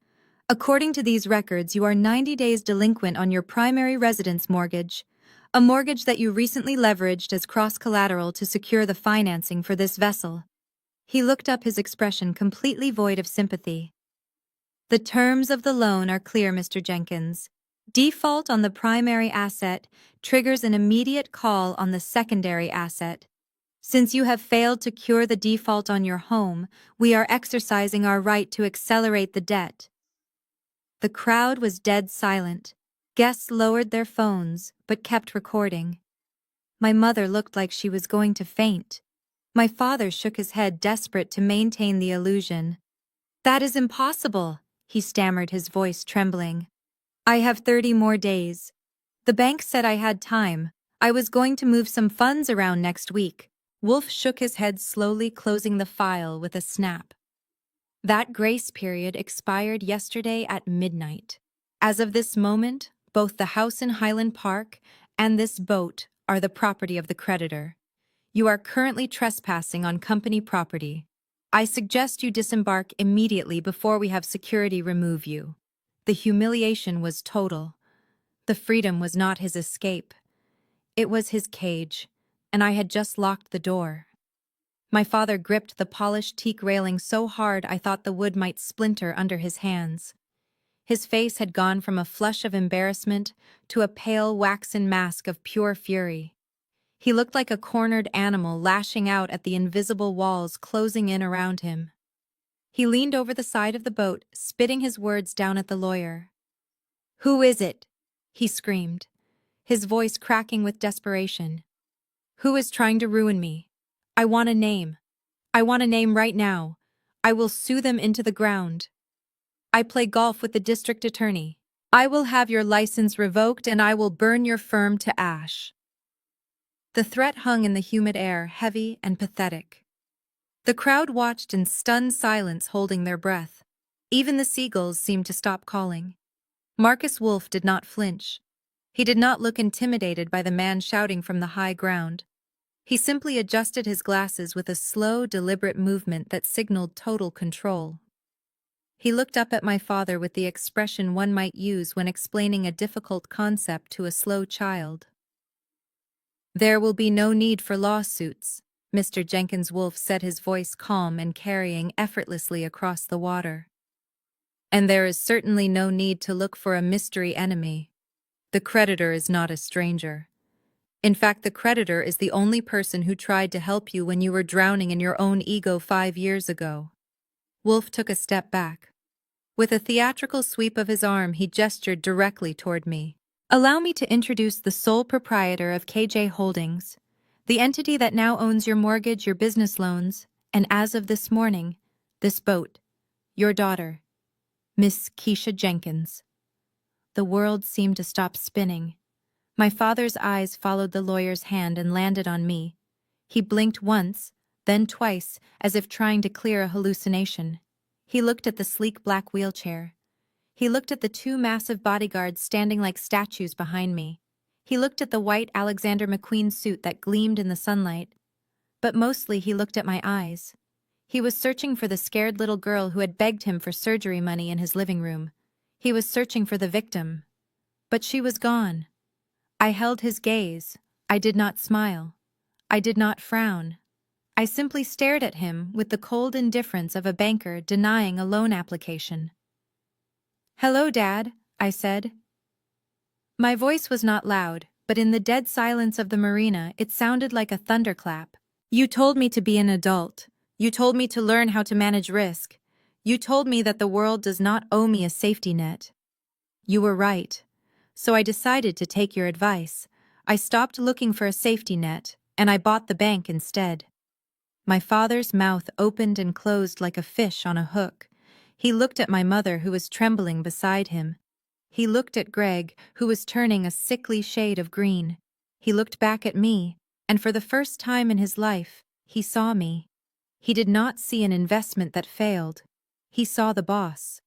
According to these records, you are 90 days delinquent on your primary residence mortgage, a mortgage that you recently leveraged as cross-collateral to secure the financing for this vessel. He looked up, his expression completely void of sympathy. The terms of the loan are clear, Mr. Jenkins. Default on the primary asset triggers an immediate call on the secondary asset. Since you have failed to cure the default on your home, we are exercising our right to accelerate the debt. The crowd was dead silent. Guests lowered their phones, but kept recording. My mother looked like she was going to faint. My father shook his head, desperate to maintain the illusion. That is impossible, he stammered, his voice trembling. I have 30 more days. The bank said I had time. I was going to move some funds around next week. Wolf shook his head slowly, closing the file with a snap. That grace period expired yesterday at midnight. As of this moment, both the house in Highland Park and this boat are the property of the creditor. You are currently trespassing on company property. I suggest you disembark immediately before we have security remove you. The humiliation was total. The freedom was not his escape. It was his cage, and I had just locked the door. My father gripped the polished teak railing so hard I thought the wood might splinter under his hands. His face had gone from a flush of embarrassment to a pale, waxen mask of pure fury. He looked like a cornered animal lashing out at the invisible walls closing in around him. He leaned over the side of the boat, spitting his words down at the lawyer. "Who is it?" he screamed, his voice cracking with desperation. "Who is trying to ruin me? I want a name. I want a name right now. I will sue them into the ground. I play golf with the district attorney. I will have your license revoked and I will burn your firm to ash." The threat hung in the humid air, heavy and pathetic. The crowd watched in stunned silence, holding their breath. Even the seagulls seemed to stop calling. Marcus Wolf did not flinch. He did not look intimidated by the man shouting from the high ground. He simply adjusted his glasses with a slow, deliberate movement that signaled total control. He looked up at my father with the expression one might use when explaining a difficult concept to a slow child. "There will be no need for lawsuits," Mr. Jenkins Wolf said, his voice calm and carrying effortlessly across the water. "And there is certainly no need to look for a mystery enemy. The creditor is not a stranger. In fact, the creditor is the only person who tried to help you when you were drowning in your own ego 5 years ago." Wolf took a step back. With a theatrical sweep of his arm, he gestured directly toward me. "Allow me to introduce the sole proprietor of KJ Holdings, the entity that now owns your mortgage, your business loans, and as of this morning, this boat, your daughter, Miss Keisha Jenkins." The world seemed to stop spinning. My father's eyes followed the lawyer's hand and landed on me. He blinked once, then twice, as if trying to clear a hallucination. He looked at the sleek black wheelchair. He looked at the 2 massive bodyguards standing like statues behind me. He looked at the white Alexander McQueen suit that gleamed in the sunlight. But mostly he looked at my eyes. He was searching for the scared little girl who had begged him for surgery money in his living room. He was searching for the victim. But she was gone. I held his gaze. I did not smile. I did not frown. I simply stared at him with the cold indifference of a banker denying a loan application. "Hello, Dad," I said. My voice was not loud, but in the dead silence of the marina, it sounded like a thunderclap. "You told me to be an adult. You told me to learn how to manage risk. You told me that the world does not owe me a safety net. You were right. So I decided to take your advice. I stopped looking for a safety net, and I bought the bank instead." My father's mouth opened and closed like a fish on a hook. He looked at my mother, who was trembling beside him. He looked at Greg, who was turning a sickly shade of green. He looked back at me, and for the first time in his life, he saw me. He did not see an investment that failed. He saw the boss.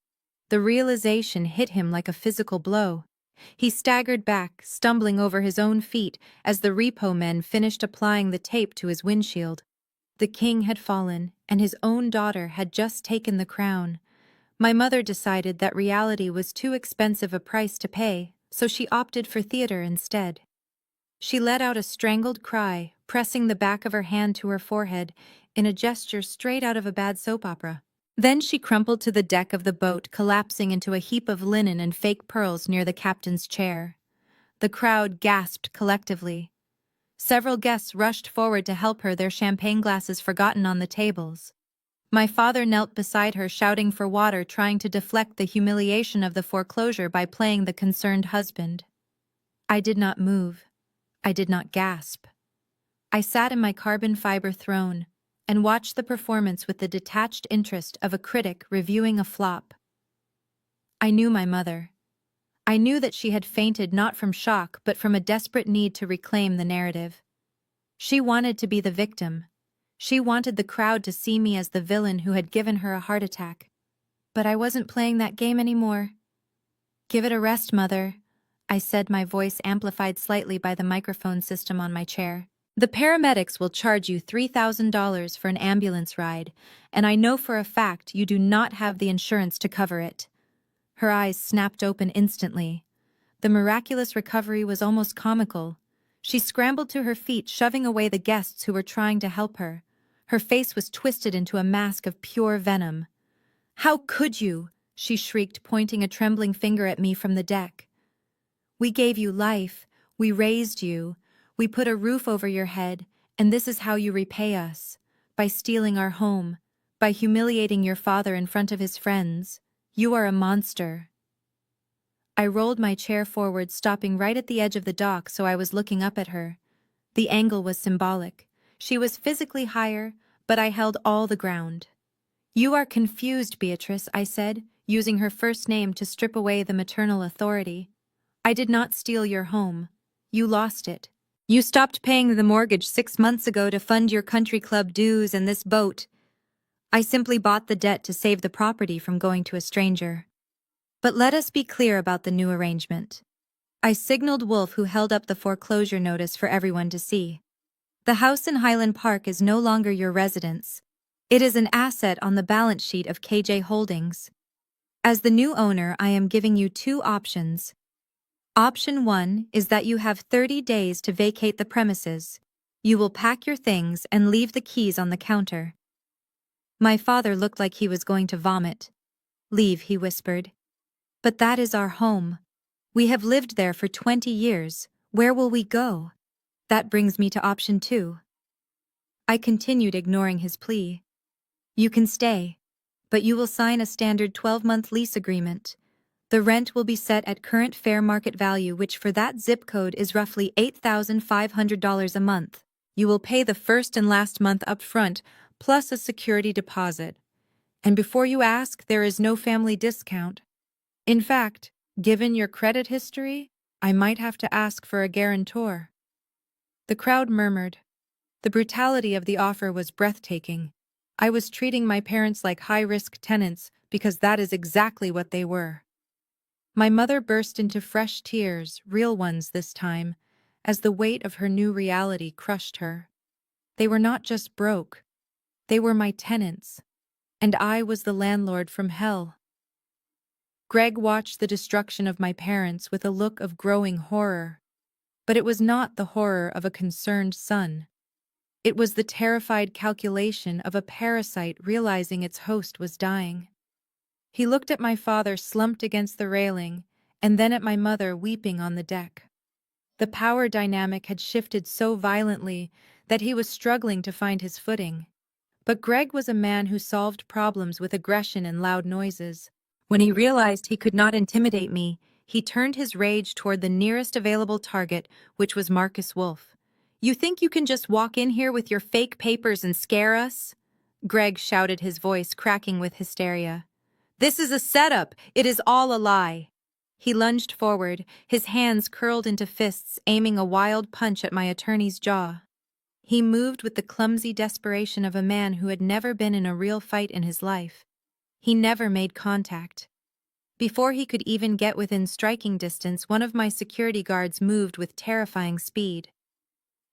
The realization hit him like a physical blow. He staggered back, stumbling over his own feet as the repo men finished applying the tape to his windshield. The king had fallen, and his own daughter had just taken the crown. My mother decided that reality was too expensive a price to pay, so she opted for theater instead. She let out a strangled cry, pressing the back of her hand to her forehead in a gesture straight out of a bad soap opera. Then she crumpled to the deck of the boat, collapsing into a heap of linen and fake pearls near the captain's chair. The crowd gasped collectively. Several guests rushed forward to help her, their champagne glasses forgotten on the tables. My father knelt beside her, shouting for water, trying to deflect the humiliation of the foreclosure by playing the concerned husband. I did not move. I did not gasp. I sat in my carbon fiber throne and watched the performance with the detached interest of a critic reviewing a flop. I knew my mother. I knew that she had fainted not from shock but from a desperate need to reclaim the narrative. She wanted to be the victim. She wanted the crowd to see me as the villain who had given her a heart attack. But I wasn't playing that game anymore. "Give it a rest, Mother," I said, my voice amplified slightly by the microphone system on my chair. "The paramedics will charge you $3,000 for an ambulance ride, and I know for a fact you do not have the insurance to cover it." Her eyes snapped open instantly. The miraculous recovery was almost comical. She scrambled to her feet, shoving away the guests who were trying to help her. Her face was twisted into a mask of pure venom. "How could you?" she shrieked, pointing a trembling finger at me from the deck. "We gave you life. We raised you. We put a roof over your head, and this is how you repay us. By stealing our home. By humiliating your father in front of his friends. You are a monster." I rolled my chair forward, stopping right at the edge of the dock so I was looking up at her. The angle was symbolic. She was physically higher, but I held all the ground. "You are confused, Beatrice," I said, using her first name to strip away the maternal authority. "I did not steal your home. You lost it. You stopped paying the mortgage 6 months ago to fund your country club dues and this boat. I simply bought the debt to save the property from going to a stranger. But let us be clear about the new arrangement." I signaled Wolf, who held up the foreclosure notice for everyone to see. "The house in Highland Park is no longer your residence. It is an asset on the balance sheet of KJ Holdings. As the new owner, I am giving you 2 options. Option 1 is that you have 30 days to vacate the premises. You will pack your things and leave the keys on the counter." My father looked like he was going to vomit. "Leave," he whispered. "But that is our home. We have lived there for 20 years. Where will we go?" "That brings me to option 2. I continued, ignoring his plea. "You can stay, but you will sign a standard 12-month lease agreement. The rent will be set at current fair market value, which for that zip code is roughly $8,500 a month. You will pay the first and last month up front, plus a security deposit. And before you ask, there is no family discount. In fact, given your credit history, I might have to ask for a guarantor." The crowd murmured. The brutality of the offer was breathtaking. I was treating my parents like high-risk tenants because that is exactly what they were. My mother burst into fresh tears, real ones this time, as the weight of her new reality crushed her. They were not just broke. They were my tenants, and I was the landlord from hell. Greg watched the destruction of my parents with a look of growing horror. But it was not the horror of a concerned son. It was the terrified calculation of a parasite realizing its host was dying. He looked at my father slumped against the railing, and then at my mother weeping on the deck. The power dynamic had shifted so violently that he was struggling to find his footing. But Greg was a man who solved problems with aggression and loud noises. When he realized he could not intimidate me, he turned his rage toward the nearest available target, which was Marcus Wolf. "You think you can just walk in here with your fake papers and scare us?" Greg shouted, his voice cracking with hysteria. "This is a setup. It is all a lie." He lunged forward, his hands curled into fists, aiming a wild punch at my attorney's jaw. He moved with the clumsy desperation of a man who had never been in a real fight in his life. He never made contact. Before he could even get within striking distance, one of my security guards moved with terrifying speed.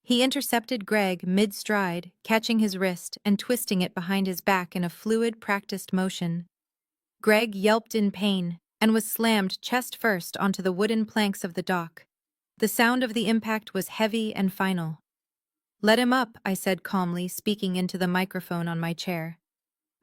He intercepted Greg mid-stride, catching his wrist and twisting it behind his back in a fluid, practiced motion. Greg yelped in pain and was slammed chest first onto the wooden planks of the dock. The sound of the impact was heavy and final. "Let him up," I said calmly, speaking into the microphone on my chair.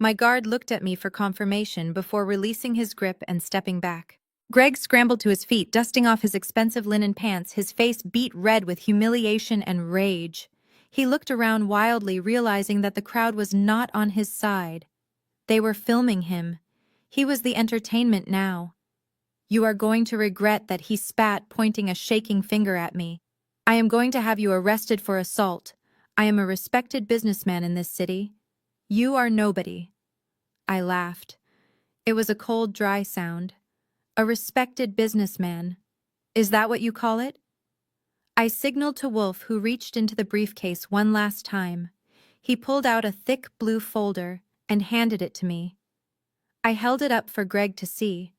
My guard looked at me for confirmation before releasing his grip and stepping back. Greg scrambled to his feet, dusting off his expensive linen pants, his face beet red with humiliation and rage. He looked around wildly, realizing that the crowd was not on his side. They were filming him. He was the entertainment now. "You are going to regret that," he spat, pointing a shaking finger at me. "I am going to have you arrested for assault. I am a respected businessman in this city. You are nobody." I laughed. It was a cold, dry sound. A respected businessman. Is that what you call it? I signaled to Wolf, who reached into the briefcase one last time. He pulled out a thick blue folder and handed it to me. I held it up for Greg to see.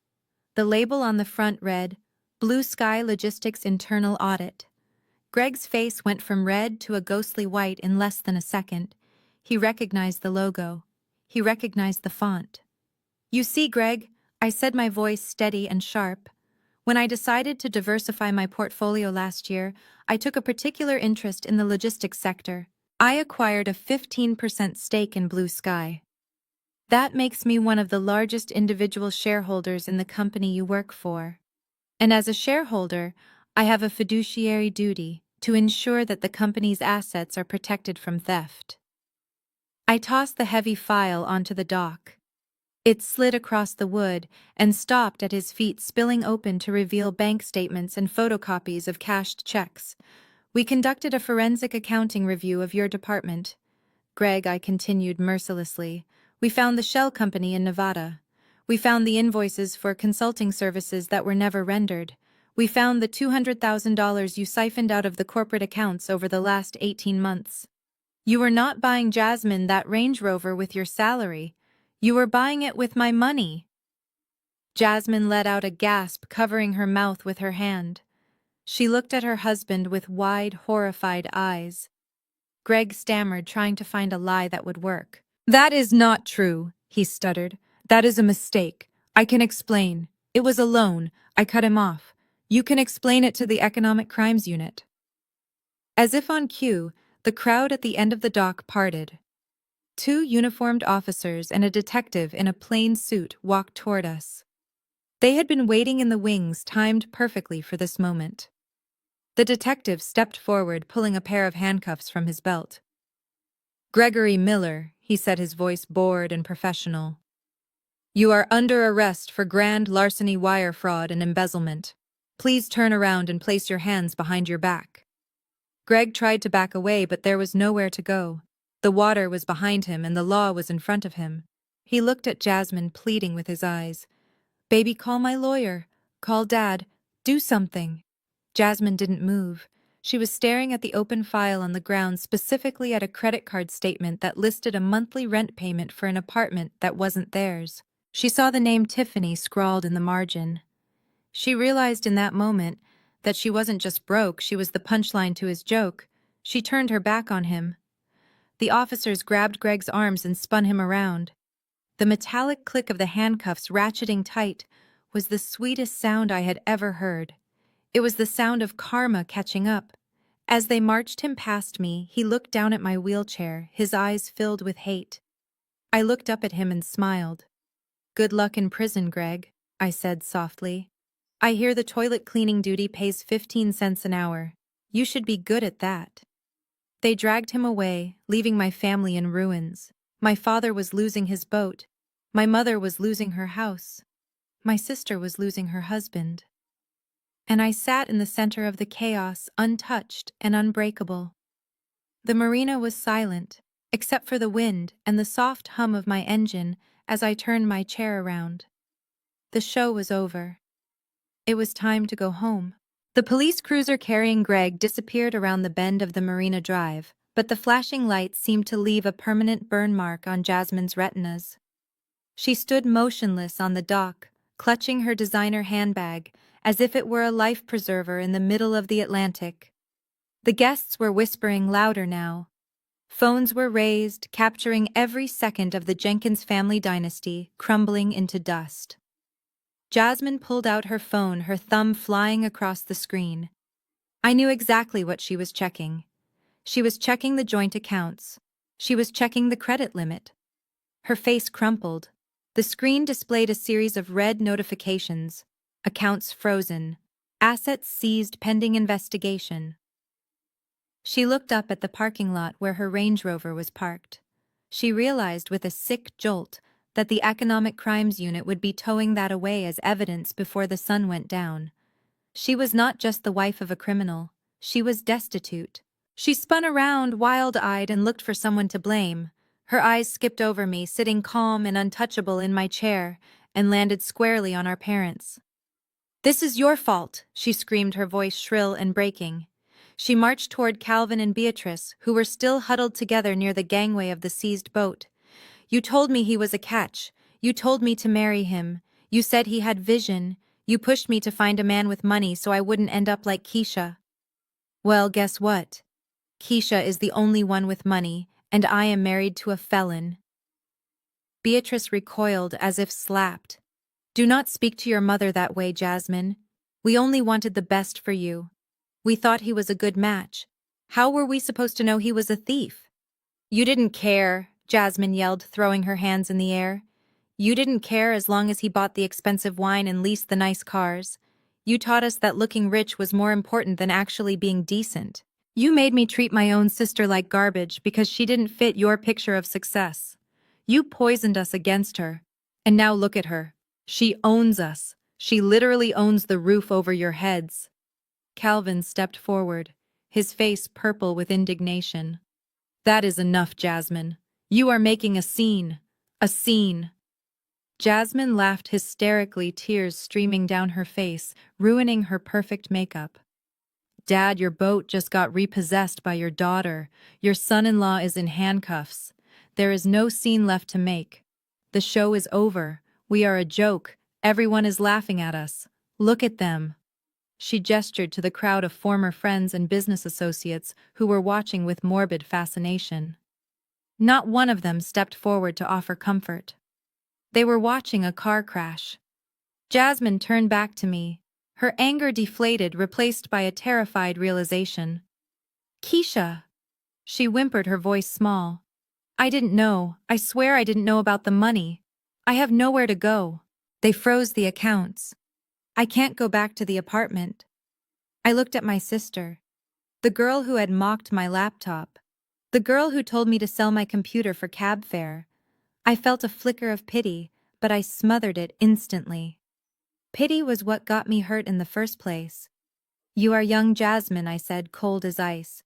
The label on the front read, "Blue Sky Logistics Internal Audit." Greg's face went from red to a ghostly white in less than a second. He recognized the logo. He recognized the font. "You see, Greg," I said, my voice steady and sharp. "When I decided to diversify my portfolio last year, I took a particular interest in the logistics sector. I acquired a 15% stake in Blue Sky. That makes me one of the largest individual shareholders in the company you work for. And as a shareholder, I have a fiduciary duty to ensure that the company's assets are protected from theft." I tossed the heavy file onto the dock. It slid across the wood and stopped at his feet, spilling open to reveal bank statements and photocopies of cashed checks. "We conducted a forensic accounting review of your department. Greg," I continued mercilessly, "we found the shell company in Nevada. We found the invoices for consulting services that were never rendered. We found the $200,000 you siphoned out of the corporate accounts over the last 18 months. You were not buying Jasmine that Range Rover with your salary. You were buying it with my money." Jasmine let out a gasp, covering her mouth with her hand. She looked at her husband with wide, horrified eyes. Greg stammered, trying to find a lie that would work. "That is not true," he stuttered. "That is a mistake. I can explain. It was a loan. I cut him off. You can explain it to the Economic Crimes Unit." As if on cue, the crowd at the end of the dock parted. Two uniformed officers and a detective in a plain suit walked toward us. They had been waiting in the wings, timed perfectly for this moment. The detective stepped forward, pulling a pair of handcuffs from his belt. "Gregory Miller," he said, his voice bored and professional. "You are under arrest for grand larceny, wire fraud, and embezzlement. Please turn around and place your hands behind your back." Greg tried to back away, but there was nowhere to go. The water was behind him and the law was in front of him. He looked at Jasmine, pleading with his eyes. "Baby, call my lawyer. Call Dad. Do something." Jasmine didn't move. She was staring at the open file on the ground, specifically at a credit card statement that listed a monthly rent payment for an apartment that wasn't theirs. She saw the name Tiffany scrawled in the margin. She realized in that moment that she wasn't just broke, she was the punchline to his joke. She turned her back on him. The officers grabbed Greg's arms and spun him around. The metallic click of the handcuffs ratcheting tight was the sweetest sound I had ever heard. It was the sound of karma catching up. As they marched him past me, he looked down at my wheelchair, his eyes filled with hate. I looked up at him and smiled. "Good luck in prison, Greg," I said softly. "I hear the toilet cleaning duty pays 15 cents an hour. You should be good at that." They dragged him away, leaving my family in ruins. My father was losing his boat. My mother was losing her house. My sister was losing her husband. And I sat in the center of the chaos, untouched and unbreakable. The marina was silent, except for the wind and the soft hum of my engine as I turned my chair around. The show was over. It was time to go home. The police cruiser carrying Greg disappeared around the bend of the Marina Drive, but the flashing lights seemed to leave a permanent burn mark on Jasmine's retinas. She stood motionless on the dock, clutching her designer handbag, as if it were a life preserver in the middle of the Atlantic. The guests were whispering louder now. Phones were raised, capturing every second of the Jenkins family dynasty crumbling into dust. Jasmine pulled out her phone, her thumb flying across the screen. I knew exactly what she was checking. She was checking the joint accounts. She was checking the credit limit. Her face crumpled. The screen displayed a series of red notifications. Accounts frozen. Assets seized pending investigation. She looked up at the parking lot where her Range Rover was parked. She realized with a sick jolt that the Economic Crimes Unit would be towing that away as evidence before the sun went down. She was not just the wife of a criminal. She was destitute. She spun around, wild-eyed, and looked for someone to blame. Her eyes skipped over me, sitting calm and untouchable in my chair, and landed squarely on our parents. "This is your fault," she screamed, her voice shrill and breaking. She marched toward Calvin and Beatrice, who were still huddled together near the gangway of the seized boat. "You told me he was a catch. You told me to marry him. You said he had vision. You pushed me to find a man with money so I wouldn't end up like Keisha. Well, guess what? Keisha is the only one with money, and I am married to a felon." Beatrice recoiled as if slapped. "Do not speak to your mother that way, Jasmine. We only wanted the best for you. We thought he was a good match. How were we supposed to know he was a thief?" "You didn't care," Jasmine yelled, throwing her hands in the air. "You didn't care as long as he bought the expensive wine and leased the nice cars. You taught us that looking rich was more important than actually being decent. You made me treat my own sister like garbage because she didn't fit your picture of success. You poisoned us against her. And now look at her. She owns us. She literally owns the roof over your heads." Calvin stepped forward, his face purple with indignation. "That is enough, Jasmine. You are making a scene. A scene." Jasmine laughed hysterically, tears streaming down her face, ruining her perfect makeup. "Dad, your boat just got repossessed by your daughter. Your son-in-law is in handcuffs. There is no scene left to make. The show is over. We are a joke. Everyone is laughing at us. Look at them." She gestured to the crowd of former friends and business associates who were watching with morbid fascination. Not one of them stepped forward to offer comfort. They were watching a car crash. Jasmine turned back to me, her anger deflated, replaced by a terrified realization. "Keisha," she whimpered, her voice small. "I didn't know. I swear I didn't know about the money. I have nowhere to go. They froze the accounts. I can't go back to the apartment." I looked at my sister, the girl who had mocked my laptop, the girl who told me to sell my computer for cab fare. I felt a flicker of pity, but I smothered it instantly. Pity was what got me hurt in the first place. "You are young, Jasmine," I said, cold as ice.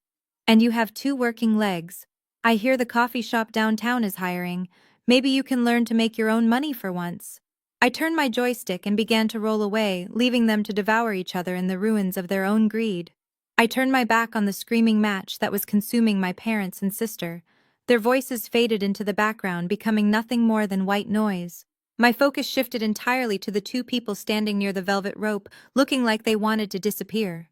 "And you have 2 working legs. I hear the coffee shop downtown is hiring. Maybe you can learn to make your own money for once." I turned my joystick and began to roll away, leaving them to devour each other in the ruins of their own greed. I turned my back on the screaming match that was consuming my parents and sister. Their voices faded into the background, becoming nothing more than white noise. My focus shifted entirely to the 2 people standing near the velvet rope, looking like they wanted to disappear.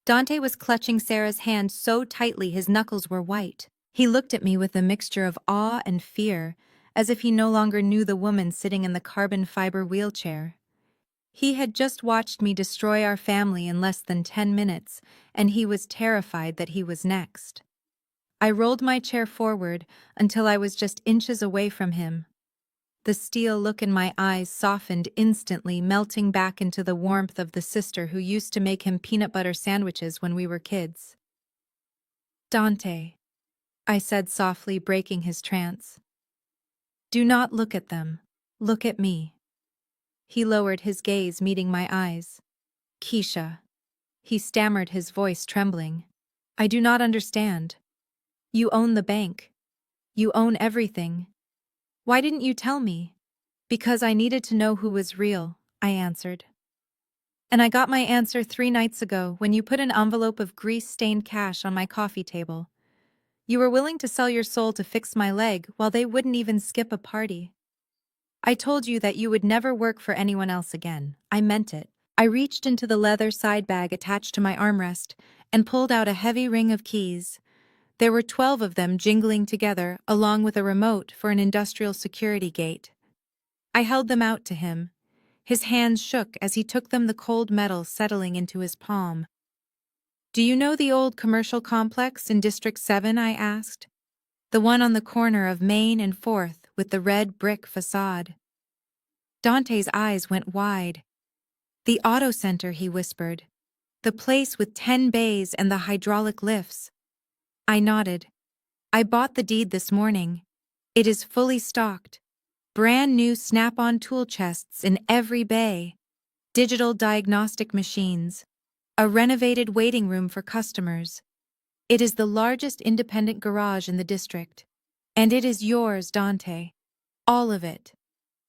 Dante was clutching Sarah's hand so tightly his knuckles were white. He looked at me with a mixture of awe and fear, as if he no longer knew the woman sitting in the carbon fiber wheelchair. He had just watched me destroy our family in less than 10 minutes, and he was terrified that he was next. I rolled my chair forward until I was just inches away from him. The steel look in my eyes softened instantly, melting back into the warmth of the sister who used to make him peanut butter sandwiches when we were kids. "Dante," I said softly, breaking his trance. "Do not look at them. Look at me." He lowered his gaze, meeting my eyes. "Keisha," he stammered, his voice trembling. "I do not understand. You own the bank. You own everything. Why didn't you tell me?" "Because I needed to know who was real," I answered. And I got my answer 3 nights ago when you put an envelope of grease-stained cash on my coffee table. You were willing to sell your soul to fix my leg while they wouldn't even skip a party. I told you that you would never work for anyone else again. I meant it. I reached into the leather side bag attached to my armrest and pulled out a heavy ring of keys. There were 12 of them jingling together, along with a remote for an industrial security gate. I held them out to him. His hands shook as he took them, the cold metal settling into his palm. "Do you know the old commercial complex in District 7, I asked. "The one on the corner of Main and 4th with the red brick facade." Dante's eyes went wide. "The auto center," he whispered. "The place with 10 bays and the hydraulic lifts." I nodded. "I bought the deed this morning. It is fully stocked. Brand new snap-on tool chests in every bay. Digital diagnostic machines. A renovated waiting room for customers. It is the largest independent garage in the district. And it is yours, Dante. All of it.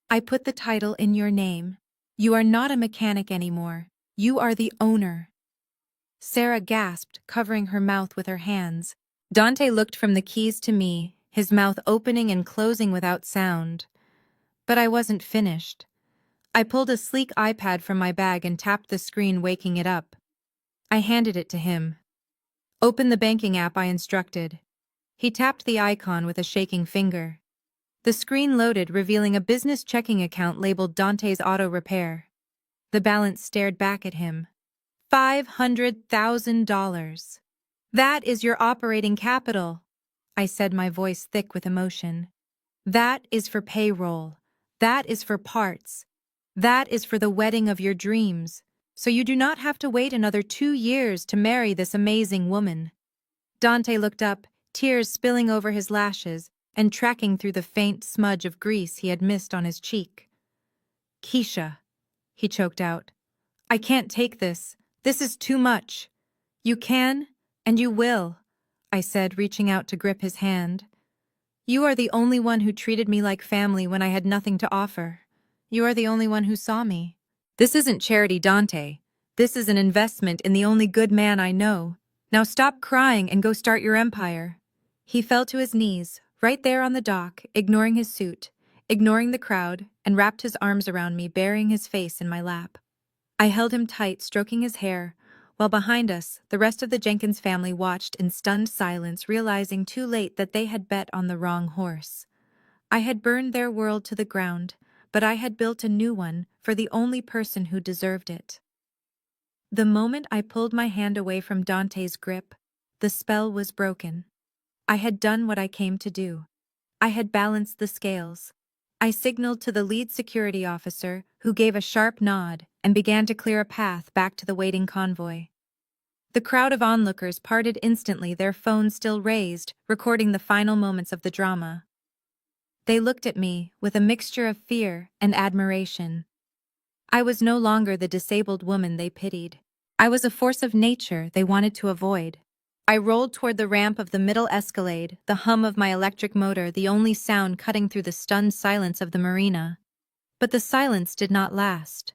I put the title in your name. You are not a mechanic anymore. You are the owner." Sarah gasped, covering her mouth with her hands. Dante looked from the keys to me, his mouth opening and closing without sound. But I wasn't finished. I pulled a sleek iPad from my bag and tapped the screen, waking it up. I handed it to him. "Open the banking app," I instructed. He tapped the icon with a shaking finger. The screen loaded, revealing a business checking account labeled Dante's Auto Repair. The balance stared back at him. $500,000. "That is your operating capital," I said, my voice thick with emotion. "That is for payroll. That is for parts. That is for the wedding of your dreams, so you do not have to wait another 2 years to marry this amazing woman." Dante looked up, tears spilling over his lashes and tracking through the faint smudge of grease he had missed on his cheek. "Keisha," he choked out. "I can't take this. This is too much." "You can, and you will," I said, reaching out to grip his hand. "You are the only one who treated me like family when I had nothing to offer. You are the only one who saw me. This isn't charity, Dante. This is an investment in the only good man I know. Now stop crying and go start your empire." He fell to his knees, right there on the dock, ignoring his suit, ignoring the crowd, and wrapped his arms around me, burying his face in my lap. I held him tight, stroking his hair, while behind us, the rest of the Jenkins family watched in stunned silence, realizing too late that they had bet on the wrong horse. I had burned their world to the ground, but I had built a new one for the only person who deserved it. The moment I pulled my hand away from Dante's grip, the spell was broken. I had done what I came to do. I had balanced the scales. I signaled to the lead security officer, who gave a sharp nod and began to clear a path back to the waiting convoy. The crowd of onlookers parted instantly, their phones still raised, recording the final moments of the drama. They looked at me with a mixture of fear and admiration. I was no longer the disabled woman they pitied. I was a force of nature they wanted to avoid. I rolled toward the ramp of the middle escalade, the hum of my electric motor the only sound cutting through the stunned silence of the marina. But the silence did not last.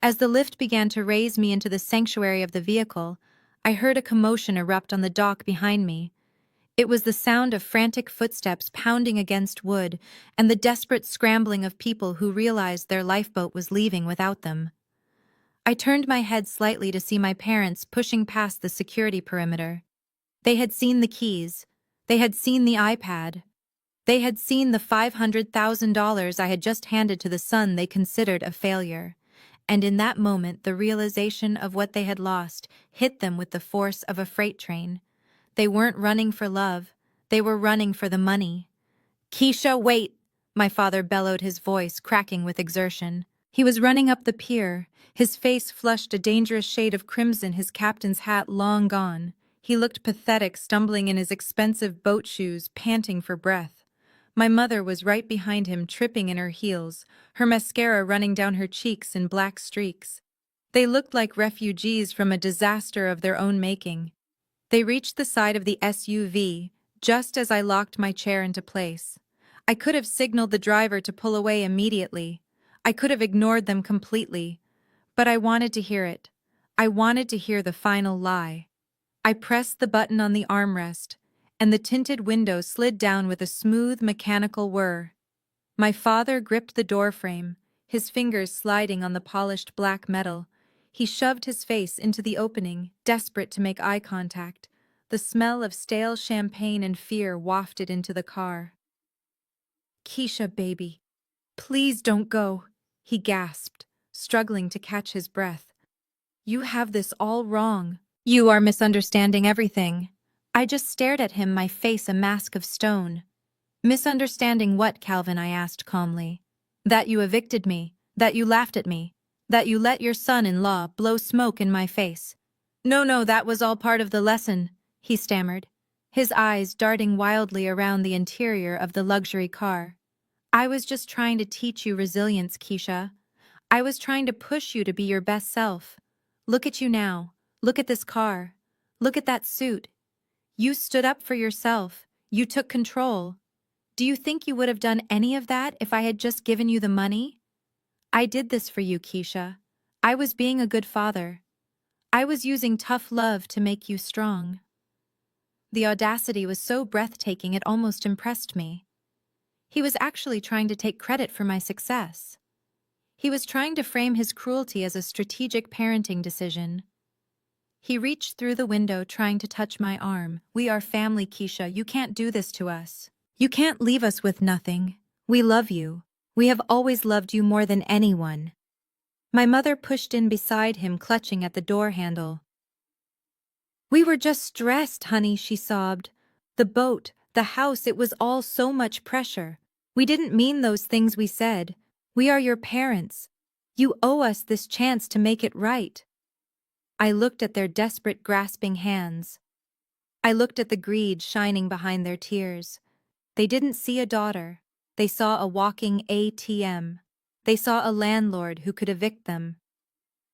As the lift began to raise me into the sanctuary of the vehicle, I heard a commotion erupt on the dock behind me. It was the sound of frantic footsteps pounding against wood and the desperate scrambling of people who realized their lifeboat was leaving without them. I turned my head slightly to see my parents pushing past the security perimeter. They had seen the keys. They had seen the iPad. They had seen the $500,000 I had just handed to the son they considered a failure. And in that moment, the realization of what they had lost hit them with the force of a freight train. They weren't running for love. They were running for the money. "Keisha, wait!" my father bellowed, his voice cracking with exertion. He was running up the pier, his face flushed a dangerous shade of crimson, his captain's hat long gone. He looked pathetic, stumbling in his expensive boat shoes, panting for breath. My mother was right behind him, tripping in her heels, her mascara running down her cheeks in black streaks. They looked like refugees from a disaster of their own making. They reached the side of the SUV, just as I locked my chair into place. I could have signaled the driver to pull away immediately. I could have ignored them completely. But I wanted to hear it. I wanted to hear the final lie. I pressed the button on the armrest, and the tinted window slid down with a smooth mechanical whir. My father gripped the doorframe, his fingers sliding on the polished black metal. He shoved his face into the opening, desperate to make eye contact. The smell of stale champagne and fear wafted into the car. "Keisha, baby, please don't go," he gasped, struggling to catch his breath. "You have this all wrong. You are misunderstanding everything." I just stared at him, my face a mask of stone. "Misunderstanding what, Calvin?" I asked calmly. "That you evicted me, that you laughed at me, that you let your son-in-law blow smoke in my face." No, that was all part of the lesson," he stammered, his eyes darting wildly around the interior of the luxury car. "I was just trying to teach you resilience, Keisha. I was trying to push you to be your best self. Look at you now. Look at this car. Look at that suit. You stood up for yourself. You took control. Do you think you would have done any of that if I had just given you the money? I did this for you, Keisha. I was being a good father. I was using tough love to make you strong." The audacity was so breathtaking it almost impressed me. He was actually trying to take credit for my success. He was trying to frame his cruelty as a strategic parenting decision. He reached through the window, trying to touch my arm. "We are family, Keisha. You can't do this to us. You can't leave us with nothing. We love you. We have always loved you more than anyone." My mother pushed in beside him, clutching at the door handle. "We were just stressed, honey," she sobbed. "The boat, the house, it was all so much pressure. We didn't mean those things we said. We are your parents. You owe us this chance to make it right." I looked at their desperate, grasping hands. I looked at the greed shining behind their tears. They didn't see a daughter. They saw a walking ATM. They saw a landlord who could evict them.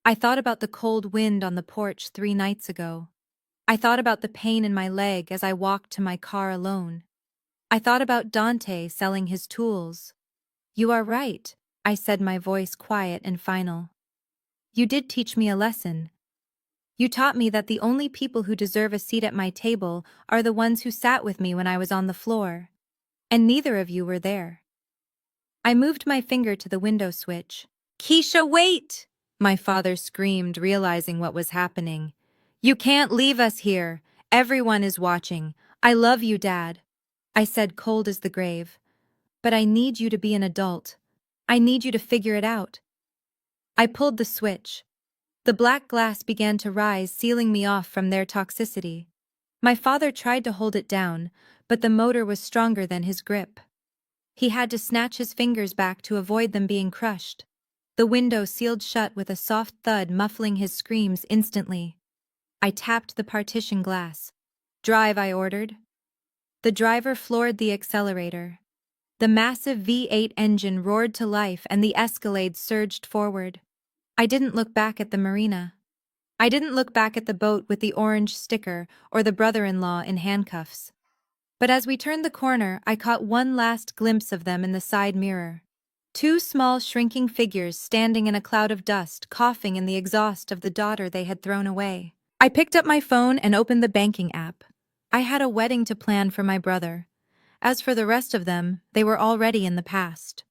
I thought about the cold wind on the porch 3 nights ago. I thought about the pain in my leg as I walked to my car alone. I thought about Dante selling his tools. "You are right," I said, my voice quiet and final. "You did teach me a lesson. You taught me that the only people who deserve a seat at my table are the ones who sat with me when I was on the floor. And neither of you were there." I moved my finger to the window switch. "Keisha, wait!" my father screamed, realizing what was happening. "You can't leave us here. Everyone is watching. I love you, Dad," I said, cold as the grave. "But I need you to be an adult. I need you to figure it out." I pulled the switch. The black glass began to rise, sealing me off from their toxicity. My father tried to hold it down, but the motor was stronger than his grip. He had to snatch his fingers back to avoid them being crushed. The window sealed shut with a soft thud, muffling his screams instantly. I tapped the partition glass. "Drive," I ordered. The driver floored the accelerator. The massive V8 engine roared to life and the Escalade surged forward. I didn't look back at the marina. I didn't look back at the boat with the orange sticker or the brother-in-law in handcuffs. But as we turned the corner, I caught one last glimpse of them in the side mirror. 2 small, shrinking figures standing in a cloud of dust, coughing in the exhaust of the daughter they had thrown away. I picked up my phone and opened the banking app. I had a wedding to plan for my brother. As for the rest of them, they were already in the past.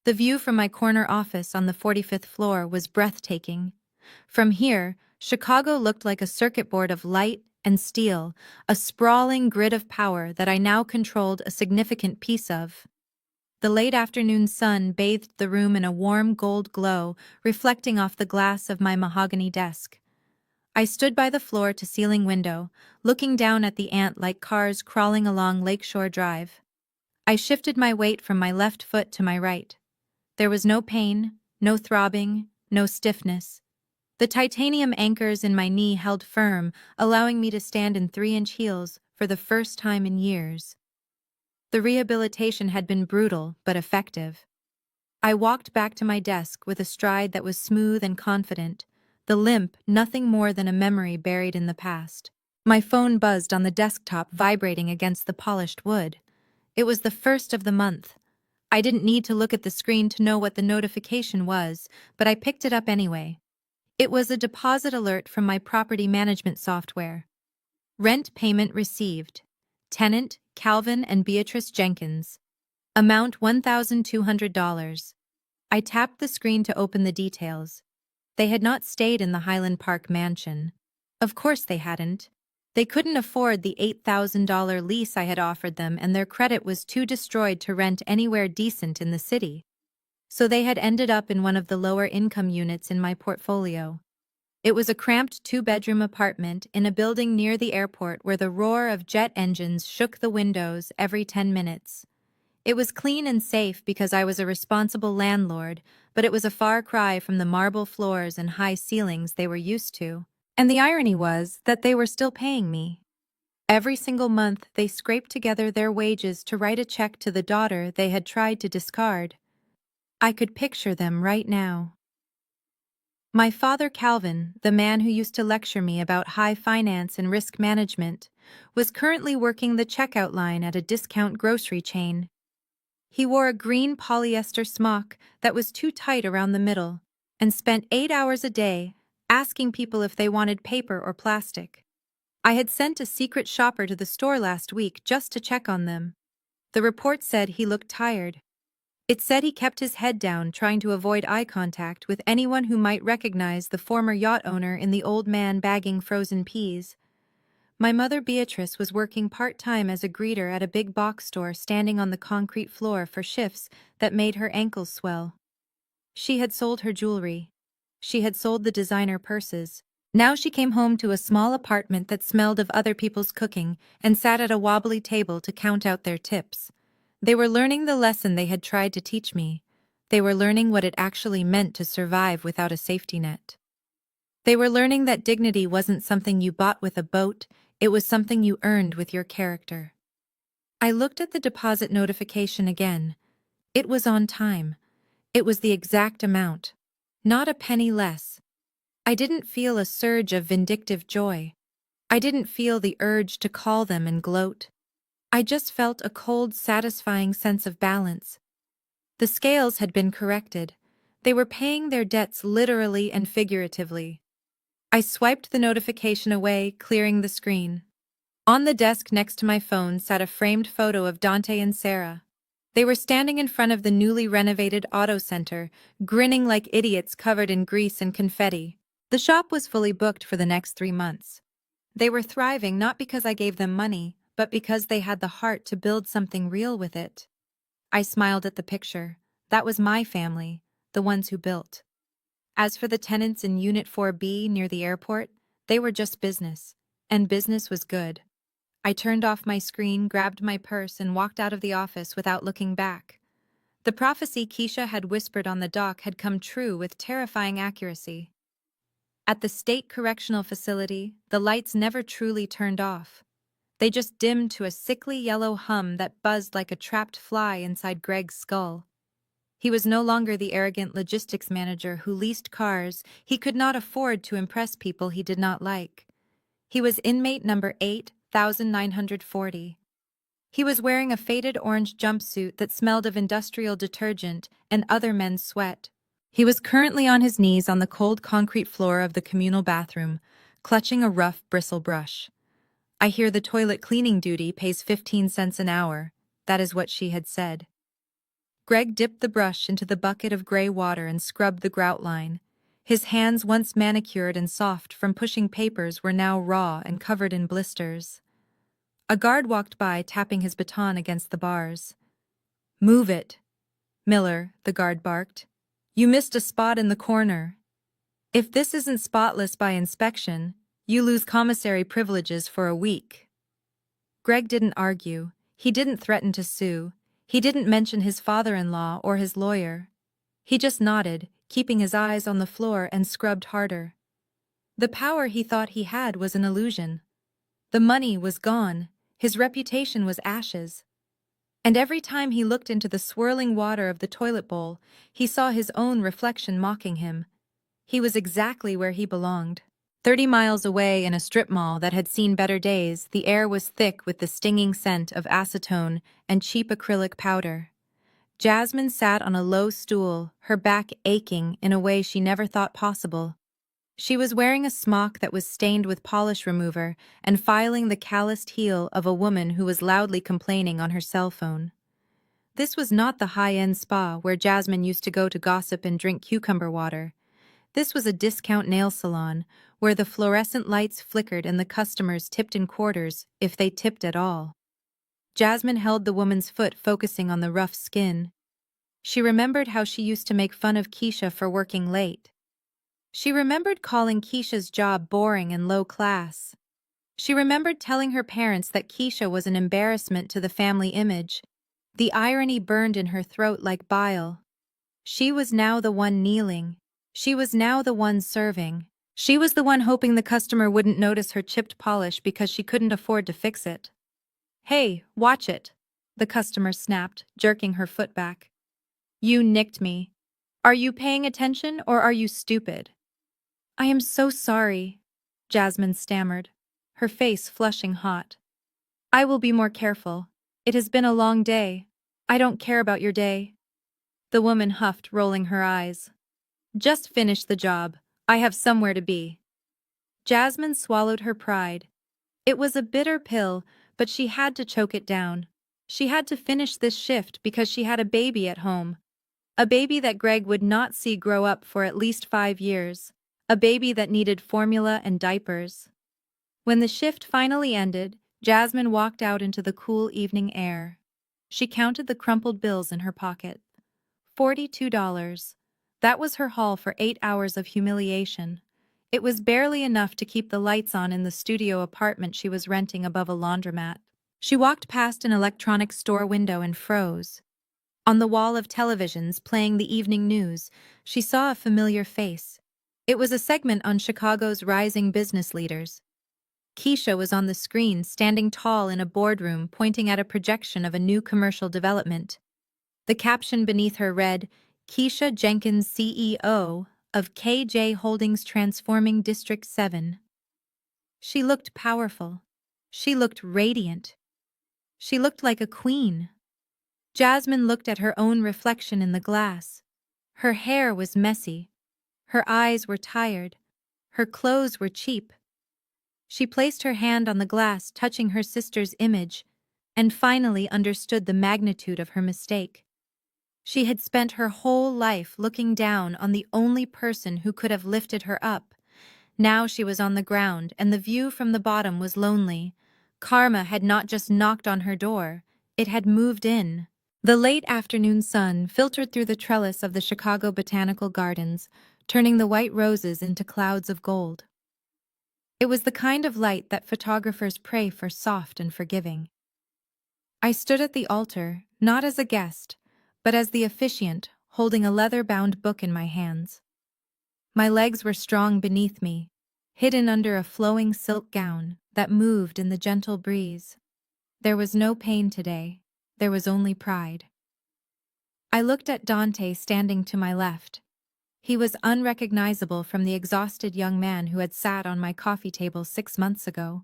The view from my corner office on the 45th floor was breathtaking. From here, Chicago looked like a circuit board of light and steel, a sprawling grid of power that I now controlled a significant piece of. The late afternoon sun bathed the room in a warm gold glow, reflecting off the glass of my mahogany desk. I stood by the floor-to-ceiling window, looking down at the ant-like cars crawling along Lakeshore Drive. I shifted my weight from my left foot to my right. There was no pain, no throbbing, no stiffness. The titanium anchors in my knee held firm, allowing me to stand in 3-inch heels for the first time in years. The rehabilitation had been brutal but effective. I walked back to my desk with a stride that was smooth and confident, the limp nothing more than a memory buried in the past. My phone buzzed on the desktop, vibrating against the polished wood. It was the 1st of the month. I didn't need to look at the screen to know what the notification was, but I picked it up anyway. It was a deposit alert from my property management software. Rent payment received. Tenant, Calvin and Beatrice Jenkins. Amount $1,200. I tapped the screen to open the details. They had not stayed in the Highland Park mansion. Of course they hadn't. They couldn't afford the $8,000 lease I had offered them, and their credit was too destroyed to rent anywhere decent in the city. So they had ended up in one of the lower income units in my portfolio. It was a cramped two-bedroom apartment in a building near the airport where the roar of jet engines shook the windows every 10 minutes. It was clean and safe because I was a responsible landlord, but it was a far cry from the marble floors and high ceilings they were used to. And the irony was that they were still paying me. Every single month, they scraped together their wages to write a check to the daughter they had tried to discard. I could picture them right now. My father Calvin, the man who used to lecture me about high finance and risk management, was currently working the checkout line at a discount grocery chain. He wore a green polyester smock that was too tight around the middle and spent 8 hours a day asking people if they wanted paper or plastic. I had sent a secret shopper to the store last week just to check on them. The report said he looked tired. It said he kept his head down, trying to avoid eye contact with anyone who might recognize the former yacht owner in the old man bagging frozen peas. My mother Beatrice was working part-time as a greeter at a big box store, standing on the concrete floor for shifts that made her ankles swell. She had sold her jewelry. She had sold the designer purses. Now she came home to a small apartment that smelled of other people's cooking and sat at a wobbly table to count out their tips. They were learning the lesson they had tried to teach me. They were learning what it actually meant to survive without a safety net. They were learning that dignity wasn't something you bought with a boat, it was something you earned with your character. I looked at the deposit notification again. It was on time. It was the exact amount. Not a penny less. I didn't feel a surge of vindictive joy. I didn't feel the urge to call them and gloat. I just felt a cold, satisfying sense of balance. The scales had been corrected. They were paying their debts literally and figuratively. I swiped the notification away, clearing the screen. On the desk next to my phone sat a framed photo of Dante and Sarah. They were standing in front of the newly renovated auto center, grinning like idiots covered in grease and confetti. The shop was fully booked for the next 3 months. They were thriving not because I gave them money, but because they had the heart to build something real with it. I smiled at the picture. That was my family, the ones who built. As for the tenants in Unit 4B near the airport, they were just business. And business was good. I turned off my screen, grabbed my purse, and walked out of the office without looking back. The prophecy Keisha had whispered on the dock had come true with terrifying accuracy. At the state correctional facility, the lights never truly turned off. They just dimmed to a sickly yellow hum that buzzed like a trapped fly inside Greg's skull. He was no longer the arrogant logistics manager who leased cars. He could not afford to impress people he did not like. He was inmate number 8,940. He was wearing a faded orange jumpsuit that smelled of industrial detergent and other men's sweat. He was currently on his knees on the cold concrete floor of the communal bathroom, clutching a rough bristle brush. I hear the toilet cleaning duty pays 15 cents an hour. That is what she had said. Greg dipped the brush into the bucket of gray water and scrubbed the grout line. His hands, once manicured and soft from pushing papers, were now raw and covered in blisters. A guard walked by, tapping his baton against the bars. "Move it, Miller," the guard barked. "You missed a spot in the corner. If this isn't spotless by inspection, you lose commissary privileges for a week." Greg didn't argue. He didn't threaten to sue. He didn't mention his father-in-law or his lawyer. He just nodded, keeping his eyes on the floor, and scrubbed harder. The power he thought he had was an illusion. The money was gone. His reputation was ashes. And every time he looked into the swirling water of the toilet bowl, he saw his own reflection mocking him. He was exactly where he belonged. 30 miles away in a strip mall that had seen better days, the air was thick with the stinging scent of acetone and cheap acrylic powder. Jasmine sat on a low stool, her back aching in a way she never thought possible. She was wearing a smock that was stained with polish remover and filing the calloused heel of a woman who was loudly complaining on her cell phone. This was not the high-end spa where Jasmine used to go to gossip and drink cucumber water. This was a discount nail salon where the fluorescent lights flickered and the customers tipped in quarters, if they tipped at all. Jasmine held the woman's foot, focusing on the rough skin. She remembered how she used to make fun of Keisha for working late. She remembered calling Keisha's job boring and low class. She remembered telling her parents that Keisha was an embarrassment to the family image. The irony burned in her throat like bile. She was now the one kneeling. She was now the one serving. She was the one hoping the customer wouldn't notice her chipped polish because she couldn't afford to fix it. "Hey, watch it," the customer snapped, jerking her foot back. "You nicked me. Are you paying attention or are you stupid?" "I am so sorry," Jasmine stammered, her face flushing hot. "I will be more careful. It has been a long day. I don't care about your day." The woman huffed, rolling her eyes. "Just finish the job. I have somewhere to be." Jasmine swallowed her pride. It was a bitter pill, but she had to choke it down. She had to finish this shift because she had a baby at home. A baby that Greg would not see grow up for at least 5 years. A baby that needed formula and diapers. When the shift finally ended, Jasmine walked out into the cool evening air. She counted the crumpled bills in her pocket. $42. That was her haul for 8 hours of humiliation. It was barely enough to keep the lights on in the studio apartment she was renting above a laundromat. She walked past an electronics store window and froze. On the wall of televisions playing the evening news, she saw a familiar face. It was a segment on Chicago's rising business leaders. Keisha was on the screen, standing tall in a boardroom, pointing at a projection of a new commercial development. The caption beneath her read, "Keisha Jenkins, CEO of KJ Holdings, transforming District 7. She looked powerful. She looked radiant. She looked like a queen. Jasmine looked at her own reflection in the glass. Her hair was messy. Her eyes were tired. Her clothes were cheap. She placed her hand on the glass, touching her sister's image, and finally understood the magnitude of her mistake. She had spent her whole life looking down on the only person who could have lifted her up. Now she was on the ground, and the view from the bottom was lonely. Karma had not just knocked on her door, it had moved in. The late afternoon sun filtered through the trellis of the Chicago Botanical Gardens, turning the white roses into clouds of gold. It was the kind of light that photographers pray for, soft and forgiving. I stood at the altar, not as a guest, but as the officiant, holding a leather-bound book in my hands. My legs were strong beneath me, hidden under a flowing silk gown that moved in the gentle breeze. There was no pain today, there was only pride. I looked at Dante standing to my left. He was unrecognizable from the exhausted young man who had sat on my coffee table 6 months ago.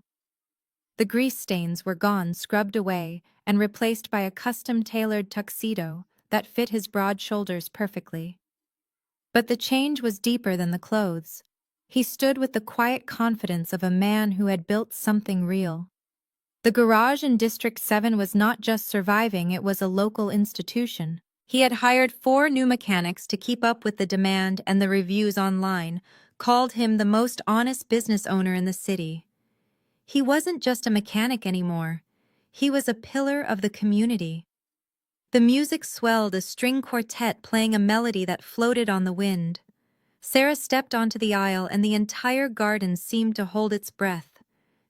The grease stains were gone, scrubbed away, and replaced by a custom-tailored tuxedo that fit his broad shoulders perfectly. But the change was deeper than the clothes. He stood with the quiet confidence of a man who had built something real. The garage in District 7 was not just surviving, it was a local institution. He had hired 4 new mechanics to keep up with the demand, and the reviews online called him the most honest business owner in the city. He wasn't just a mechanic anymore. He was a pillar of the community. The music swelled, a string quartet playing a melody that floated on the wind. Sarah stepped onto the aisle, and the entire garden seemed to hold its breath.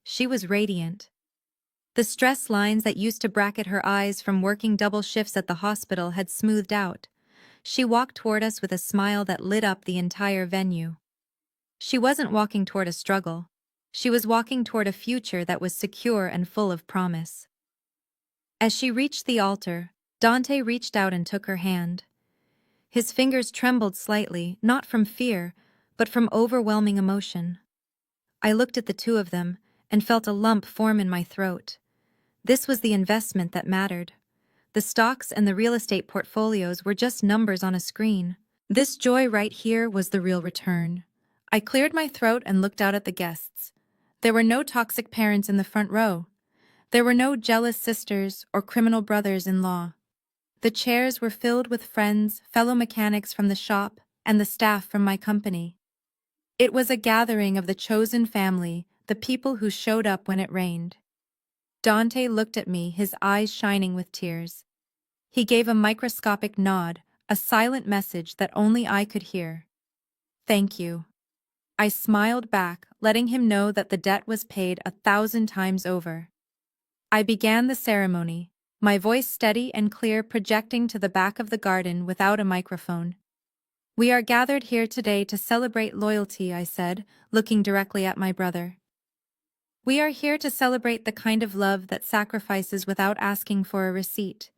She was radiant. The stress lines that used to bracket her eyes from working double shifts at the hospital had smoothed out. She walked toward us with a smile that lit up the entire venue. She wasn't walking toward a struggle. She was walking toward a future that was secure and full of promise. As she reached the altar, Dante reached out and took her hand. His fingers trembled slightly, not from fear, but from overwhelming emotion. I looked at the two of them and felt a lump form in my throat. This was the investment that mattered. The stocks and the real estate portfolios were just numbers on a screen. This joy right here was the real return. I cleared my throat and looked out at the guests. There were no toxic parents in the front row. There were no jealous sisters or criminal brothers-in-law. The chairs were filled with friends, fellow mechanics from the shop, and the staff from my company. It was a gathering of the chosen family, the people who showed up when it rained. Dante looked at me, his eyes shining with tears. He gave a microscopic nod, a silent message that only I could hear. Thank you. I smiled back, letting him know that the debt was paid 1,000 times over. I began the ceremony, my voice steady and clear, projecting to the back of the garden without a microphone. We are gathered here today to celebrate loyalty, I said, looking directly at my brother. We are here to celebrate the kind of love that sacrifices without asking for a receipt.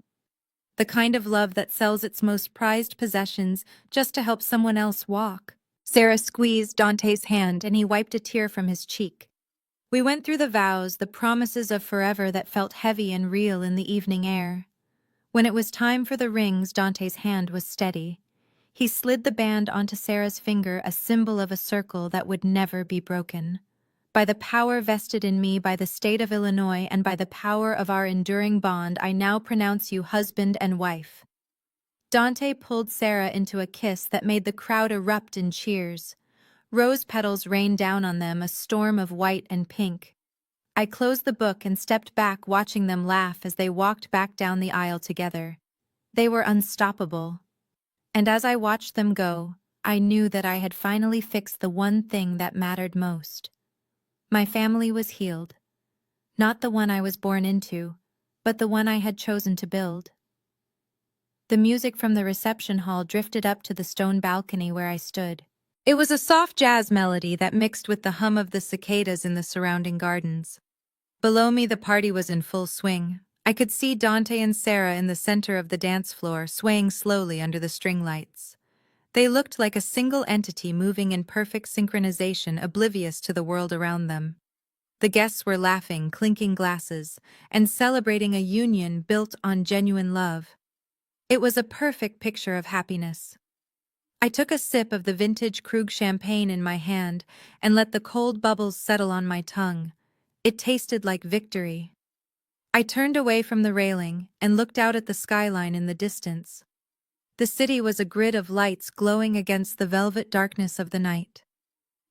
The kind of love that sells its most prized possessions just to help someone else walk. Sarah squeezed Dante's hand and he wiped a tear from his cheek. We went through the vows, the promises of forever that felt heavy and real in the evening air. When it was time for the rings, Dante's hand was steady. He slid the band onto Sarah's finger, a symbol of a circle that would never be broken. By the power vested in me by the state of Illinois and by the power of our enduring bond, I now pronounce you husband and wife. Dante pulled Sarah into a kiss that made the crowd erupt in cheers. Rose petals rained down on them, a storm of white and pink. I closed the book and stepped back, watching them laugh as they walked back down the aisle together. They were unstoppable. And as I watched them go, I knew that I had finally fixed the one thing that mattered most. My family was healed. Not the one I was born into, but the one I had chosen to build. The music from the reception hall drifted up to the stone balcony where I stood. It was a soft jazz melody that mixed with the hum of the cicadas in the surrounding gardens. Below me, the party was in full swing. I could see Dante and Sarah in the center of the dance floor, swaying slowly under the string lights. They looked like a single entity moving in perfect synchronization, oblivious to the world around them. The guests were laughing, clinking glasses, and celebrating a union built on genuine love. It was a perfect picture of happiness. I took a sip of the vintage Krug champagne in my hand and let the cold bubbles settle on my tongue. It tasted like victory. I turned away from the railing and looked out at the skyline in the distance. The city was a grid of lights glowing against the velvet darkness of the night.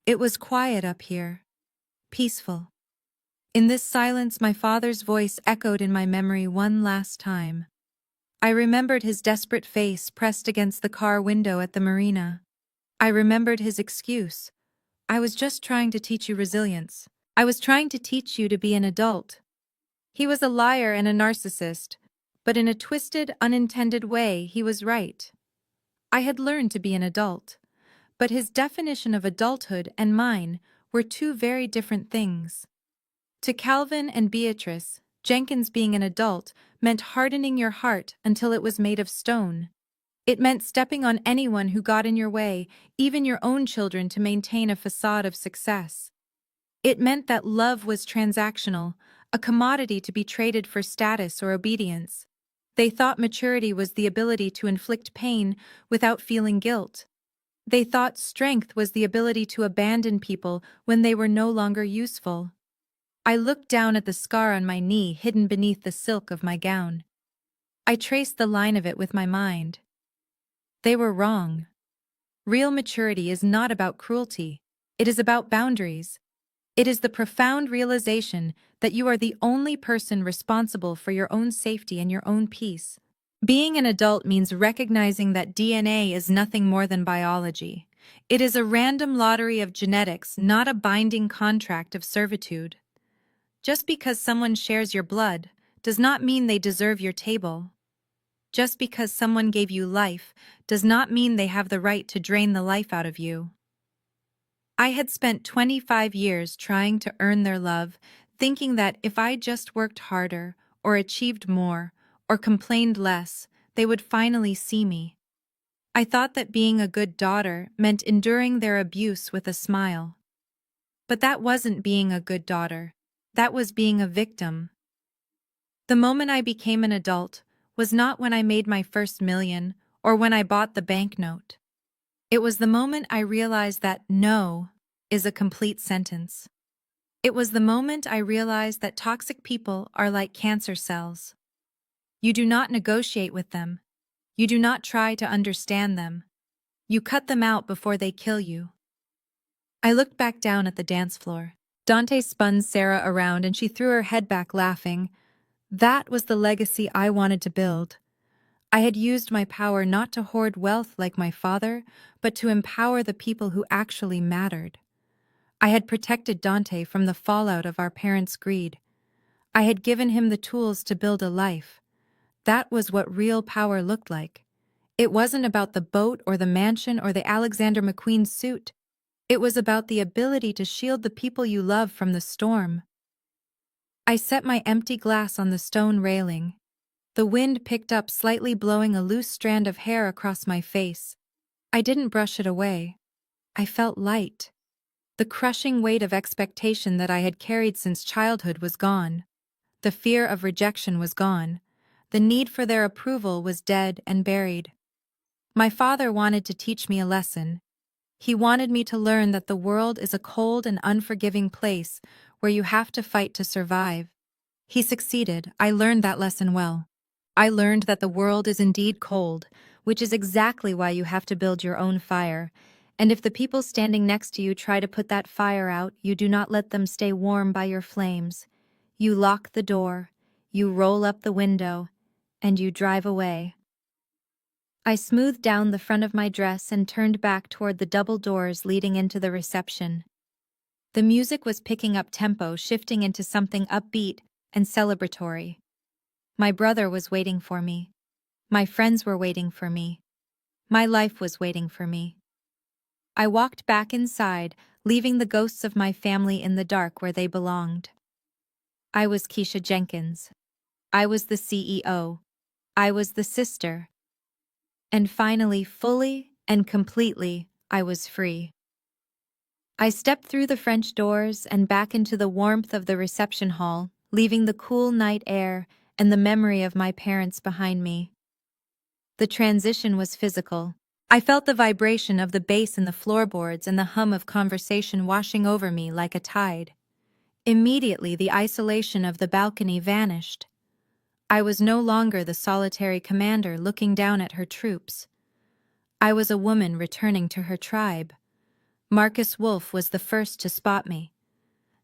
It was quiet up here, peaceful. In this silence, my father's voice echoed in my memory one last time. I remembered his desperate face pressed against the car window at the marina. I remembered his excuse. I was just trying to teach you resilience. I was trying to teach you to be an adult. He was a liar and a narcissist, but in a twisted, unintended way, he was right. I had learned to be an adult, but his definition of adulthood and mine were two very different things. To Calvin and Beatrice, Jenkins being an adult meant hardening your heart until it was made of stone. It meant stepping on anyone who got in your way, even your own children, to maintain a facade of success. It meant that love was transactional, a commodity to be traded for status or obedience. They thought maturity was the ability to inflict pain without feeling guilt. They thought strength was the ability to abandon people when they were no longer useful. I looked down at the scar on my knee hidden beneath the silk of my gown. I traced the line of it with my mind. They were wrong. Real maturity is not about cruelty. It is about boundaries. It is the profound realization that you are the only person responsible for your own safety and your own peace. Being an adult means recognizing that DNA is nothing more than biology. It is a random lottery of genetics, not a binding contract of servitude. Just because someone shares your blood does not mean they deserve your table. Just because someone gave you life does not mean they have the right to drain the life out of you. I had spent 25 years trying to earn their love, thinking that if I just worked harder, or achieved more, or complained less, they would finally see me. I thought that being a good daughter meant enduring their abuse with a smile. But that wasn't being a good daughter. That was being a victim. The moment I became an adult was not when I made my first million or when I bought the banknote. It was the moment I realized that no is a complete sentence. It was the moment I realized that toxic people are like cancer cells. You do not negotiate with them. You do not try to understand them. You cut them out before they kill you. I looked back down at the dance floor. Dante spun Sarah around and she threw her head back laughing. That was the legacy I wanted to build. I had used my power not to hoard wealth like my father, but to empower the people who actually mattered. I had protected Dante from the fallout of our parents' greed. I had given him the tools to build a life. That was what real power looked like. It wasn't about the boat or the mansion or the Alexander McQueen suit. It was about the ability to shield the people you love from the storm. I set my empty glass on the stone railing. The wind picked up slightly, blowing a loose strand of hair across my face. I didn't brush it away. I felt light. The crushing weight of expectation that I had carried since childhood was gone. The fear of rejection was gone. The need for their approval was dead and buried. My father wanted to teach me a lesson. He wanted me to learn that the world is a cold and unforgiving place where you have to fight to survive. He succeeded. I learned that lesson well. I learned that the world is indeed cold, which is exactly why you have to build your own fire. And if the people standing next to you try to put that fire out, you do not let them stay warm by your flames. You lock the door, you roll up the window, and you drive away. I smoothed down the front of my dress and turned back toward the double doors leading into the reception. The music was picking up tempo, shifting into something upbeat and celebratory. My brother was waiting for me. My friends were waiting for me. My life was waiting for me. I walked back inside, leaving the ghosts of my family in the dark where they belonged. I was Keisha Jenkins. I was the CEO. I was the sister. And finally, fully and completely, I was free. I stepped through the French doors and back into the warmth of the reception hall, leaving the cool night air and the memory of my parents behind me. The transition was physical. I felt the vibration of the bass in the floorboards and the hum of conversation washing over me like a tide. Immediately, the isolation of the balcony vanished. I was no longer the solitary commander looking down at her troops. I was a woman returning to her tribe. Marcus Wolfe was the first to spot me.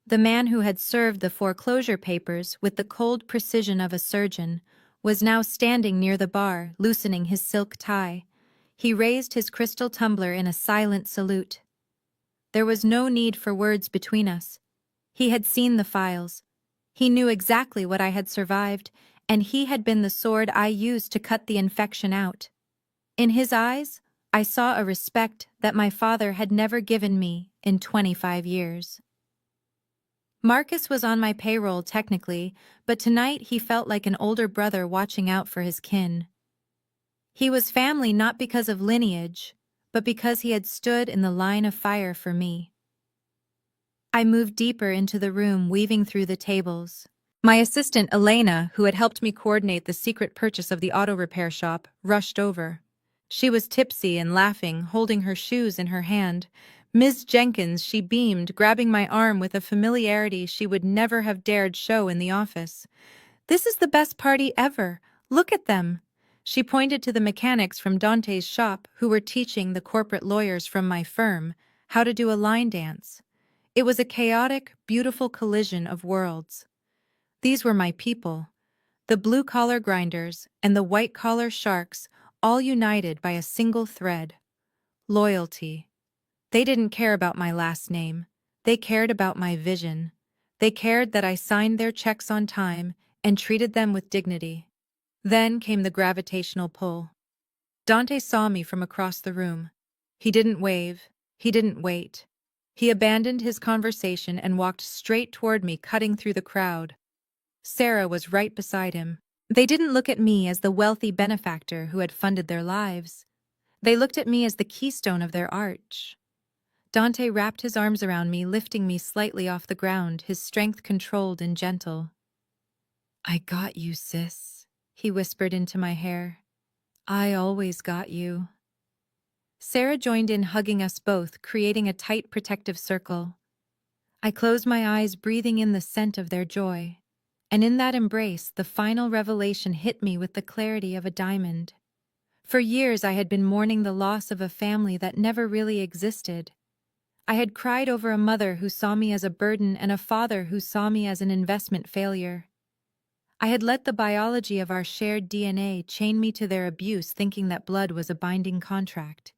The man who had served the foreclosure papers with the cold precision of a surgeon was now standing near the bar, loosening his silk tie. He raised his crystal tumbler in a silent salute. There was no need for words between us. He had seen the files. He knew exactly what I had survived, and he had been the sword I used to cut the infection out. In his eyes, I saw a respect that my father had never given me in 25 years. Marcus was on my payroll technically, but tonight he felt like an older brother watching out for his kin. He was family not because of lineage, but because he had stood in the line of fire for me. I moved deeper into the room, weaving through the tables. My assistant, Elena, who had helped me coordinate the secret purchase of the auto repair shop, rushed over. She was tipsy and laughing, holding her shoes in her hand. Ms. Jenkins, she beamed, grabbing my arm with a familiarity she would never have dared show in the office. "This is the best party ever. Look at them." She pointed to the mechanics from Dante's shop who were teaching the corporate lawyers from my firm how to do a line dance. It was a chaotic, beautiful collision of worlds. These were my people, the blue-collar grinders and the white-collar sharks, all united by a single thread: loyalty. They didn't care about my last name. They cared about my vision. They cared that I signed their checks on time and treated them with dignity. Then came the gravitational pull. Dante saw me from across the room. He didn't wave. He didn't wait. He abandoned his conversation and walked straight toward me, cutting through the crowd. Sarah was right beside him. They didn't look at me as the wealthy benefactor who had funded their lives. They looked at me as the keystone of their arch. Dante wrapped his arms around me, lifting me slightly off the ground, his strength controlled and gentle. "I got you, sis," he whispered into my hair. "I always got you." Sarah joined in, hugging us both, creating a tight protective circle. I closed my eyes, breathing in the scent of their joy. And in that embrace, the final revelation hit me with the clarity of a diamond. For years, I had been mourning the loss of a family that never really existed. I had cried over a mother who saw me as a burden and a father who saw me as an investment failure. I had let the biology of our shared DNA chain me to their abuse, thinking that blood was a binding contract.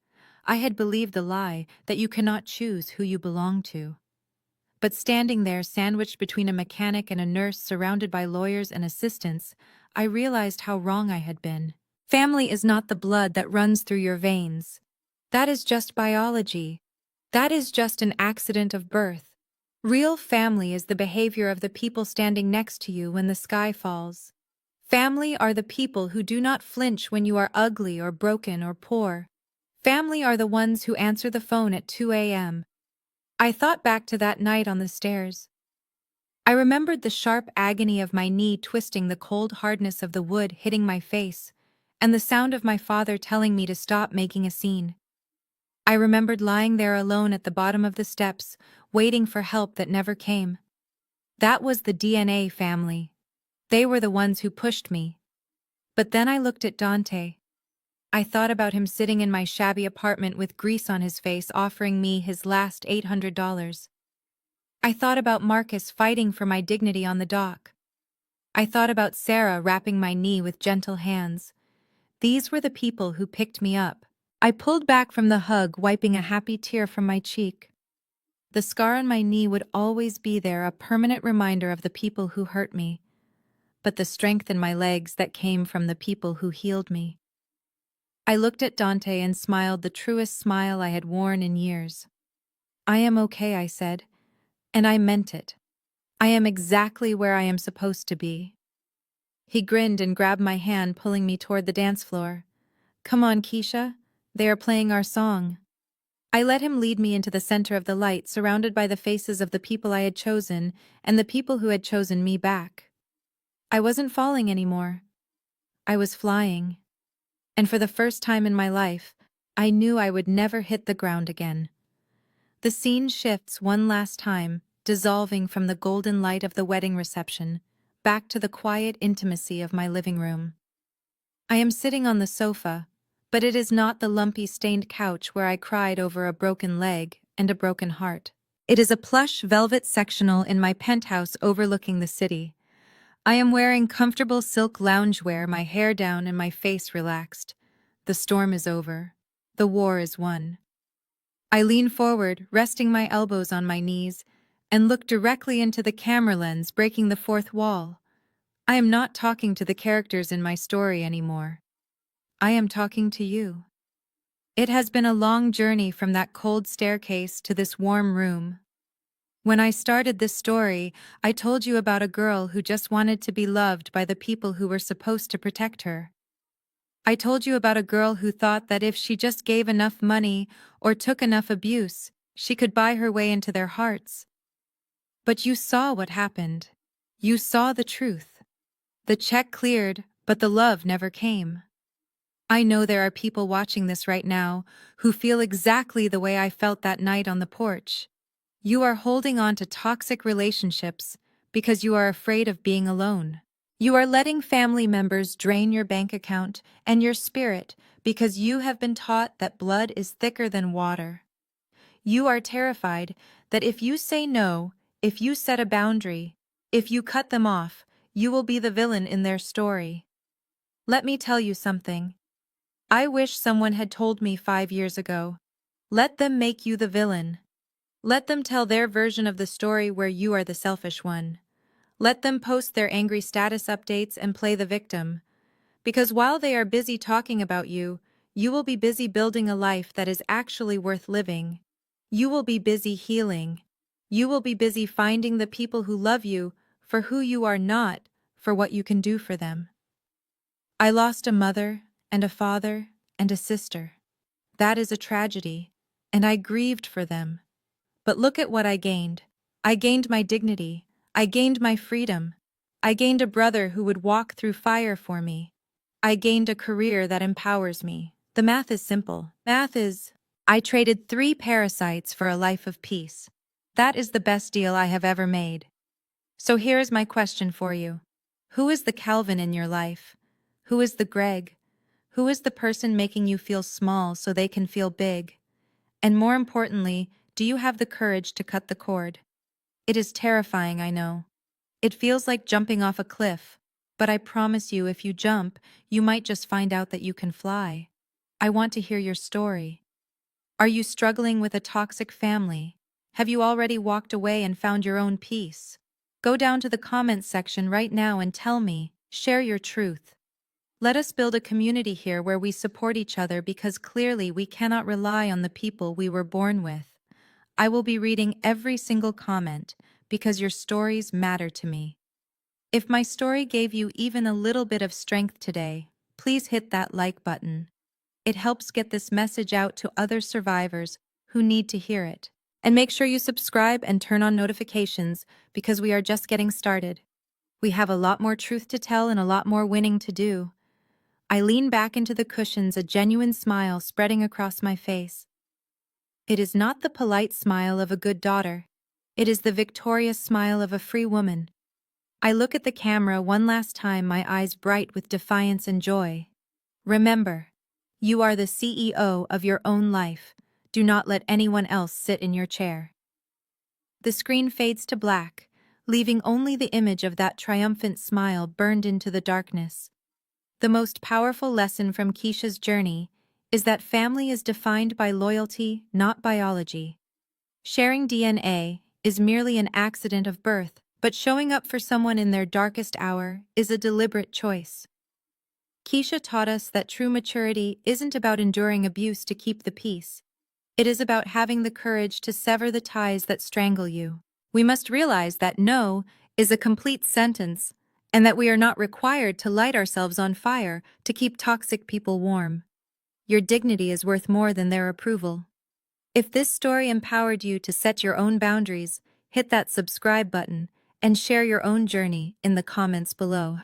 I had believed the lie that you cannot choose who you belong to. But standing there, sandwiched between a mechanic and a nurse surrounded by lawyers and assistants, I realized how wrong I had been. Family is not the blood that runs through your veins. That is just biology. That is just an accident of birth. Real family is the behavior of the people standing next to you when the sky falls. Family are the people who do not flinch when you are ugly or broken or poor. Family are the ones who answer the phone at 2 a.m. I thought back to that night on the stairs. I remembered the sharp agony of my knee twisting, the cold hardness of the wood hitting my face, and the sound of my father telling me to stop making a scene. I remembered lying there alone at the bottom of the steps, waiting for help that never came. That was the DNA family. They were the ones who pushed me. But then I looked at Dante. I thought about him sitting in my shabby apartment with grease on his face, offering me his last $800. I thought about Marcus fighting for my dignity on the dock. I thought about Sarah wrapping my knee with gentle hands. These were the people who picked me up. I pulled back from the hug, wiping a happy tear from my cheek. The scar on my knee would always be there, a permanent reminder of the people who hurt me, but the strength in my legs that came from the people who healed me. I looked at Dante and smiled, the truest smile I had worn in years. I am okay, I said, and I meant it. I am exactly where I am supposed to be. He grinned and grabbed my hand, pulling me toward the dance floor. Come on, Keisha. They are playing our song. I let him lead me into the center of the light, surrounded by the faces of the people I had chosen and the people who had chosen me back. I wasn't falling anymore. I was flying. And for the first time in my life, I knew I would never hit the ground again. The scene shifts one last time, dissolving from the golden light of the wedding reception, back to the quiet intimacy of my living room. I am sitting on the sofa, but it is not the lumpy stained couch where I cried over a broken leg and a broken heart. It is a plush velvet sectional in my penthouse overlooking the city. I am wearing comfortable silk loungewear, my hair down and my face relaxed. The storm is over. The war is won. I lean forward, resting my elbows on my knees, and look directly into the camera lens, breaking the fourth wall. I am not talking to the characters in my story anymore. I am talking to you. It has been a long journey from that cold staircase to this warm room. When I started this story, I told you about a girl who just wanted to be loved by the people who were supposed to protect her. I told you about a girl who thought that if she just gave enough money or took enough abuse, she could buy her way into their hearts. But you saw what happened. You saw the truth. The check cleared, but the love never came. I know there are people watching this right now who feel exactly the way I felt that night on the porch. You are holding on to toxic relationships because you are afraid of being alone. You are letting family members drain your bank account and your spirit because you have been taught that blood is thicker than water. You are terrified that if you say no, if you set a boundary, if you cut them off, you will be the villain in their story. Let me tell you something. I wish someone had told me 5 years ago. Let them make you the villain. Let them tell their version of the story where you are the selfish one. Let them post their angry status updates and play the victim. Because while they are busy talking about you, you will be busy building a life that is actually worth living. You will be busy healing. You will be busy finding the people who love you for who you are, not for what you can do for them. I lost a mother and a father and a sister. That is a tragedy, and I grieved for them. But look at what I gained. I gained my dignity. I gained my freedom. I gained a brother who would walk through fire for me. I gained a career that empowers me. The math is simple. Math is, I traded 3 parasites for a life of peace. That is the best deal I have ever made. So here is my question for you. Who is the Calvin in your life? Who is the Greg? Who is the person making you feel small so they can feel big? And more importantly, do you have the courage to cut the cord? It is terrifying, I know. It feels like jumping off a cliff, but I promise you if you jump, you might just find out that you can fly. I want to hear your story. Are you struggling with a toxic family? Have you already walked away and found your own peace? Go down to the comments section right now and tell me, share your truth. Let us build a community here where we support each other because clearly we cannot rely on the people we were born with. I will be reading every single comment because your stories matter to me. If my story gave you even a little bit of strength today, please hit that like button. It helps get this message out to other survivors who need to hear it. And make sure you subscribe and turn on notifications because we are just getting started. We have a lot more truth to tell and a lot more winning to do. I lean back into the cushions, a genuine smile spreading across my face. It is not the polite smile of a good daughter. It is the victorious smile of a free woman. I look at the camera one last time, my eyes bright with defiance and joy. Remember, you are the CEO of your own life. Do not let anyone else sit in your chair. The screen fades to black, leaving only the image of that triumphant smile burned into the darkness. The most powerful lesson from Keisha's journey is that family is defined by loyalty, not biology. Sharing DNA is merely an accident of birth, but showing up for someone in their darkest hour is a deliberate choice. Keisha taught us that true maturity isn't about enduring abuse to keep the peace. It is about having the courage to sever the ties that strangle you. We must realize that no is a complete sentence, and that we are not required to light ourselves on fire to keep toxic people warm. Your dignity is worth more than their approval. If this story empowered you to set your own boundaries, hit that subscribe button and share your own journey in the comments below.